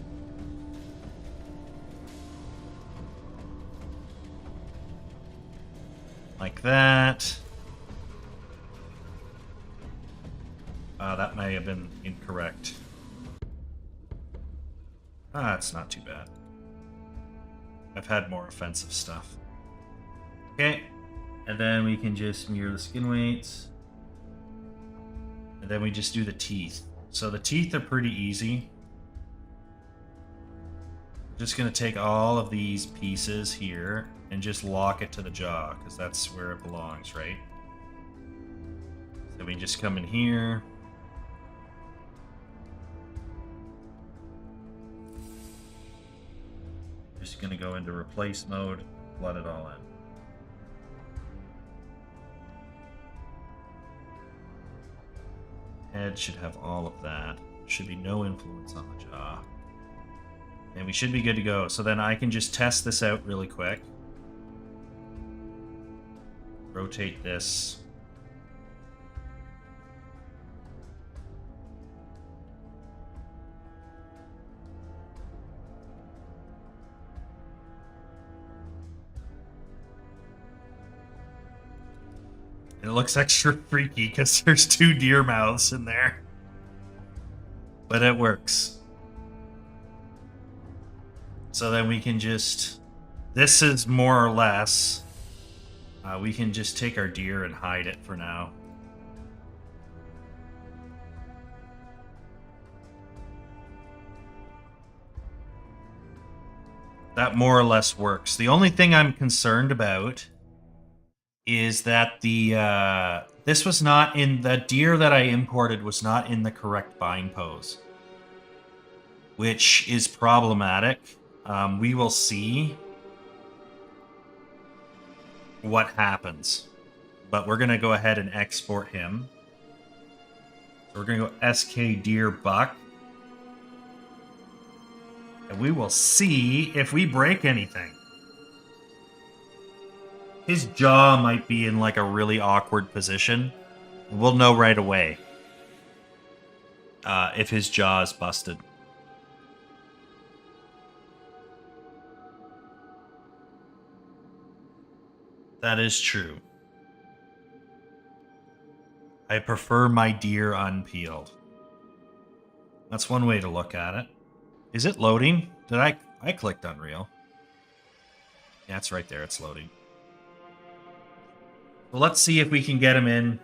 Like that. That may have been incorrect. It's not too bad. I've had more offensive stuff. Okay. And then we can just mirror the skin weights. And then we just do the teeth. So the teeth are pretty easy. Just going to take all of these pieces here and just lock it to the jaw, because that's where it belongs, right? So we just come in here. Just going to go into replace mode, let it all in. Head should have all of that. Should be no influence on the jaw. And we should be good to go. So then I can just test this out really quick. Rotate this. It looks extra freaky because there's 2 deer mouths in there. But it works. So then we can just... This is more or less... we can just take our deer and hide it for now. That more or less works. The only thing I'm concerned about is that the this was not in the deer that I imported was not in the correct bind pose, which is problematic. We will see what happens, but we're gonna go ahead and export him. So we're gonna go SK deer buck, and we will see if we break anything. His jaw might be in like a really awkward position. We'll know right away if his jaw is busted. That is true. I prefer my deer unpeeled. That's one way to look at it. Is it loading? Did I clicked Unreal? Yeah, it's right there. It's loading. Well, let's see if we can get him in.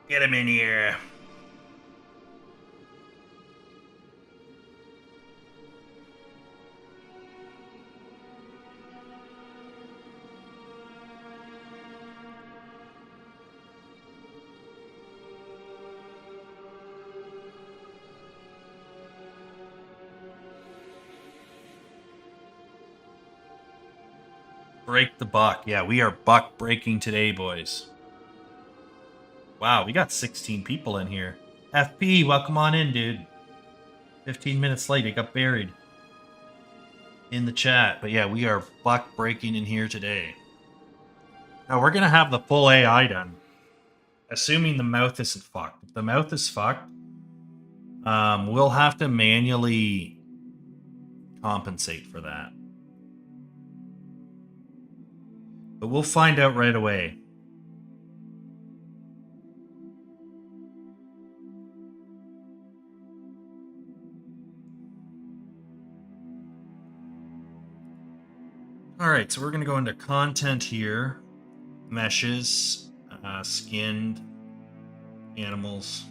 Get him in here. Break the buck. Yeah, we are buck breaking today, boys. Wow, we got 16 people in here. FP, welcome on in, dude. 15 minutes late, it got buried in the chat. But yeah, we are buck breaking in here today. Now, we're going to have the full AI done. Assuming the mouth isn't fucked. If the mouth is fucked, we'll have to manually compensate for that. But we'll find out right away. Alright, so we're going to go into content here. Meshes, skinned animals.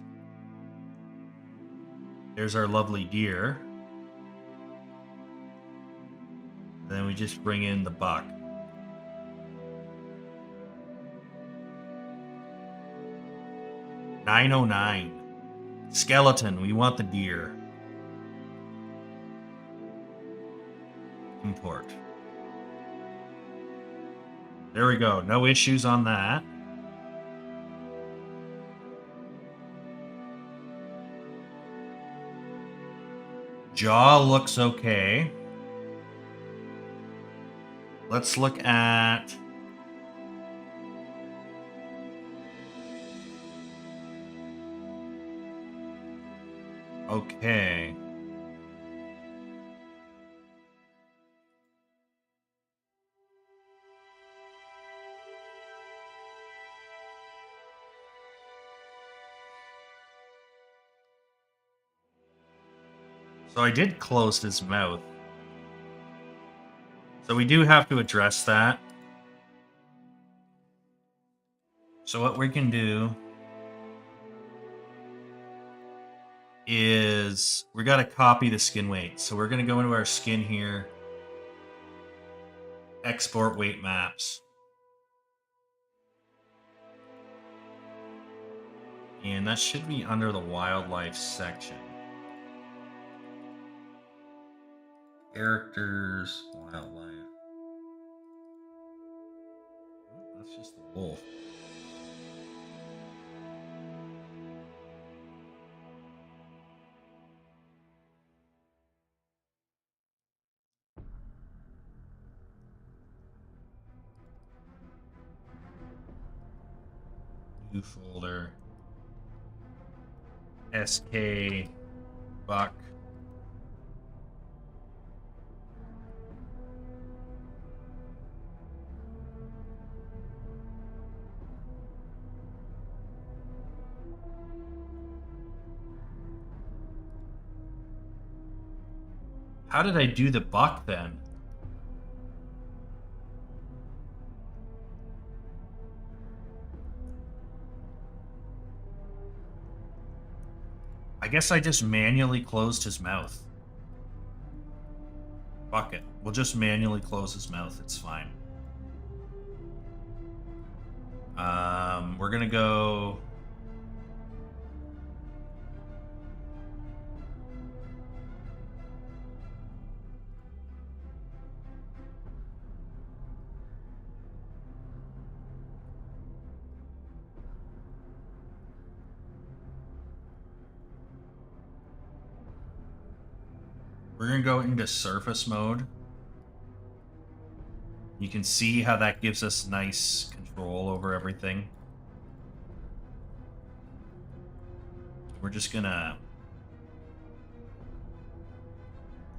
There's our lovely deer. Then we just bring in the buck. 909. Skeleton, we want the deer. Import. There we go. No issues on that. Jaw looks okay. Let's look at... Okay. So I did close his mouth. So we do have to address that. So what we can do is we got to copy the skin weight. So we're going to go into our skin here, export weight maps. And that should be under the wildlife section. Characters, wildlife. Oh, that's just the wolf. New folder. SK buck. How did I do the buck then? I guess I just manually closed his mouth. Fuck it. We'll just manually close his mouth. It's fine. We're gonna go... We're going to go into surface mode. You can see how that gives us nice control over everything. We're just going to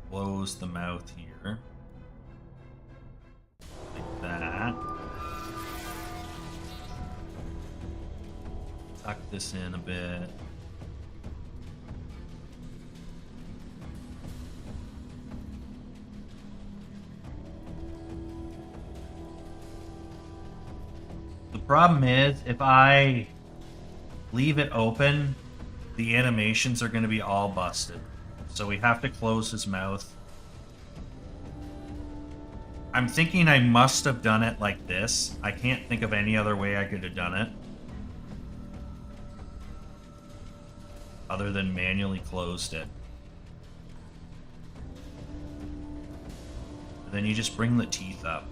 close the mouth here. Like that. Tuck this in a bit. The problem is, if I leave it open, the animations are going to be all busted. So we have to close his mouth. I'm thinking I must have done it like this. I can't think of any other way I could have done it. Other than manually closed it. And then you just bring the teeth up.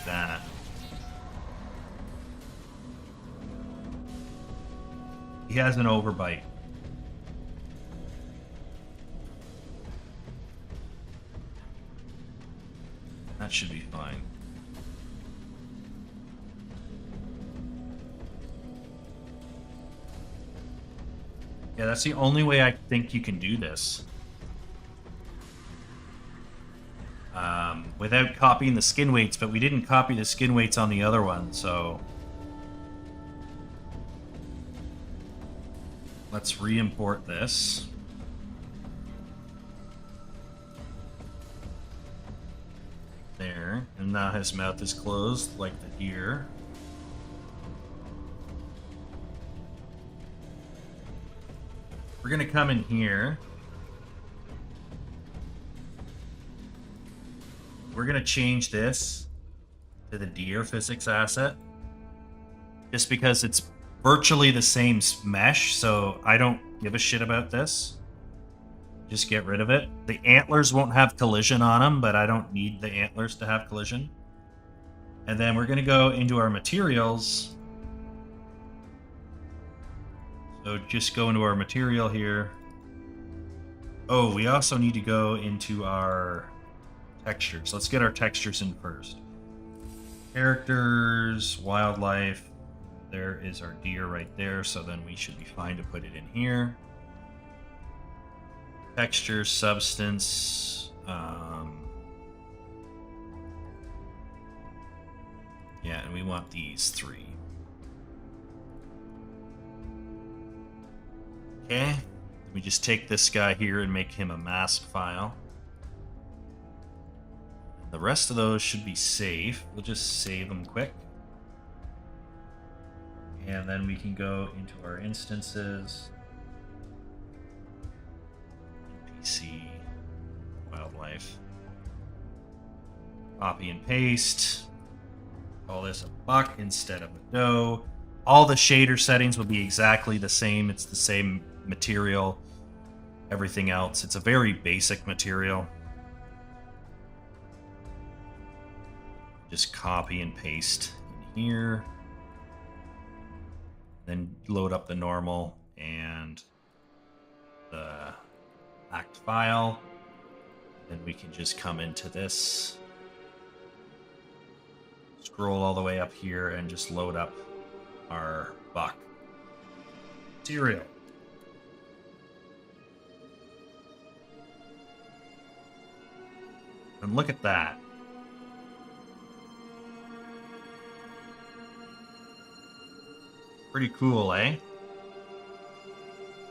That. He has an overbite. That should be fine. Yeah, that's the only way I think you can do this. Without copying the skin weights, but we didn't copy the skin weights on the other one, so... Let's re-import this. There, and now his mouth is closed, like the deer. We're gonna come in here. We're gonna change this to the deer physics asset. Just because it's virtually the same mesh, so I don't give a shit about this. Just get rid of it. The antlers won't have collision on them, but I don't need the antlers to have collision. And then we're going to go into our materials. So just go into our material here. Oh, we also need to go into our textures. Let's get our textures in first. Characters, wildlife. There is our deer right there, so then we should be fine to put it in here. Texture, substance. Yeah, and we want these three. Okay. Let me just take this guy here and make him a mask file. The rest of those should be safe. We'll just save them quick. And then we can go into our instances. NPC, wildlife. Copy and paste. Call this a buck instead of a doe. All the shader settings will be exactly the same. It's the same material. Everything else. It's a very basic material. Just copy and paste in here. Then load up the normal and the act file. Then we can just come into this. Scroll all the way up here and just load up our buck material. And look at that. Pretty cool, eh?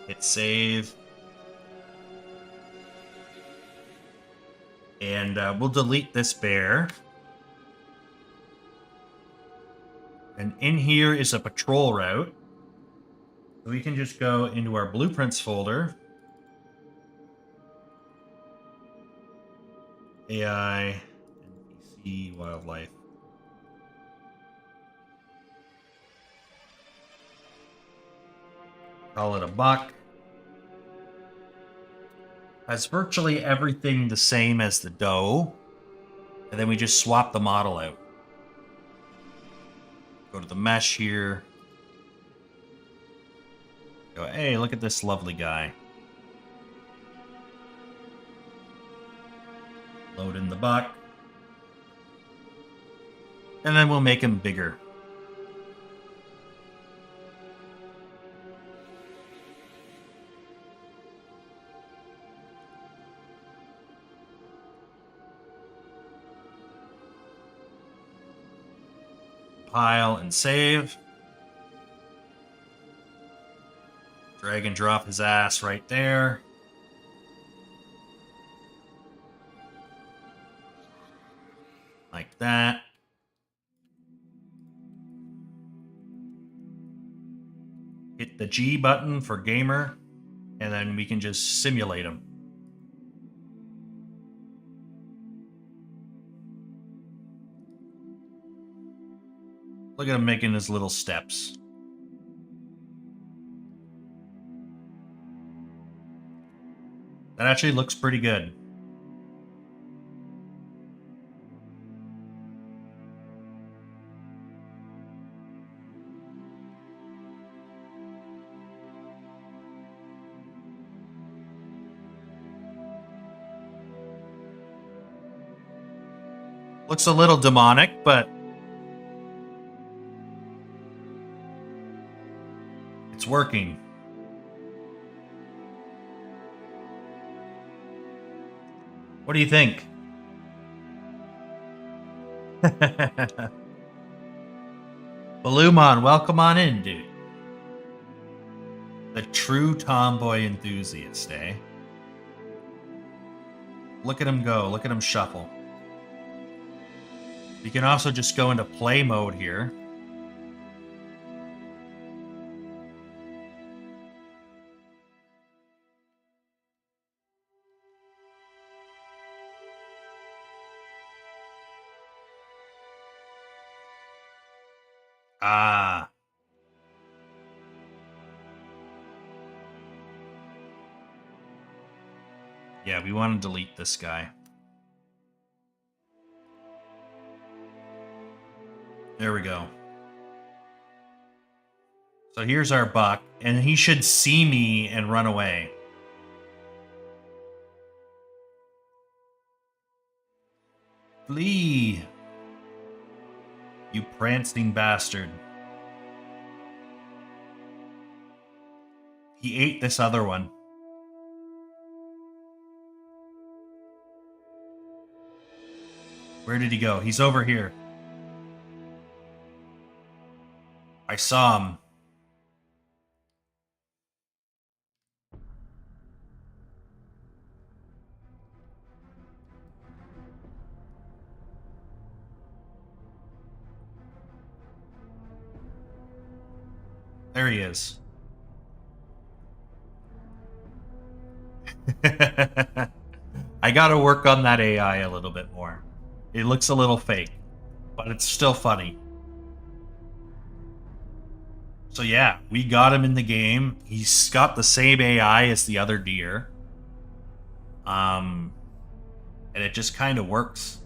Hit save. And we'll delete this bear. And in here is a patrol route. So we can just go into our blueprints folder. AI, NPC, wildlife. Call it a buck. Has virtually everything the same as the doe. And then we just swap the model out. Go to the mesh here. Go, hey, look at this lovely guy. Load in the buck. And then we'll make him bigger. Compile and save. Drag and drop his ass right there. Like that. Hit the G button for gamer, and then we can just simulate him. Look at him making his little steps. That actually looks pretty good. Looks a little demonic, but it's working. What do you think? Balloomon, welcome on in, dude. The true tomboy enthusiast, eh? Look at him go. Look at him shuffle. You can also just go into play mode here. Ah. Yeah, we want to delete this guy. There we go. So here's our buck, and he should see me and run away. Flee! You prancing bastard. He ate this other one. Where did he go? He's over here. I saw him. There he is. I gotta work on that AI a little bit more. It looks a little fake, but it's still funny. So yeah, we got him in the game. He's got the same AI as the other deer. And it just kind of works.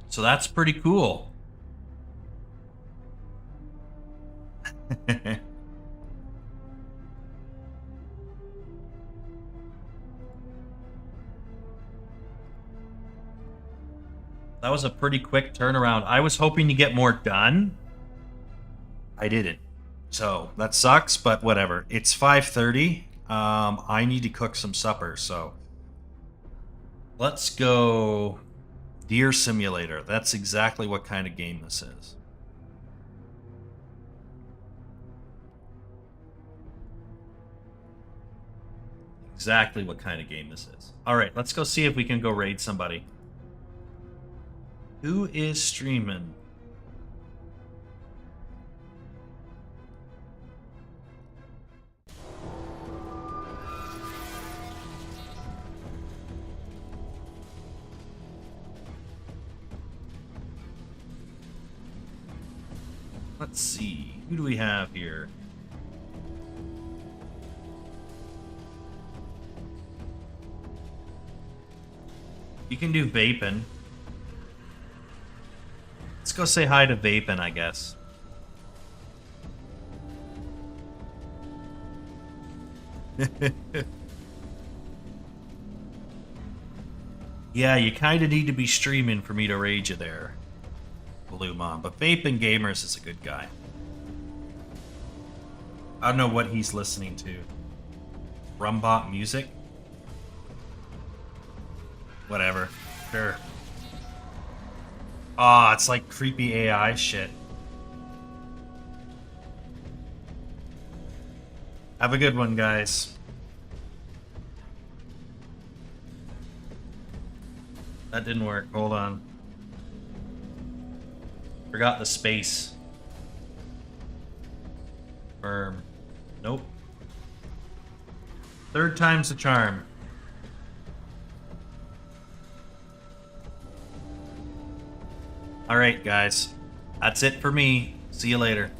So that's pretty cool. That was a pretty quick turnaround. I was hoping to get more done. I didn't. So that sucks, but whatever. It's 5:30. I need to cook some supper, so let's go Deer Simulator. That's exactly what kind of game this is. Exactly what kind of game this is. All right, let's go see if we can go raid somebody. Who is streaming? Let's see. Who do we have here? You can do Vapin. Let's go say hi to Vapin, I guess. Yeah, you kind of need to be streaming for me to raid you there, Blue Mom. But Vapin Gamers is a good guy. I don't know what he's listening to. Rumbot music? Whatever. Sure. Ah, it's like creepy AI shit. Have a good one, guys. That didn't work. Hold on. Forgot the space. Firm. Nope. Third time's the charm. All right, guys. That's it for me. See you later.